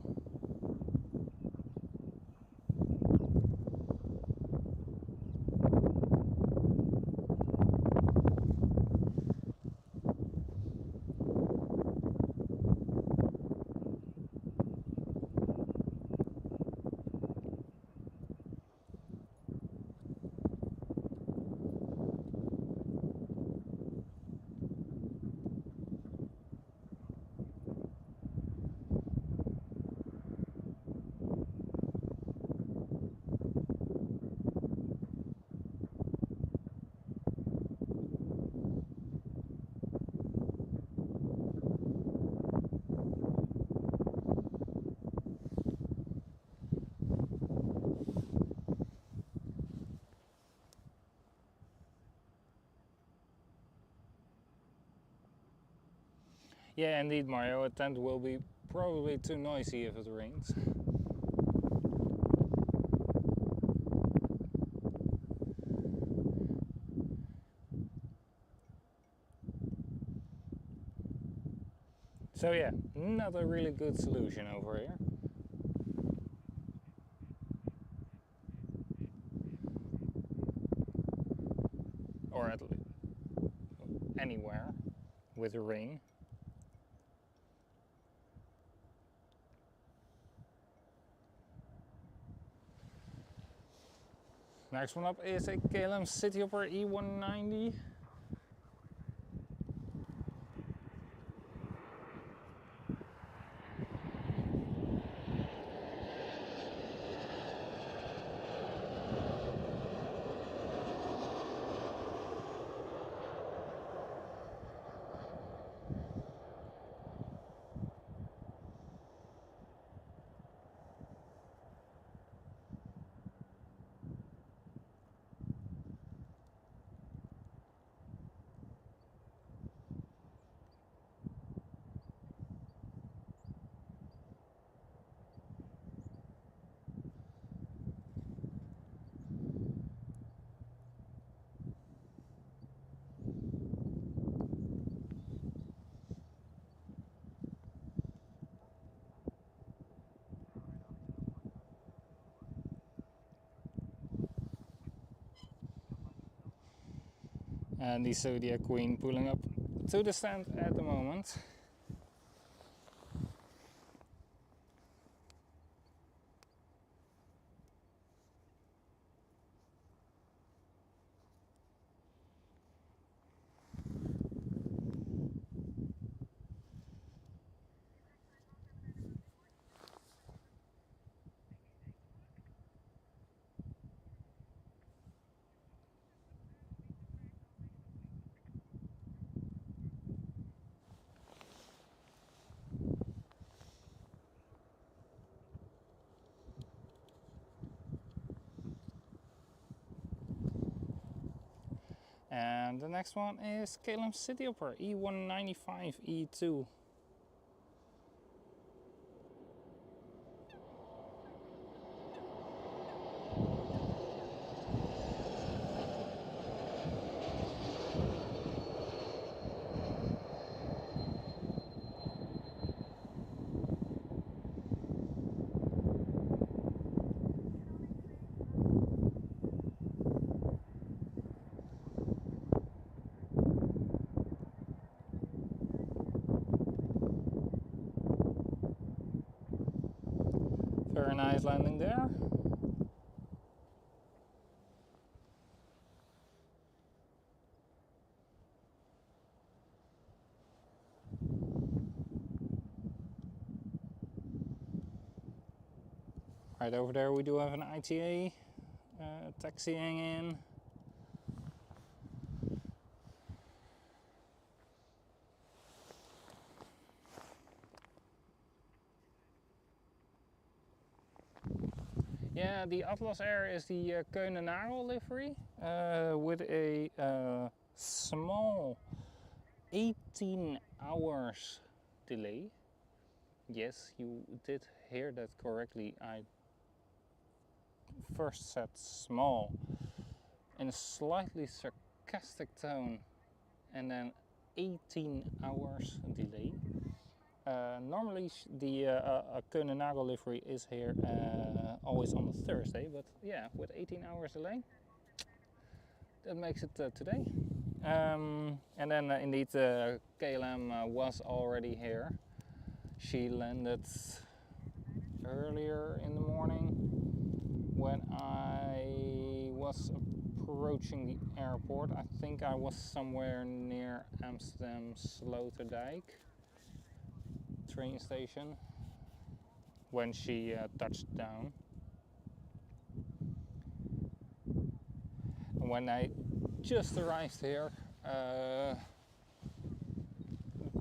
Yeah, indeed, Mario. A tent will be probably too noisy if it rains. So yeah, not a really good solution over here. Or at least anywhere with rain. Next one up is a KLM Cityhopper E190. And the Saudia Queen pulling up to the stand at the moment. And the next one is KLM City Hopper E195 E2. Very nice landing there. Right over there we do have an ITA taxiing in. Yeah, the Atlas Air is the Koenenagel livery with a small 18 hours delay. Yes, you did hear that correctly. I first said small in a slightly sarcastic tone and then 18 hours delay. Normally the Koenenagel livery is here always on a Thursday, but yeah, with 18 hours delay, that makes it today. And then indeed KLM was already here. She landed earlier in the morning when I was approaching the airport. I think I was somewhere near Amsterdam Sloterdijk train station when she touched down. And when I just arrived here,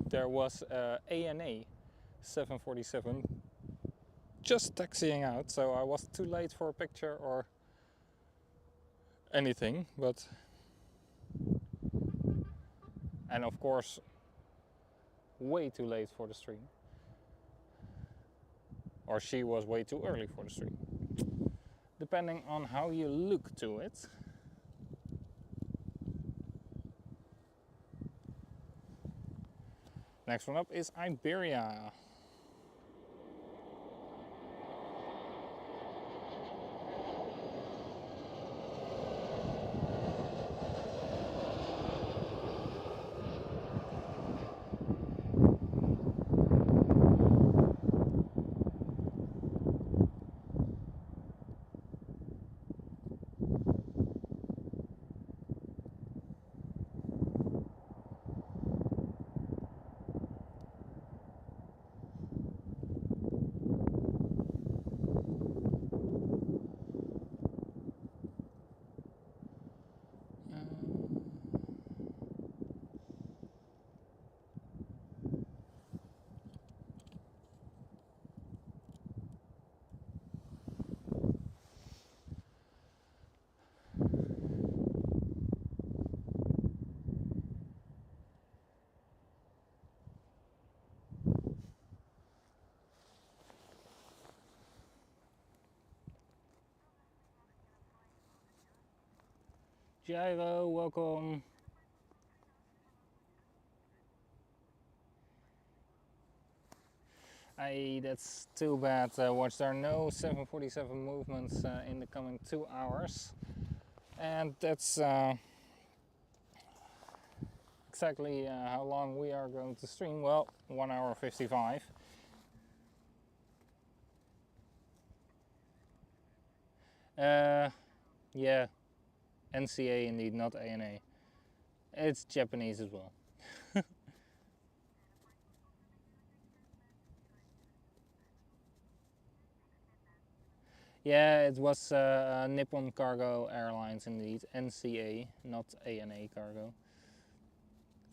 there was ANA 747 just taxiing out, so I was too late for a picture or anything, but and of course way too late for the stream, or she was way too early for the stream, depending on how you look to it. Next one up is Iberia. Gyro, welcome. That's too bad, Watch. There are no 747 movements in the coming 2 hours. And that's exactly how long we are going to stream. Well, 1 hour 55. Yeah, NCA indeed, not ANA. It's Japanese as well. Yeah, it was Nippon Cargo Airlines indeed, NCA, not ANA Cargo.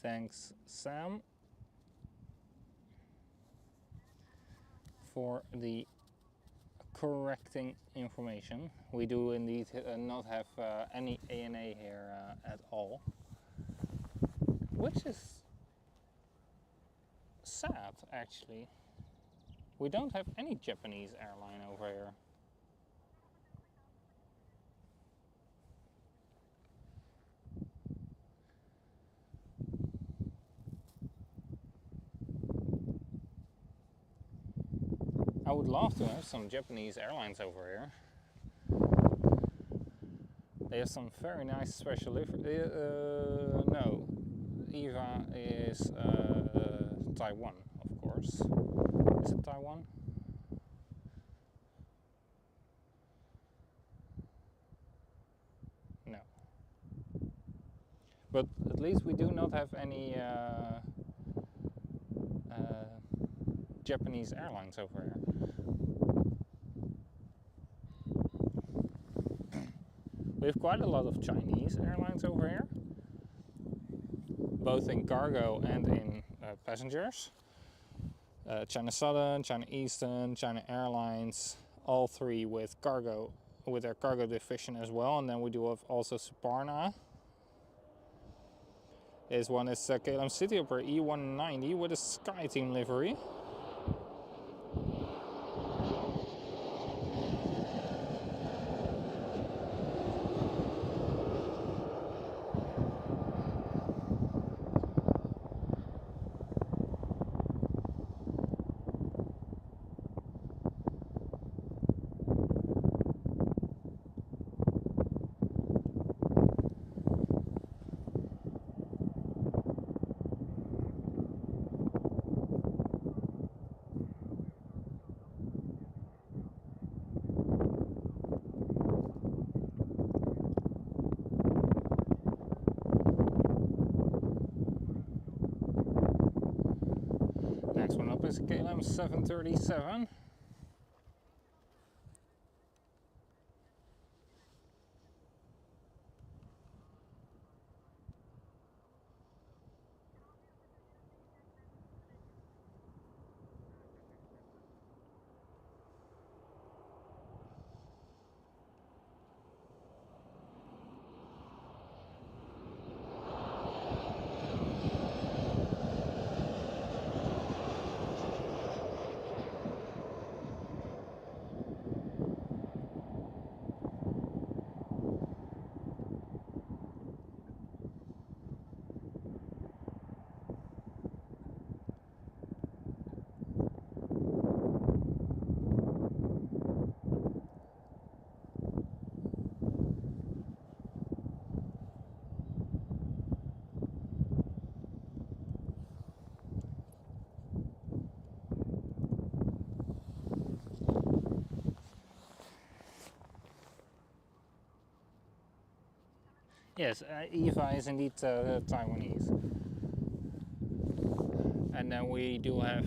Thanks, Sam, for the correcting information. We do indeed not have any ANA here at all, which is sad actually. We don't have any Japanese airline over here. I would love to have some Japanese airlines over here. They have some very nice special livery. No, EVA is Taiwan, of course. Is it Taiwan? No. But at least we do not have any Japanese airlines over here. We have quite a lot of Chinese airlines over here, both in cargo and in passengers. China Southern, China Eastern, China Airlines, all three with cargo, with their cargo division as well. And then we do have also Suparna. This one is KLM Cityhopper E190 with a SkyTeam livery. Next one up is KLM 737. Yes, EVA is indeed Taiwanese. And then we do have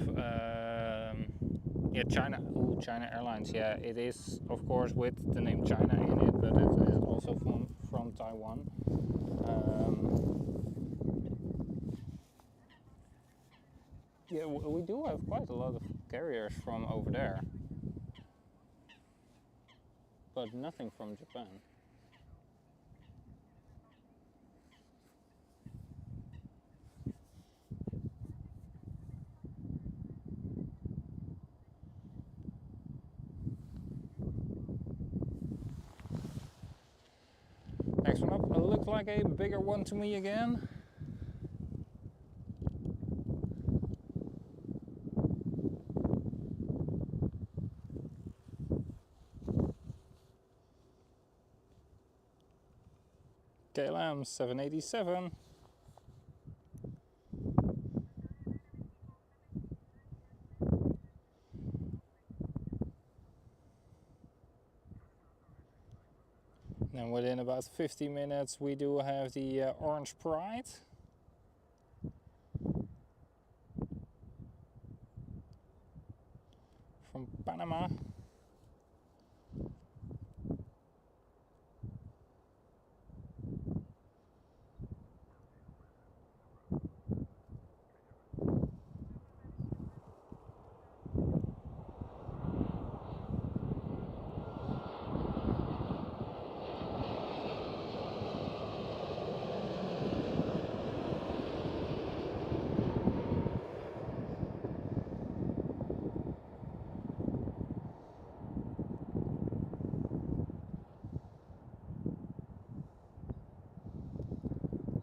yeah, China. Ooh, China Airlines. Yeah, it is of course with the name China in it, but it is also from Taiwan. Yeah, we do have quite a lot of carriers from over there, but nothing from Japan. Next one up looks like a bigger one to me again. KLM 787. And within about 50 minutes we do have the Orange Pride. From Panama.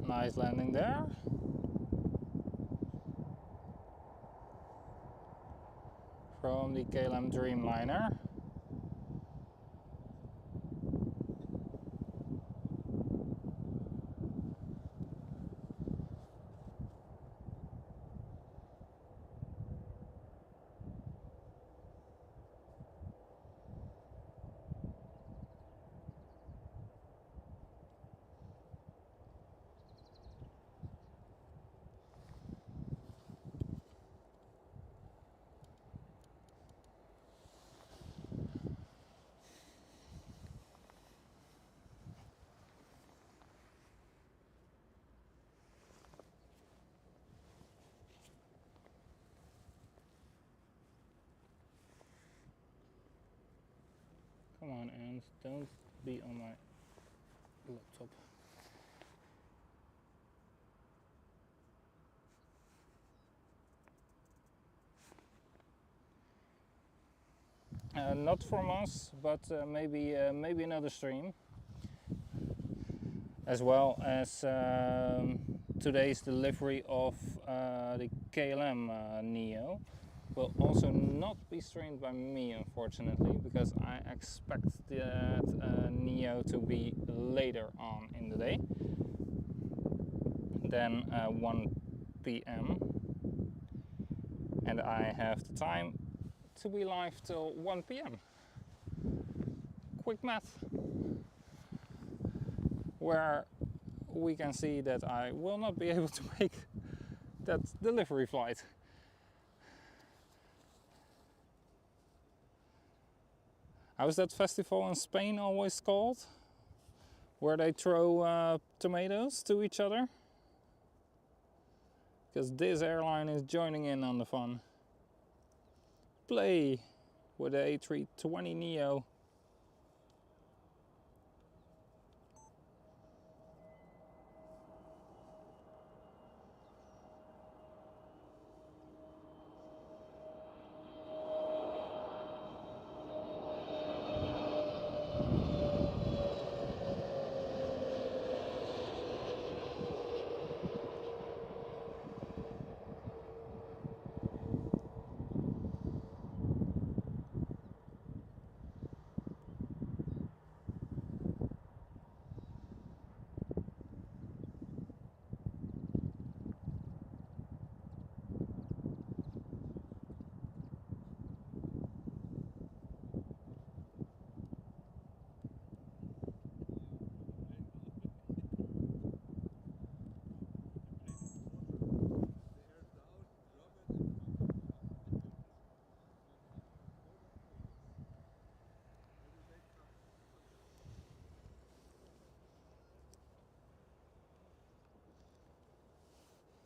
Nice landing there. From the KLM Dreamliner. Come on, and don't be on my laptop. Not from us, but maybe another stream, as well as today's delivery of the KLM Neo. Will also not be streamed by me, unfortunately, because I expect that Neo to be later on in the day than 1 p.m. and I have the time to be live till 1 p.m. Quick math, where we can see that I will not be able to make that delivery flight. How's that festival in Spain always called? Where they throw tomatoes to each other? Because this airline is joining in on the fun. Play with the A320 Neo.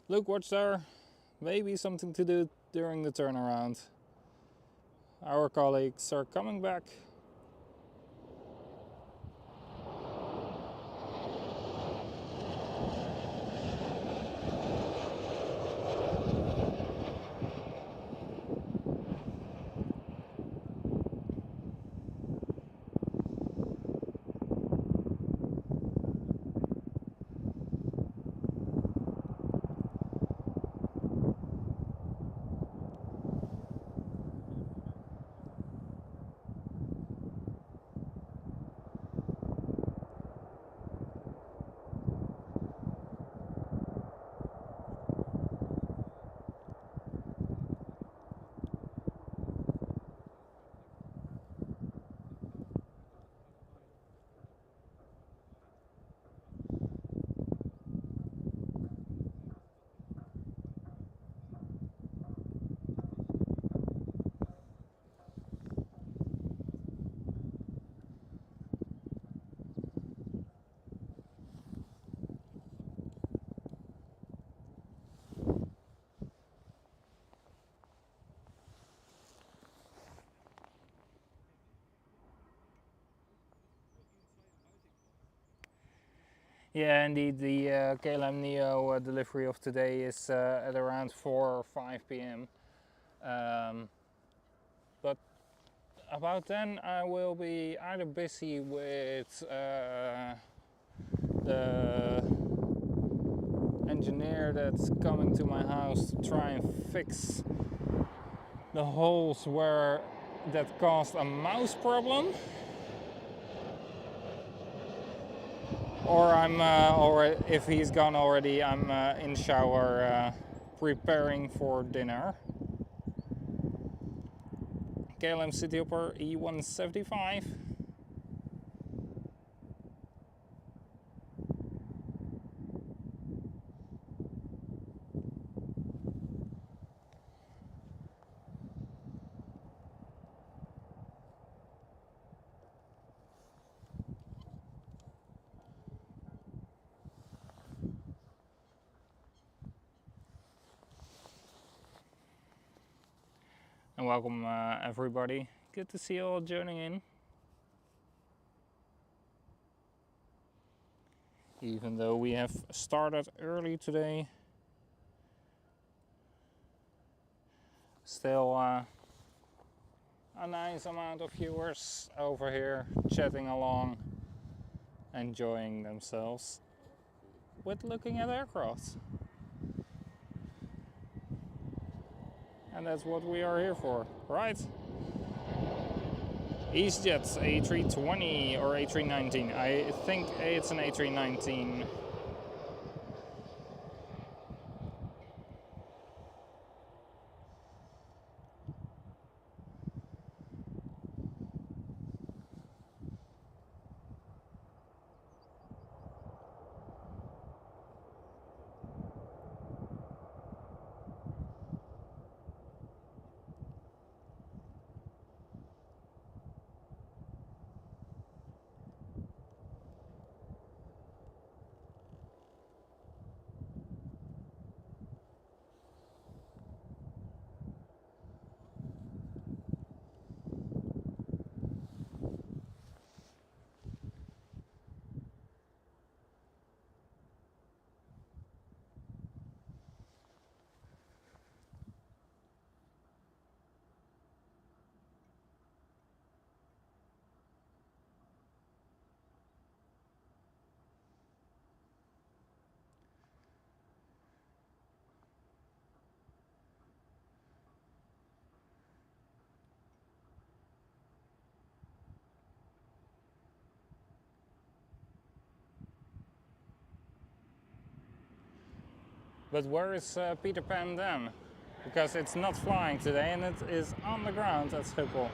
Look what's there. Maybe something to do during the turnaround. Our colleagues are coming back. Yeah, indeed, the KLM Neo delivery of today is at around 4 or 5 p.m. But about then I will be either busy with the engineer that's coming to my house to try and fix the holes where that caused a mouse problem, or or if he's gone already, I'm in shower preparing for dinner. KLM Cityhopper E175. And welcome everybody. Good to see you all joining in. Even though we have started early today, still a nice amount of viewers over here chatting along, enjoying themselves with looking at aircraft. And that's what we are here for, right? EasyJet's A320 or A319. I think it's an A319. But where is Peter Pan then? Because it's not flying today and it is on the ground at Schiphol.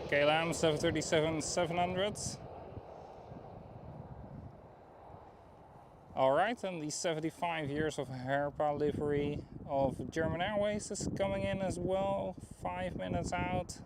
KLM 737-700. Alright, and the 75 years of Herpa livery of German Airways is coming in as well, 5 minutes out.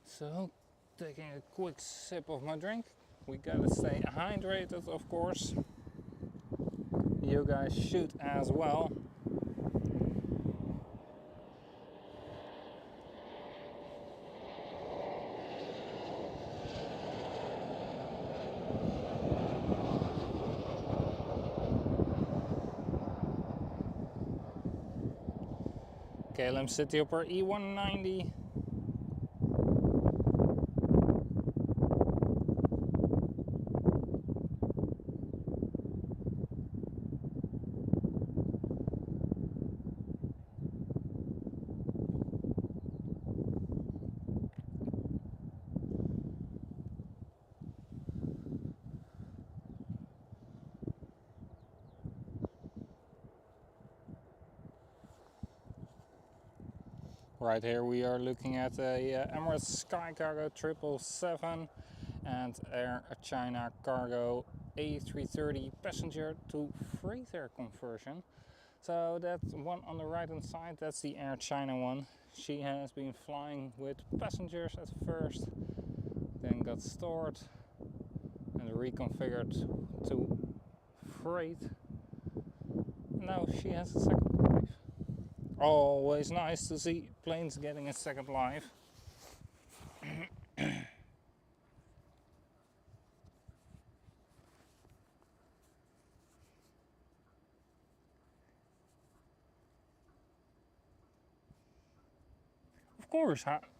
So, taking a quick sip of my drink. We gotta stay hydrated, of course. You guys should as well. KLM Cityhopper E190. Right here we are looking at a Emirates Sky Cargo 777 and Air China Cargo A330 passenger to freighter conversion. So that one on the right hand side, that's the Air China one. She has been flying with passengers at first, then got stored and reconfigured to freight. Now she has a second life. Always nice to see planes getting a second life.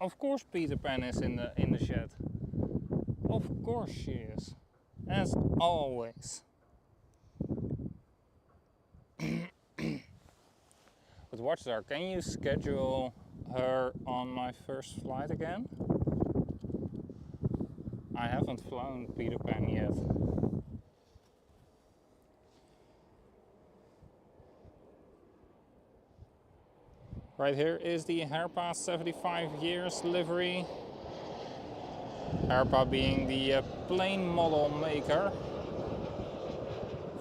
Of course Peter Pan is in the shed. Of course she is, as always. But Watchdog, can you schedule her on my first flight again? I haven't flown Peter Pan yet. Right here is the Herpa 75 years livery. Herpa being the plane model maker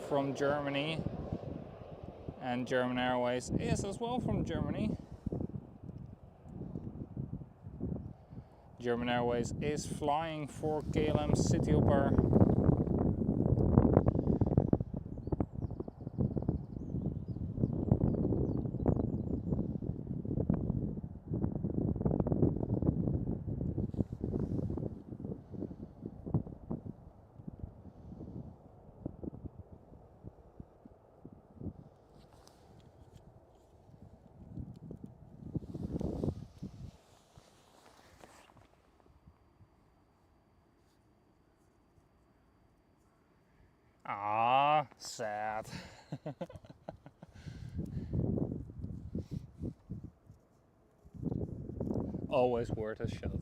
from Germany. And German Airways is as well from Germany. German Airways is flying for KLM Cityhopper. Ah, sad. Always worth a shot.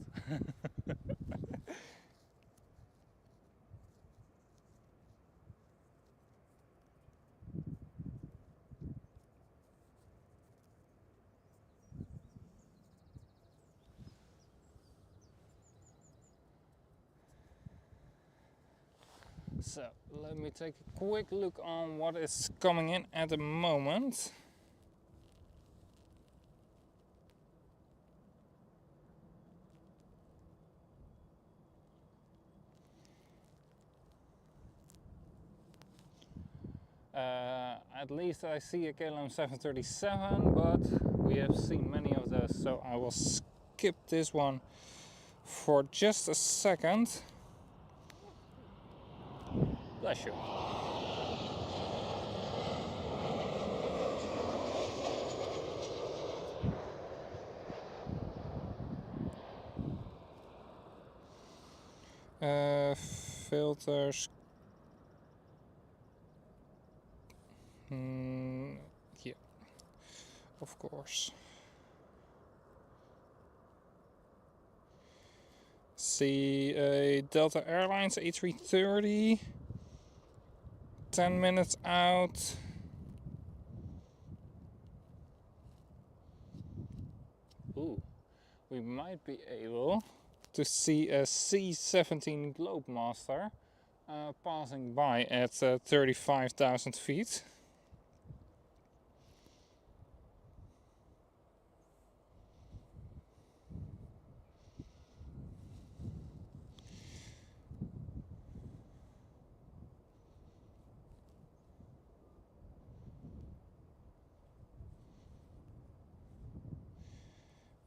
So let me take a quick look on what is coming in at the moment. At least I see a KLM 737, but we have seen many of those, so I will skip this one for just a second. Bless you. Filters. Yeah, of course. See a Delta Airlines A330. 10 minutes out. Ooh, we might be able to see a C-17 Globemaster passing by at 35,000 feet.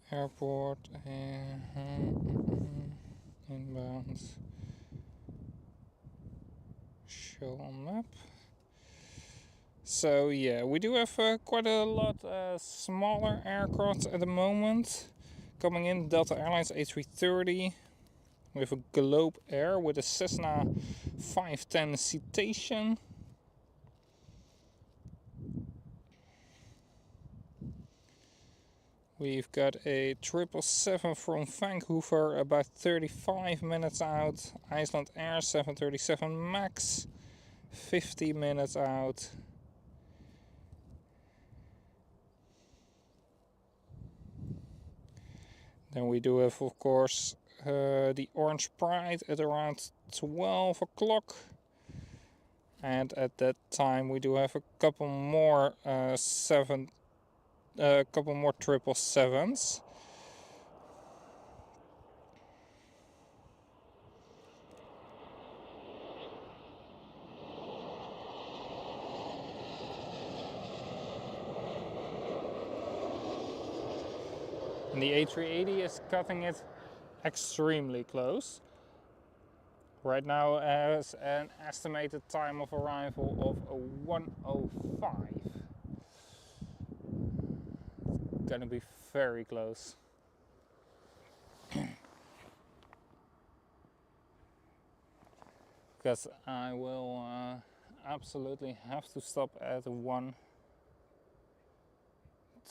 Airport inbound. Show on map. So yeah, we do have quite a lot smaller aircraft at the moment coming in. Delta Airlines A330. We have a Globe Air with a Cessna 510 Citation. We've got a 777 from Vancouver about 35 minutes out. Iceland Air 737 MAX 50 minutes out. Then we do have, of course, the Orange Pride at around 12 o'clock. And at that time we do have a couple more 777s. And the A380 is cutting it extremely close. Right now has an estimated time of arrival of 1:05. It's gonna be very close. Because I will absolutely have to stop at 1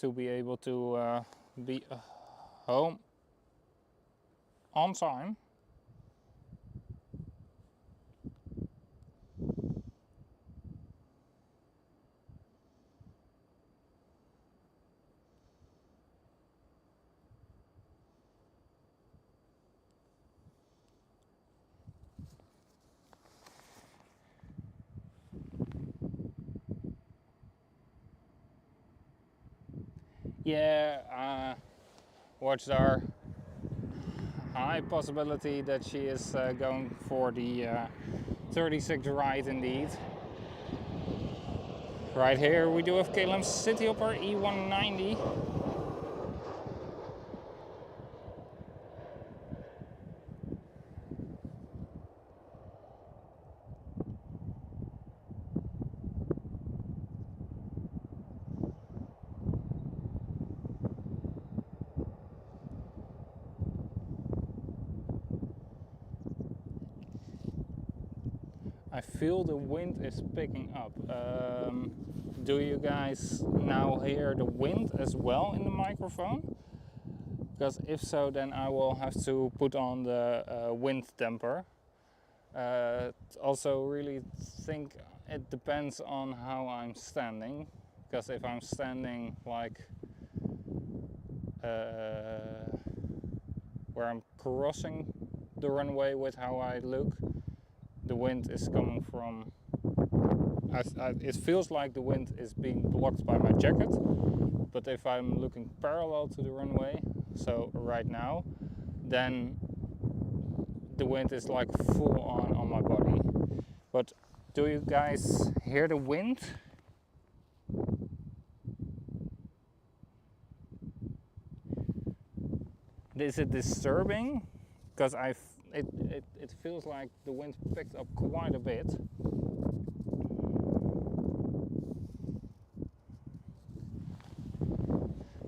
to be able to be home on time. Yeah, watched our high possibility that she is going for the 36 right indeed. Right here we do have KLM's City Hopper E190. I feel the wind is picking up. Do you guys now hear the wind as well in the microphone? Because if so, then I will have to put on the wind damper. Also really think it depends on how I'm standing. Because if I'm standing like where I'm crossing the runway with how I look, the wind is coming from, it feels like the wind is being blocked by my jacket, but if I'm looking parallel to the runway, so right now, then the wind is like full on my body. But do you guys hear the wind? Is it disturbing? Because it feels like the wind picked up quite a bit.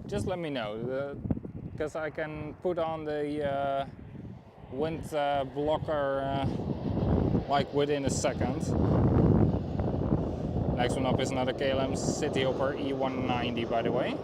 Just let me know, because I can put on the wind blocker like within a second. Next one up is another KLM City Hopper E190, by the way.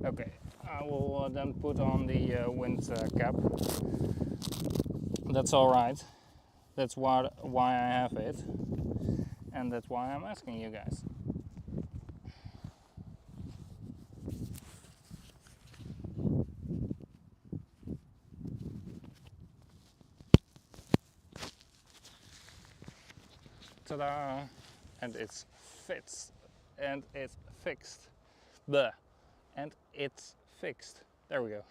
Okay, I will then put on the wind cap. That's all right. That's why I have it, and that's why I'm asking you guys. Ta-da! And it's fixed, and it's fixed. Bleh. And it's fixed. There we go.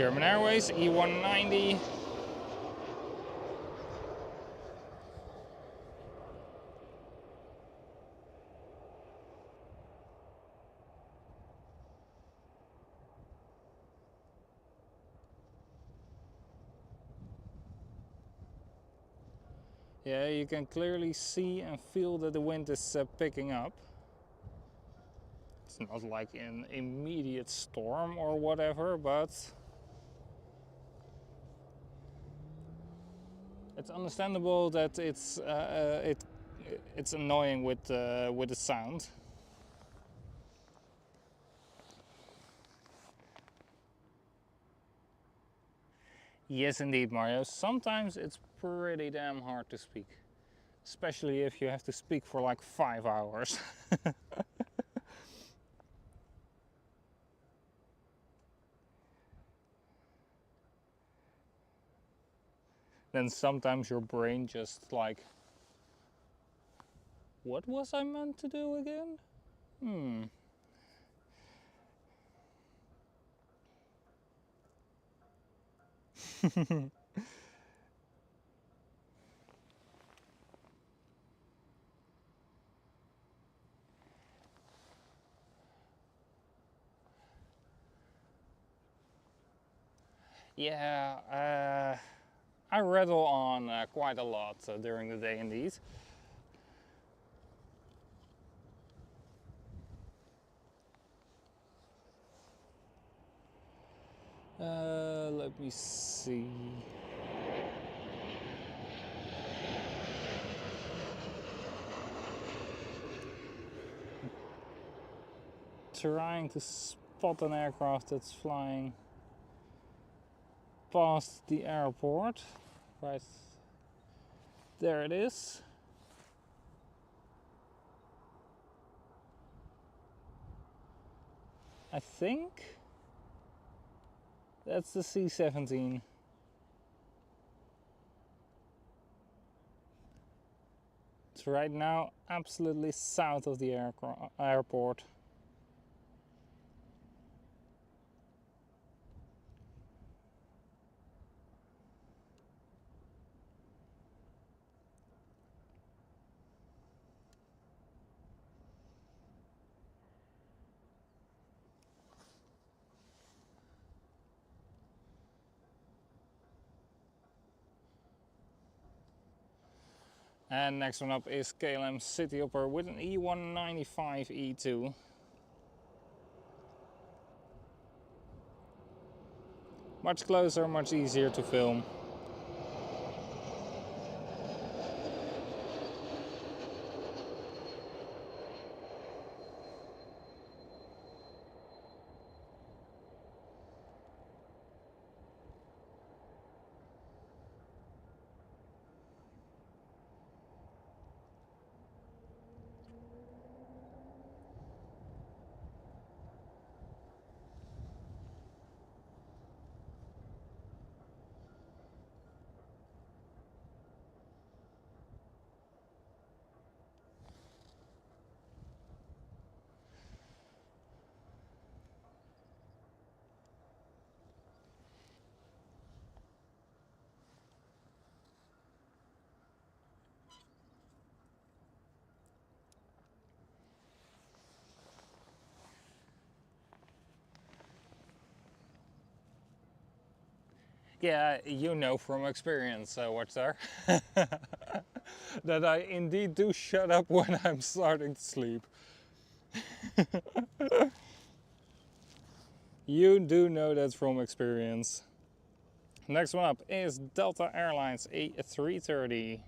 German Airways, E190. Yeah, you can clearly see and feel that the wind is picking up. It's not like an immediate storm or whatever, but it's understandable that it's annoying with the sound. Yes, indeed, Mario. Sometimes it's pretty damn hard to speak, especially if you have to speak for like 5 hours. Then sometimes your brain just like, what was I meant to do again? Yeah, I rattle on quite a lot during the day indeed. Let me see. Trying to spot an aircraft that's flying past the airport. Right there it is. I think that's the C-17. It's right now absolutely south of the airport. And next one up is KLM Cityhopper with an E195 E2. Much closer, much easier to film. Yeah, you know from experience, Watchstar, that I indeed do shut up when I'm starting to sleep. You do know that from experience. Next one up is Delta Airlines A330.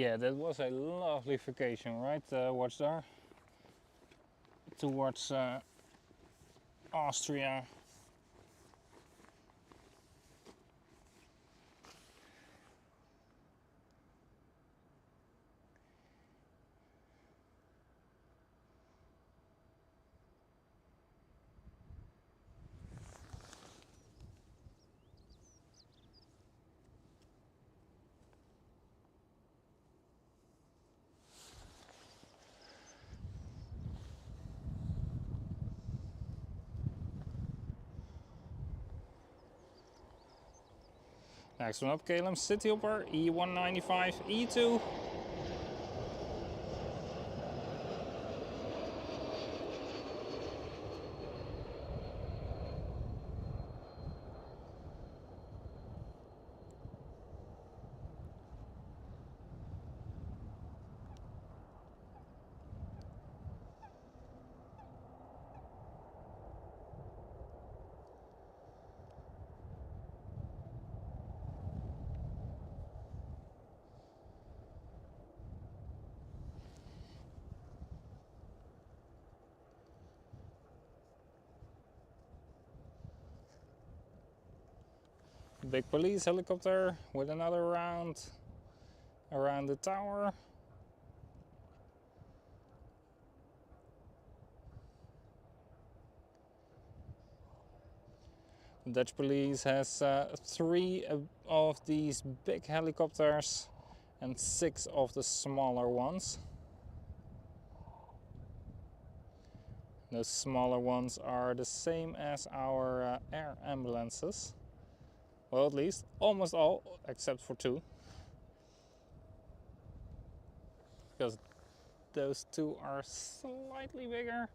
Yeah, that was a lovely vacation, right, Watchdog? Towards Austria. Next one up, KLM Cityhopper E195 E2. Big police helicopter with another round around the tower. The Dutch police has 3 of these big helicopters and 6 of the smaller ones. Those smaller ones are the same as our air ambulances. Well, at least almost all, except for 2. Because those 2 are slightly bigger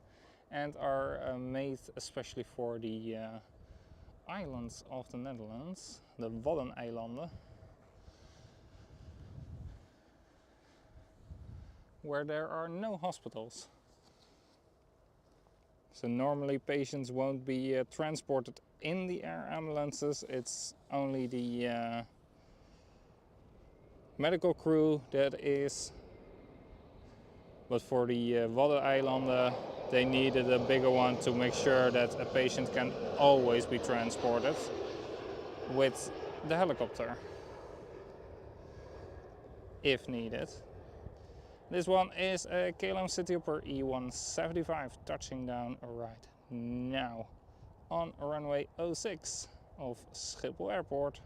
and are made especially for the islands of the Netherlands, the Waddeneilanden, where there are no hospitals. So normally patients won't be transported in the air ambulances, it's only the medical crew that is. But for the Waddeneilanden, they needed a bigger one to make sure that a patient can always be transported with the helicopter, if needed. This one is a KLM Cityhopper E175 touching down right now on runway 06 of Schiphol Airport.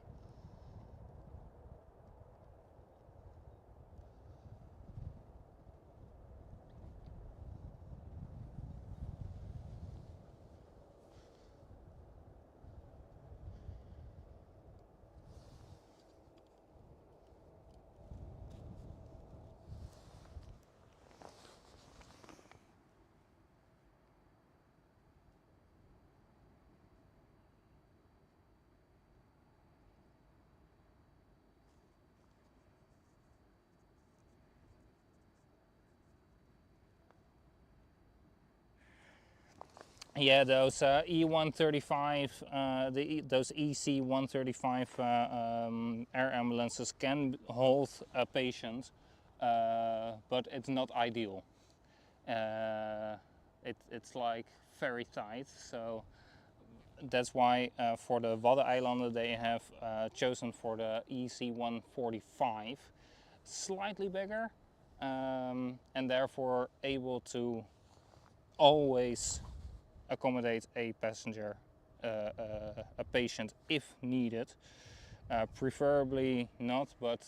Yeah, those E135, those EC135 air ambulances can hold a patient, but it's not ideal. It's like very tight, so that's why for the Waddeneilanden they have chosen for the EC145, slightly bigger, and therefore able to always accommodate a passenger, a patient if needed. Preferably not, but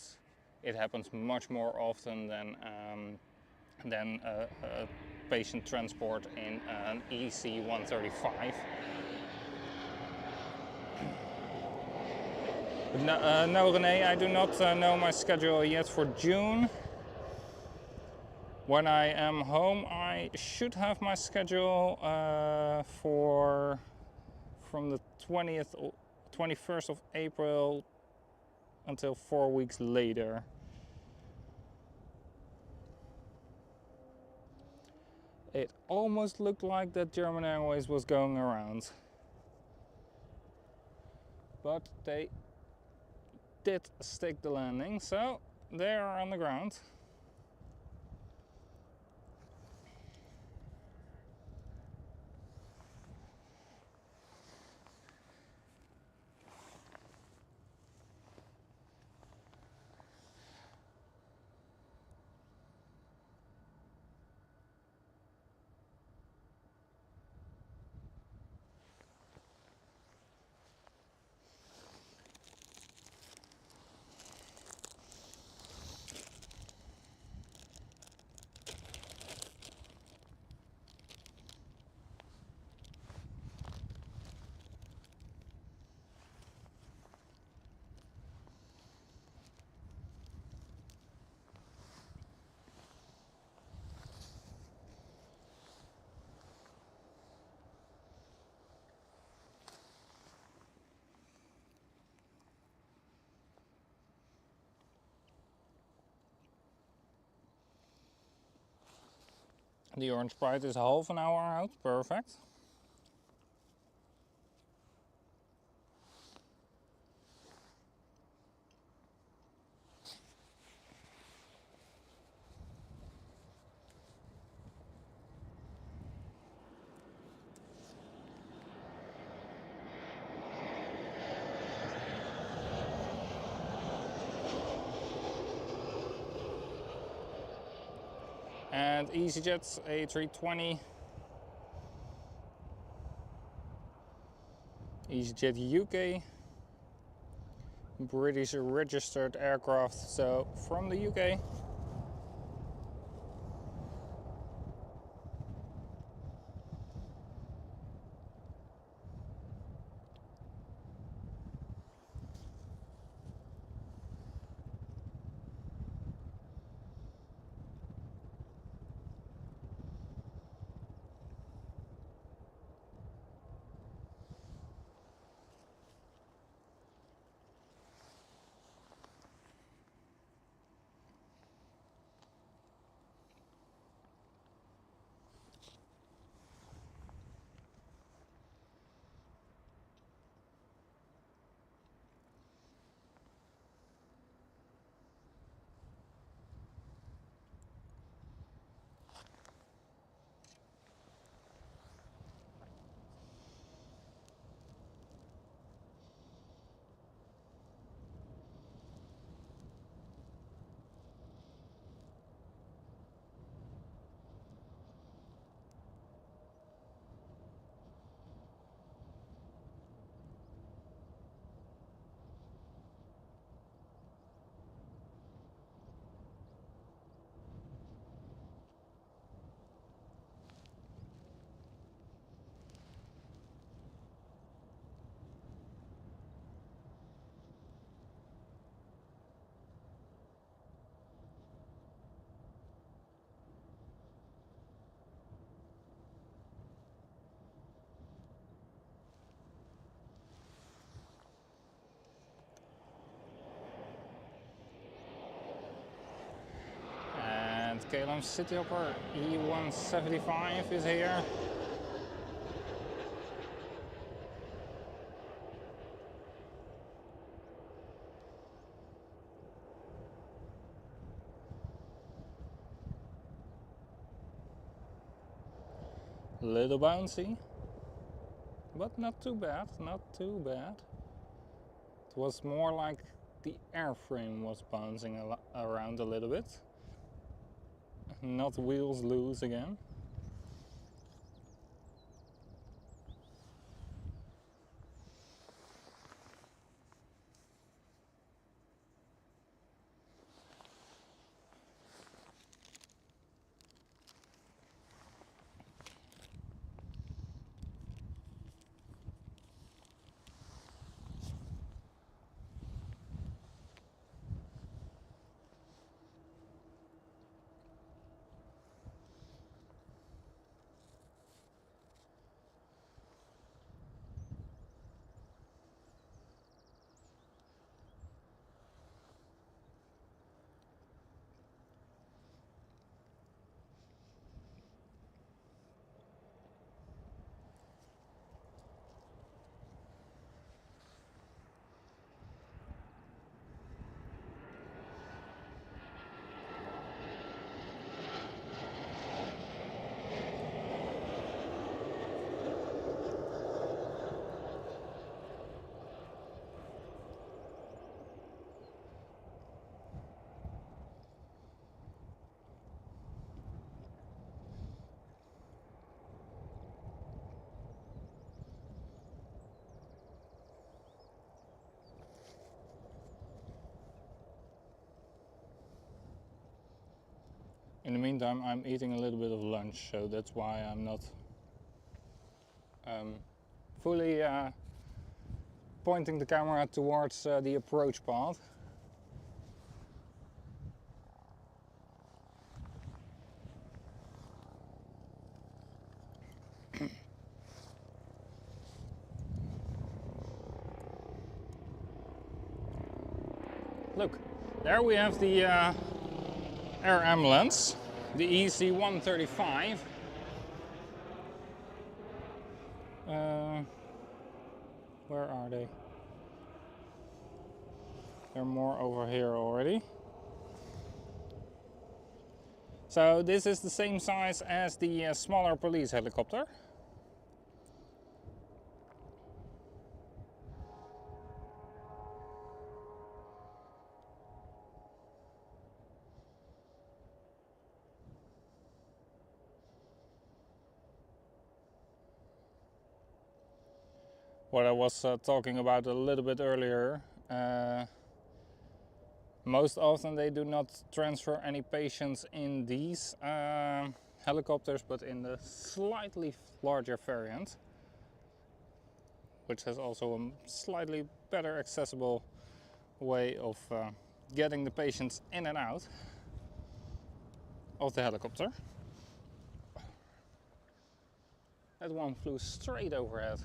it happens much more often than a patient transport in an EC135. No, René, I do not know my schedule yet for June. When I am home, I should have my schedule from the 21st of April until 4 weeks later. It almost looked like that German Airways was going around, but they did stick the landing, so they are on the ground. The orange bright is half an hour out, perfect. And EasyJet's A320, EasyJet UK, British registered aircraft, so from the UK. And KLM Cityhopper E175 is here. Little bouncy, but not too bad, not too bad. It was more like the airframe was bouncing around a little bit, not wheels loose again. In the meantime, I'm eating a little bit of lunch, so that's why I'm not fully pointing the camera towards the approach path. Look, there we have the air ambulance, the EC-135. Where are they? They're more over here already. So this is the same size as the smaller police helicopter. What I was talking about a little bit earlier, most often they do not transfer any patients in these helicopters, but in the slightly larger variant, which has also a slightly better accessible way of getting the patients in and out of the helicopter. That one flew straight overhead.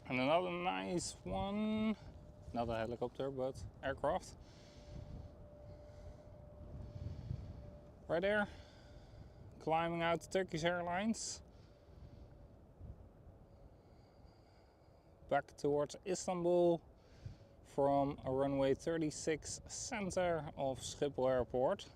And another nice one, not a helicopter but aircraft. Right there, climbing out to Turkish Airlines. Back towards Istanbul from a runway 36 center of Schiphol Airport.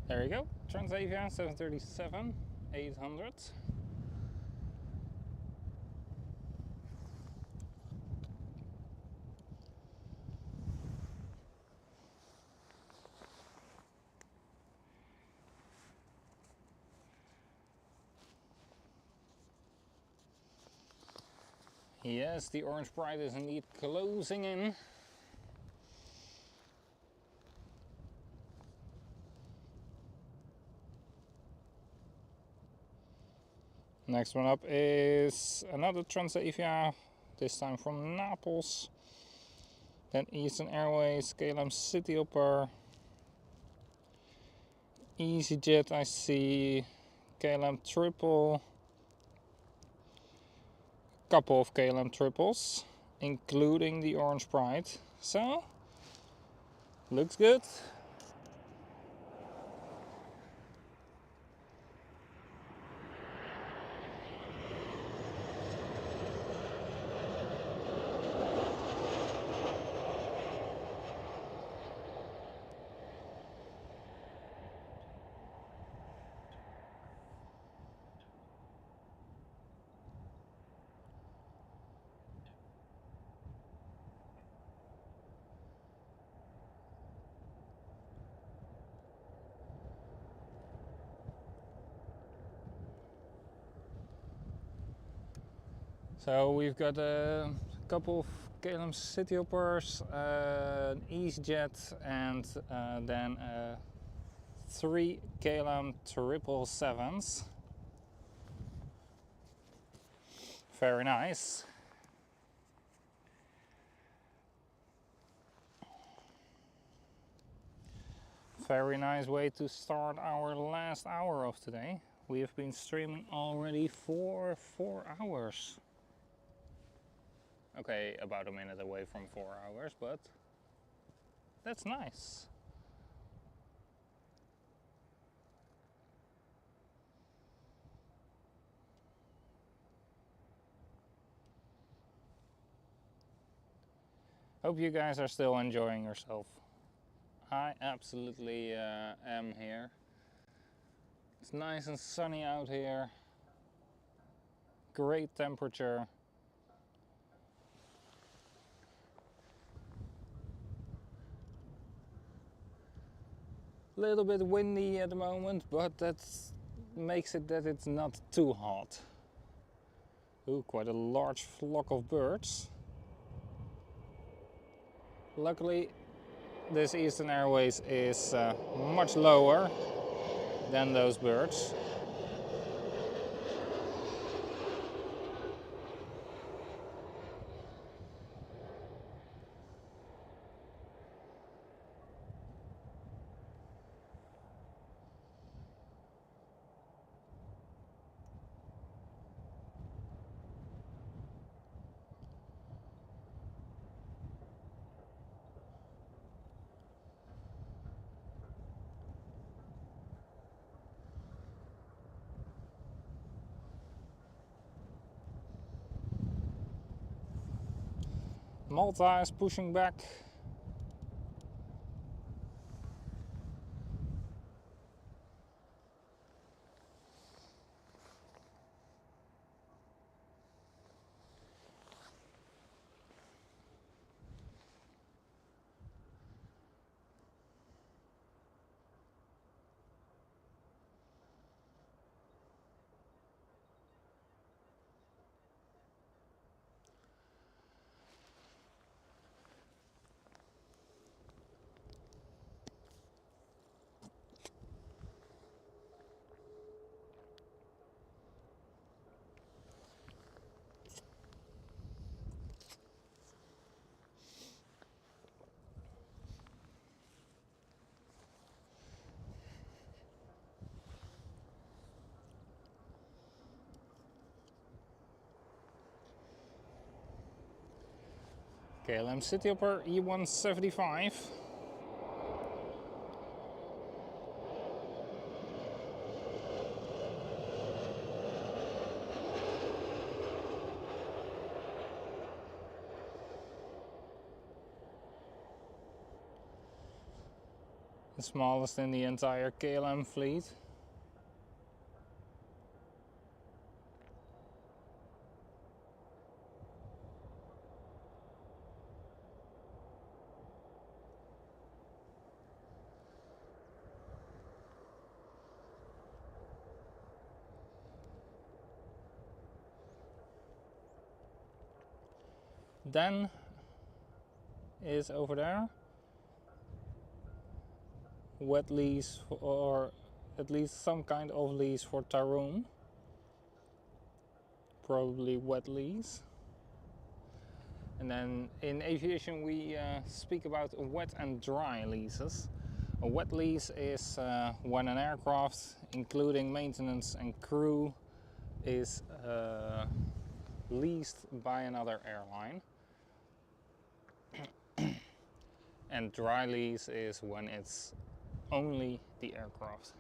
There you go, Transavia 737-800. Yes, the orange bright is indeed closing in. Next one up is another Transavia, this time from Naples. Then Eastern Airways, KLM Cityhopper, EasyJet I see, KLM Triple, couple of KLM Triples, including the Orange Pride. So, looks good. So we've got a couple of KLM Cityhoppers, an EasyJet, and then a 3 KLM 777s. Very nice. Very nice way to start our last hour of today. We have been streaming already for 4 hours. Okay, about a minute away from 4 hours, but that's nice. Hope you guys are still enjoying yourself. I absolutely am here. It's nice and sunny out here. Great temperature. Little bit windy at the moment, but that makes it that it's not too hot. Ooh, quite a large flock of birds. Luckily, this Eastern Airways is much lower than those birds. Malta is pushing back. KLM Cityhopper E175. The smallest in the entire KLM fleet. Dan is over there. Wet lease, or at least some kind of lease for Taroom. Probably wet lease. And then in aviation we speak about wet and dry leases. A wet lease is when an aircraft, including maintenance and crew, is leased by another airline. And dry lease is when it's only the aircraft.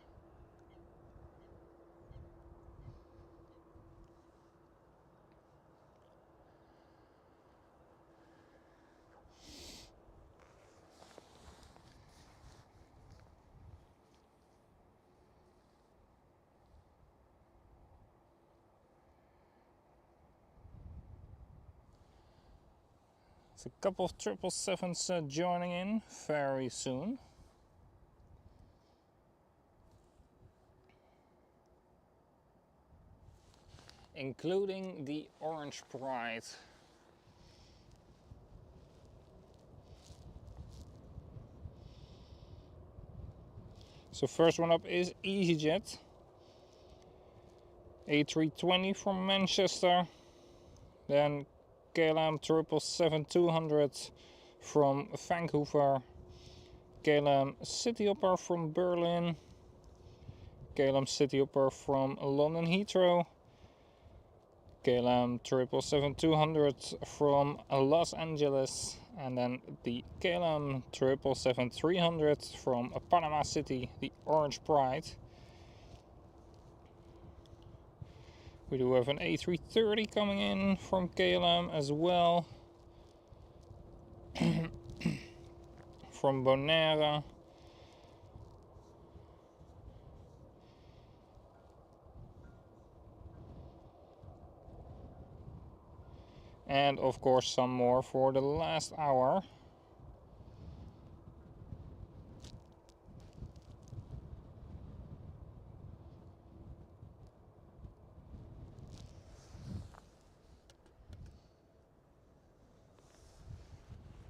There's a couple of 777s joining in very soon. Including the Orange Pride. So first one up is EasyJet. A320 from Manchester. Then KLM 777-200 from Vancouver. KLM Cityhopper from Berlin. KLM Cityhopper from London Heathrow. KLM 777-200 from Los Angeles. And then the KLM 777-300 from Panama City, the Orange Pride. We do have an A330 coming in from KLM as well. From Bonaire. And of course some more for the last hour.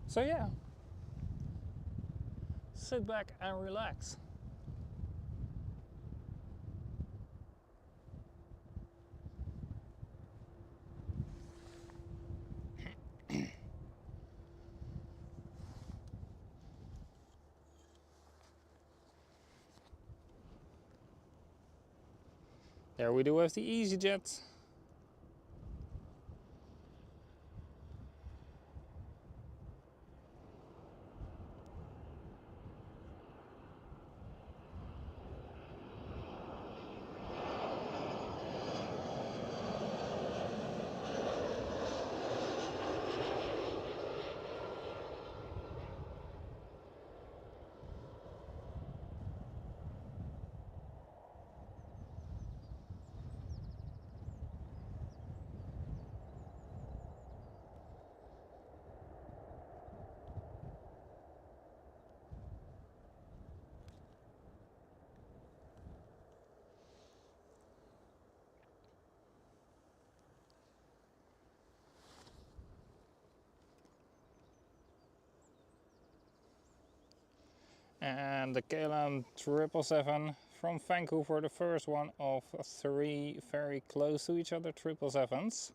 So yeah, sit back and relax. There we do have the EasyJet. And the KLM 777 from Vancouver, the first one of 3 very close to each other 777s.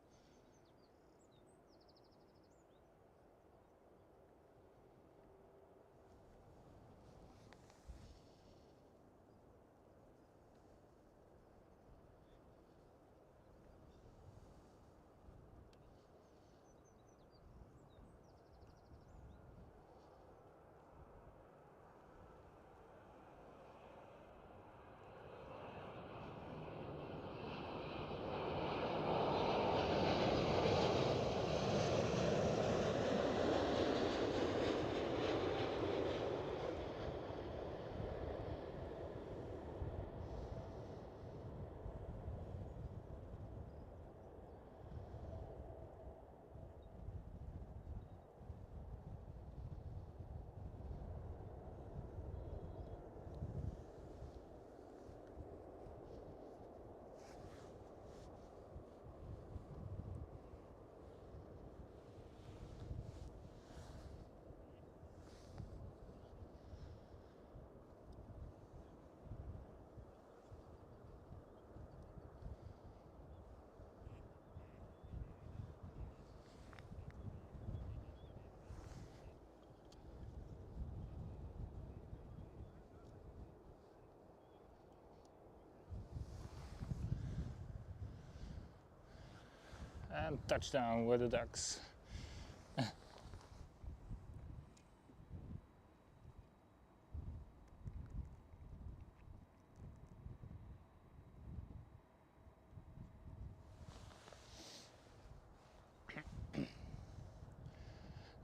And touchdown with the Ducks.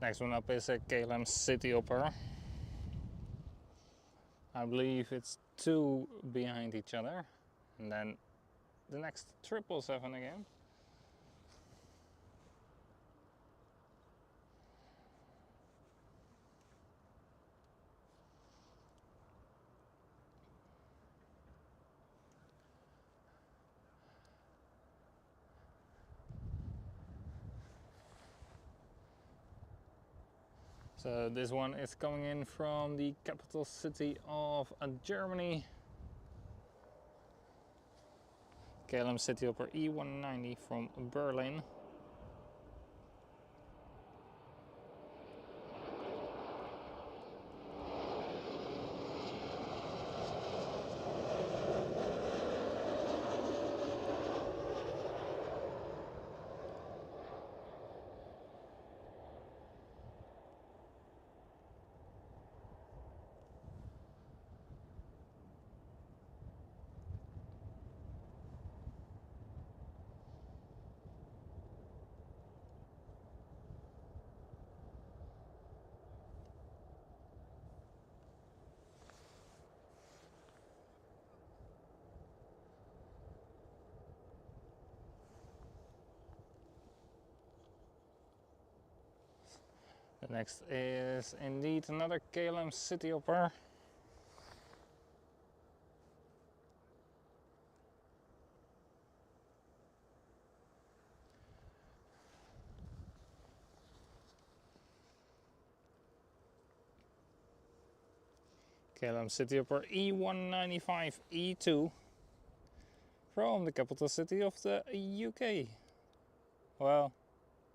Next one up is a KLM Cityhopper. I believe it's 2 behind each other. And then the next 777 again. So this one is coming in from the capital city of Germany. KLM City Hopper E190 from Berlin. The next is indeed another KLM City Hopper. KLM City Hopper E195 E2 from the capital city of the UK. Well,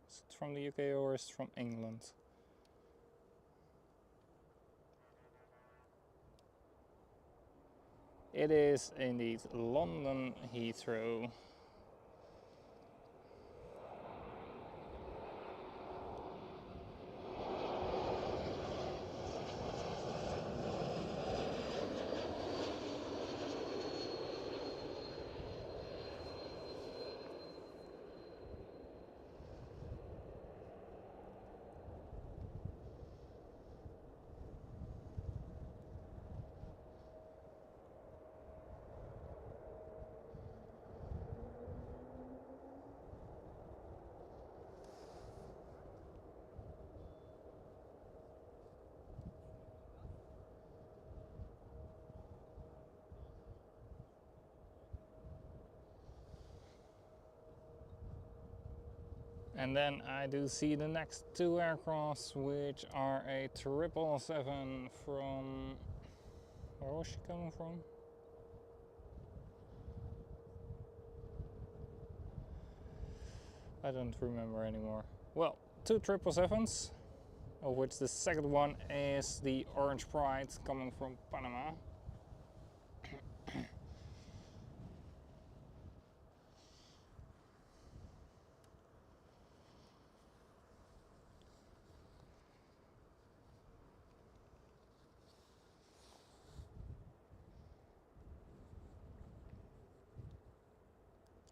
is it from the UK or is it from England? It is indeed London Heathrow. And then I do see the next two aircrafts, which are a 777 from, where was she coming from? I don't remember anymore. Well, two 777s, of which the second one is the Orange Pride coming from Panama.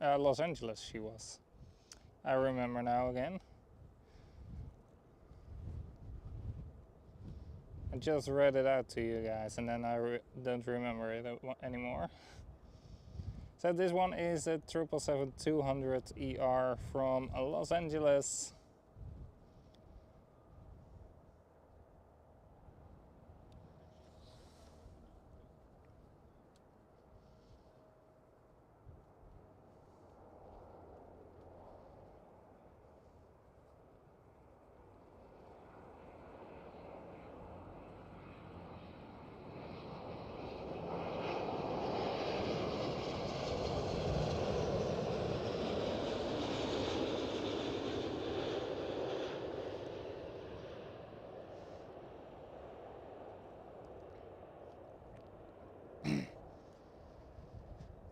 Los Angeles she was. I remember now again. I just read it out to you guys and then I don't remember it anymore. So this one is a 777-200 ER from Los Angeles.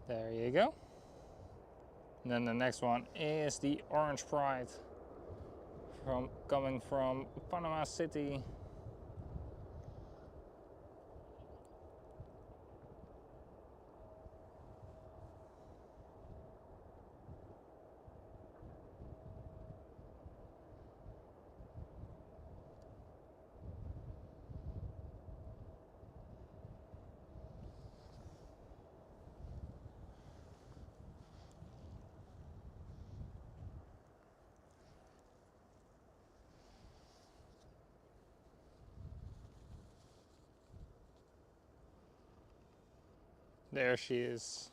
There you go. And then the next one is the Orange Pride coming from Panama City. There she is.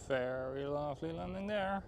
Very lovely landing there.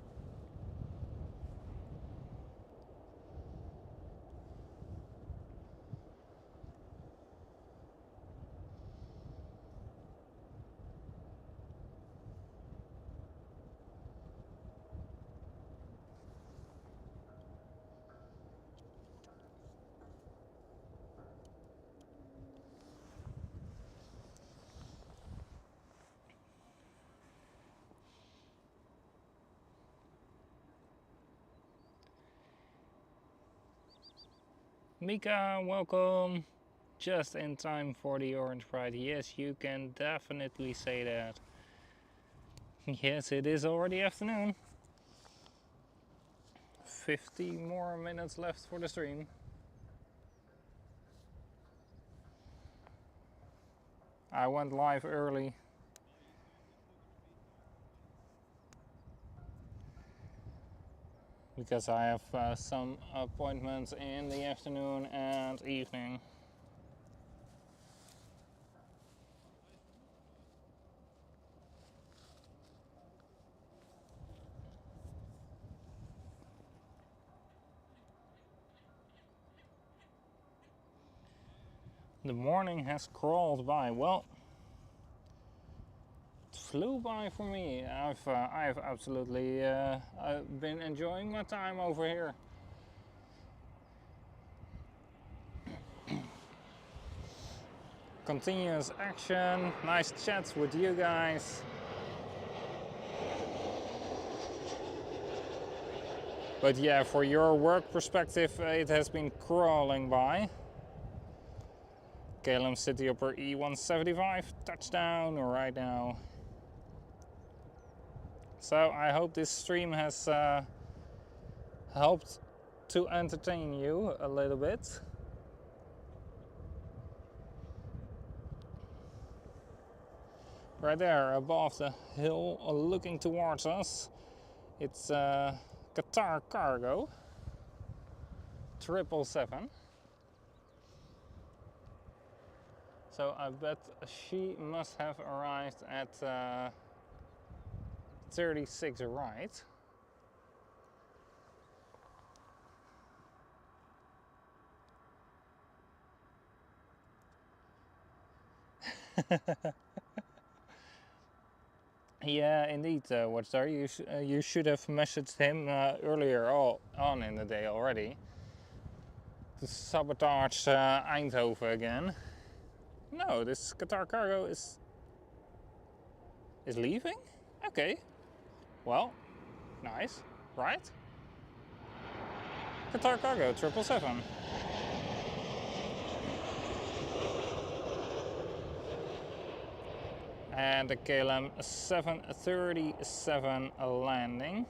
Mika, welcome. Just in time for the orange pride. Yes, you can definitely say that. Yes, it is already afternoon. 50 more minutes left for the stream. I went live early. Because I have some appointments in the afternoon and evening. The morning has crawled by. Well, it flew by for me. I've absolutely I've been enjoying my time over here. Continuous action, nice chats with you guys. But yeah, for your work perspective, it has been crawling by. KLM City Upper E175, touchdown right now. So I hope this stream has helped to entertain you a little bit. Right there above the hill looking towards us, it's Qatar Cargo 777. So I bet she must have arrived at 36 right. Yeah, indeed, Watchdog. You should have messaged him earlier on in the day already to sabotage Eindhoven again. No, this Qatar Cargo is leaving? Okay. Well, nice, right? Qatar Cargo 777. And the KLM 737 landing.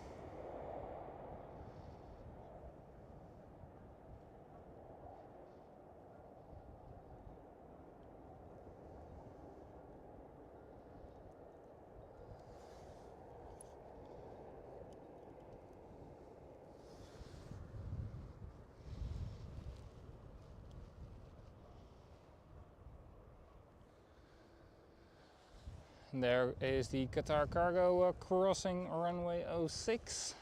There is the Qatar Cargo crossing runway 06.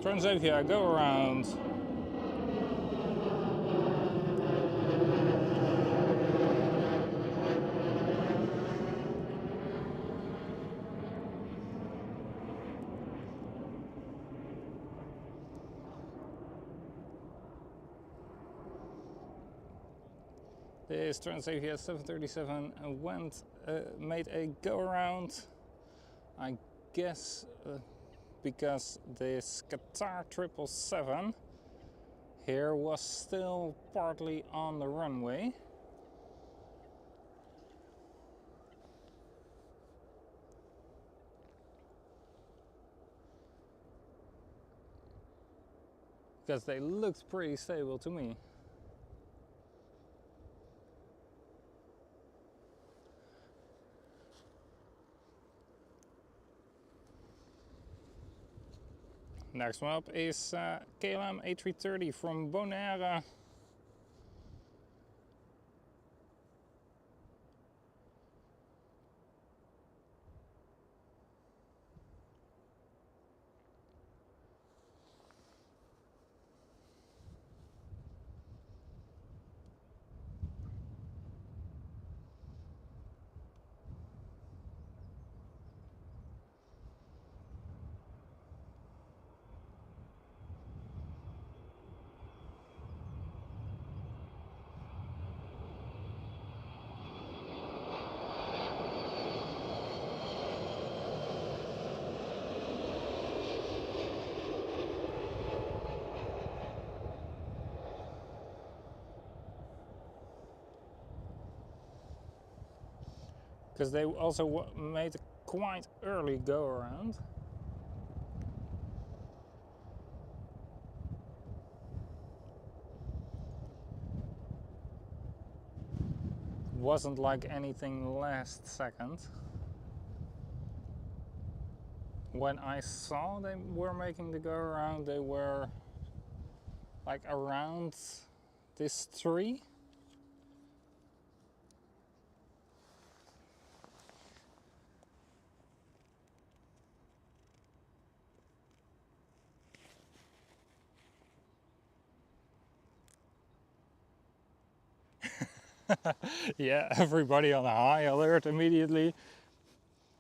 Transavia, go around. This Transavia 737 made a go around. I guess because this Qatar 777 here was still partly on the runway. Because they looked pretty stable to me. Next one up is KLM A330 from Bonaire. Because they also made a quite early go around. Wasn't like anything last second. When I saw they were making the go around, they were like around this tree. Yeah, everybody on a high alert immediately.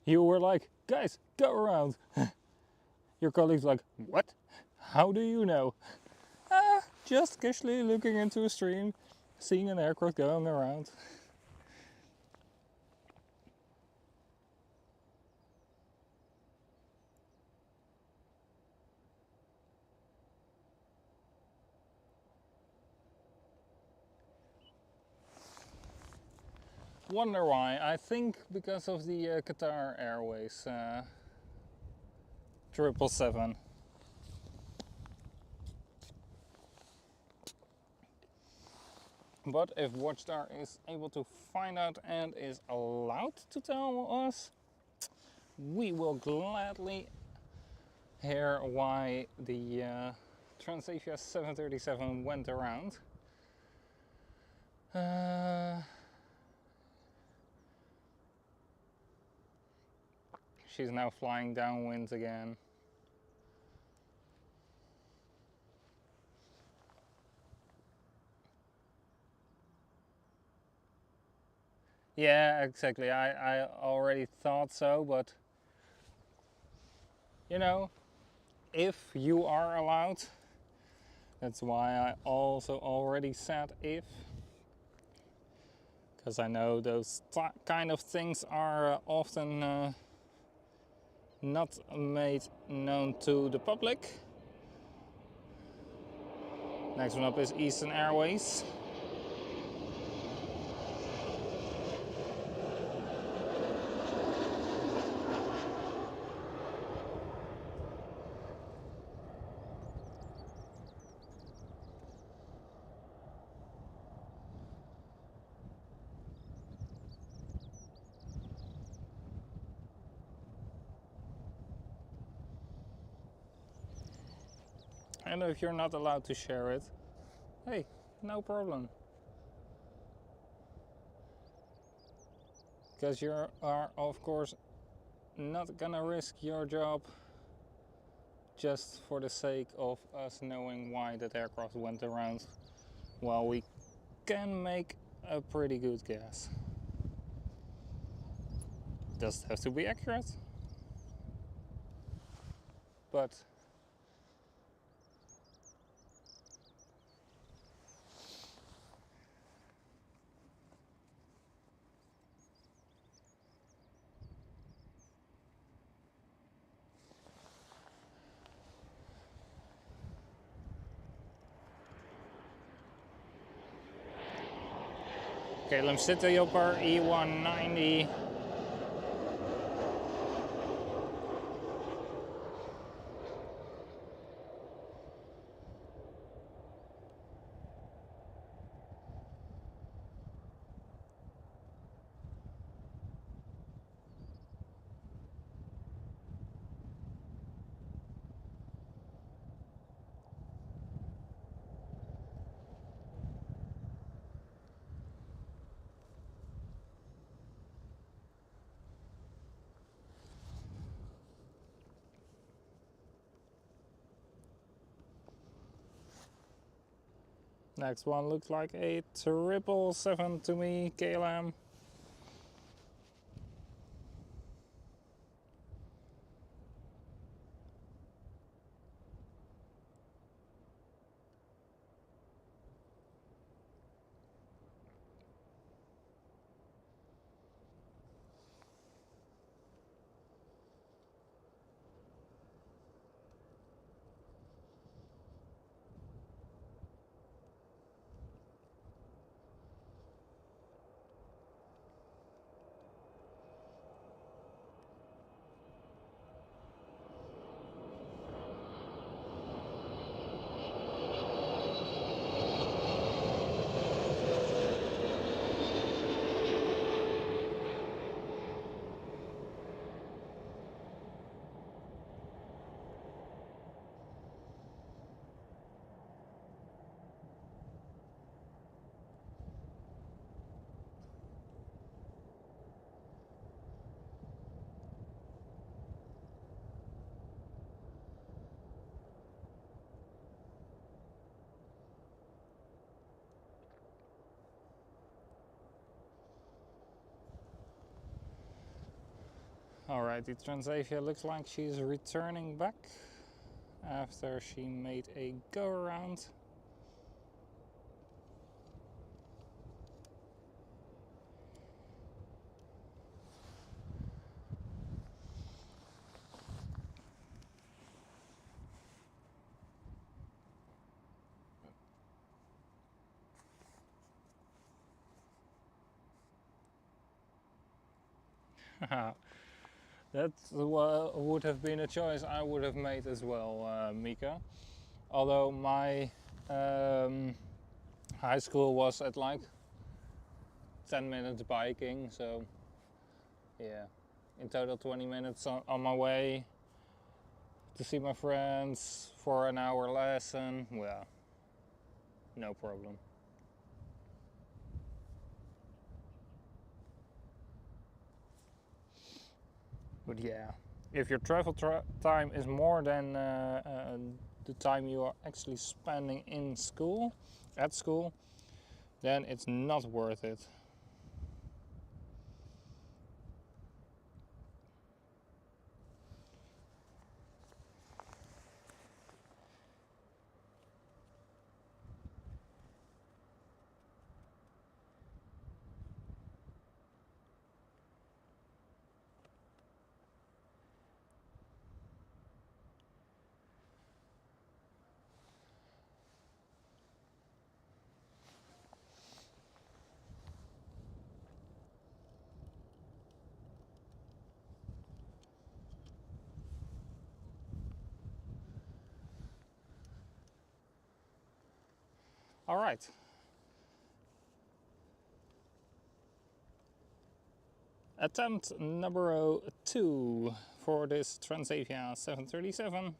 You were like, guys, go around. Your colleague's like, what? How do you know? Just casually looking into a stream, seeing an aircraft going around. Wonder why? I think because of the Qatar Airways 777. But if Watchstar is able to find out and is allowed to tell us, we will gladly hear why the Transavia 737 went around. She's now flying downwind again. Yeah, exactly. I already thought so, but you know, if you are allowed, that's why I also already said if, because I know those kind of things are often not made known to the public. Next one up is Eastern Airways. And if you're not allowed to share it, hey, no problem. Because you are, of course, not gonna risk your job just for the sake of us knowing why that aircraft went around. Well, we can make a pretty good guess. Does it have to be accurate? But KLM City Hopper E190. Next one looks like a 777 to me, KLM. Alright, the Transavia looks like she's returning back after she made a go around. That would have been a choice I would have made as well, Mika. Although my high school was at like 10 minutes biking, so yeah, in total 20 minutes on my way to see my friends for an hour lesson. Well, no problem. But yeah, if your travel time is more than the time you are actually spending in school, at school, then it's not worth it. All right. Attempt number 2 for this Transavia 737.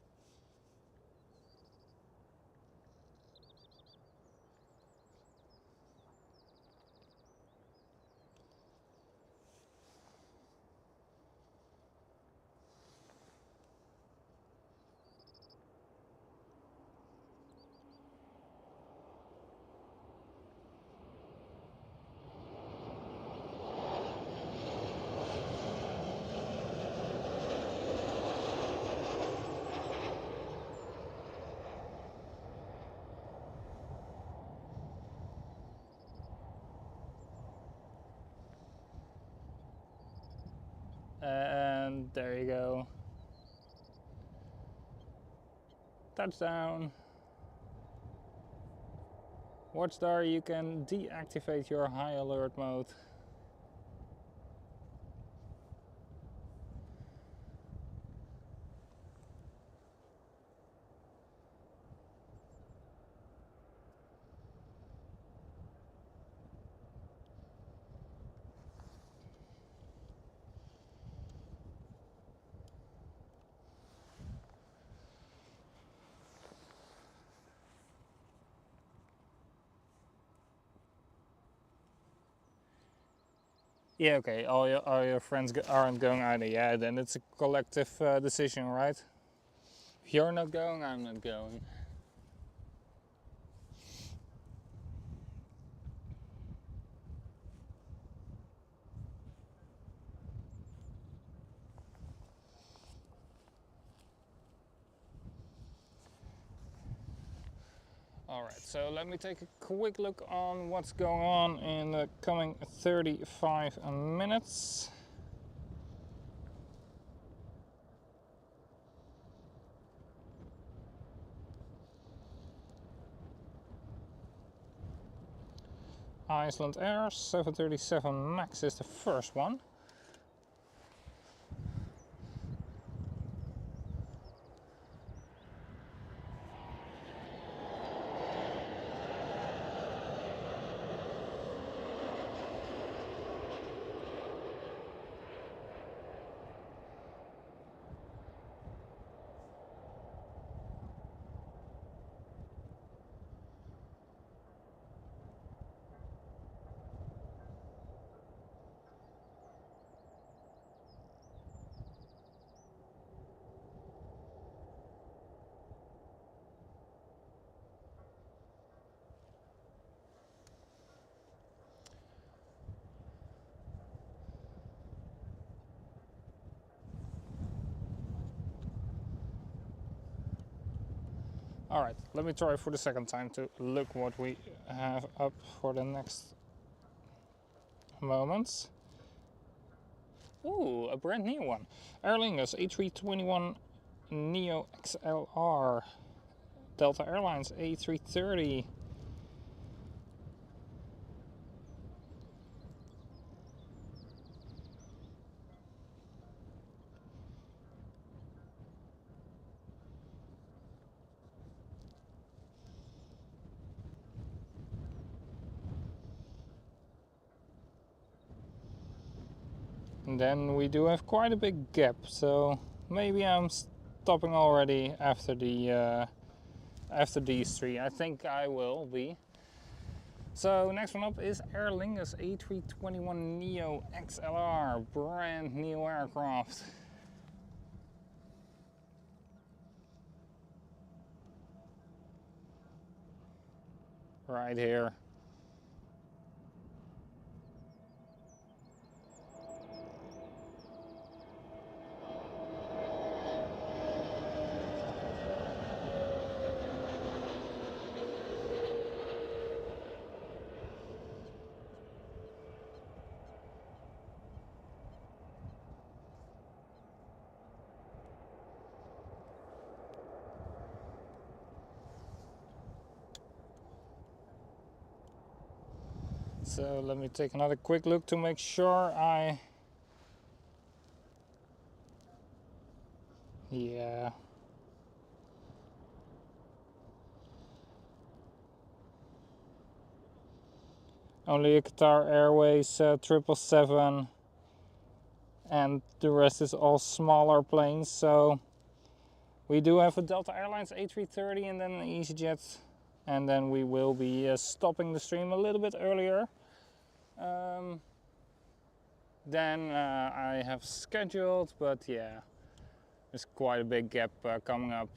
And there you go. Touchdown. Watchdar, you can deactivate your high alert mode. Yeah, okay, all your friends aren't going either. Yeah, then it's a collective decision, right? If you're not going, I'm not going. Alright, so let me take a quick look on what's going on in the coming 35 minutes. Iceland Air 737 MAX is the first one. Alright, let me try for the second time to look what we have up for the next moments. Ooh, a brand new one. Airlingus A321 Neo XLR. Delta Airlines A330. And then we do have quite a big gap, so maybe I'm stopping already after after these three. I think I will be. So next one up is Airlingus A321 Neo XLR, brand new aircraft. Right here. So let me take another quick look to make sure yeah. Only a Qatar Airways 777 and the rest is all smaller planes. So we do have a Delta Airlines A330 and then an EasyJet, and then we will be stopping the stream a little bit earlier than I have scheduled, but yeah, there's quite a big gap coming up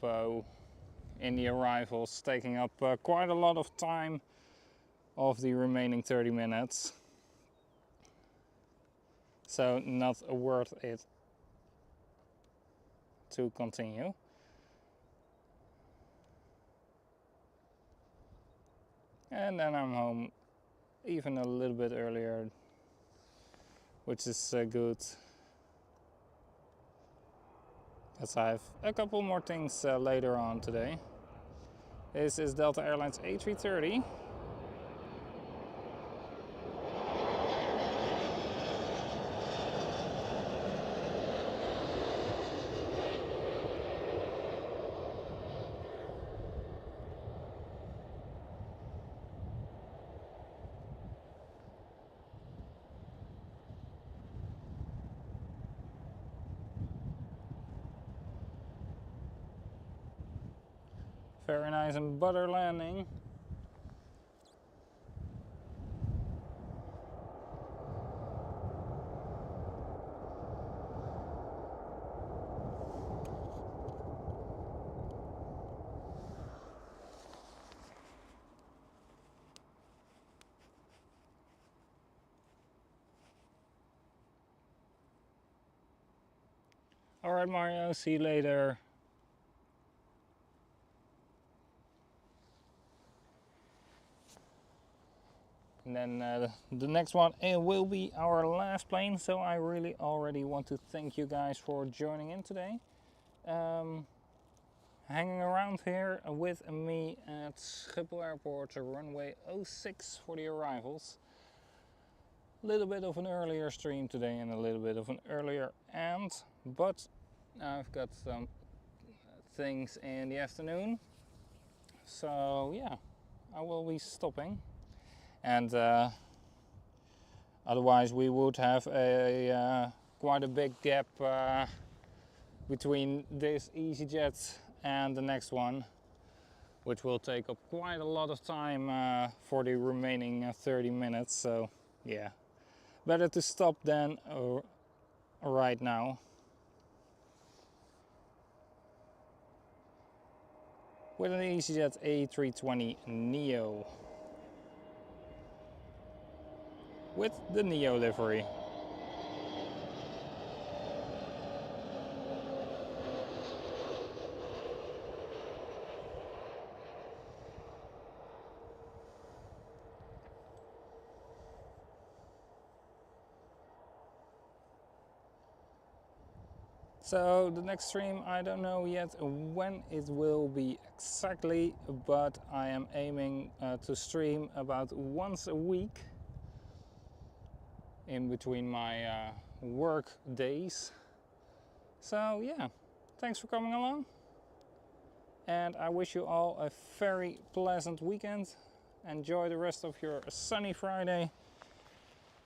in the arrivals, taking up quite a lot of time of the remaining 30 minutes. So not worth it to continue. And then I'm home even a little bit earlier, which is good, because I have a couple more things later on today. This is Delta Airlines A330. Very nice and butter landing. Alright Mario, see you later. And then the next one, it will be our last plane, so I really already want to thank you guys for joining in today. Hanging around here with me at Schiphol Airport, runway 06 for the arrivals. A little bit of an earlier stream today and a little bit of an earlier end, but I've got some things in the afternoon. So yeah, I will be stopping. And otherwise we would have a quite a big gap between this EasyJet and the next one, which will take up quite a lot of time for the remaining 30 minutes. So yeah, better to stop than right now. With an EasyJet A320neo. With the Neo livery. So the next stream, I don't know yet when it will be exactly, but I am aiming to stream about once a week in between my work days. So yeah, thanks for coming along, and I wish you all a very pleasant weekend. Enjoy the rest of your sunny Friday,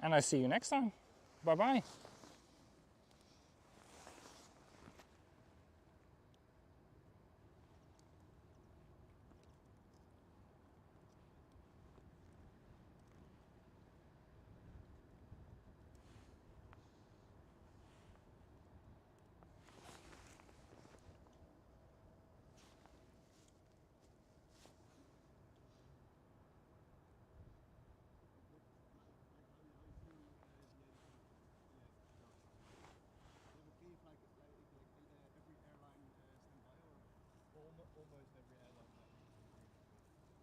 and I see you next time. Bye bye.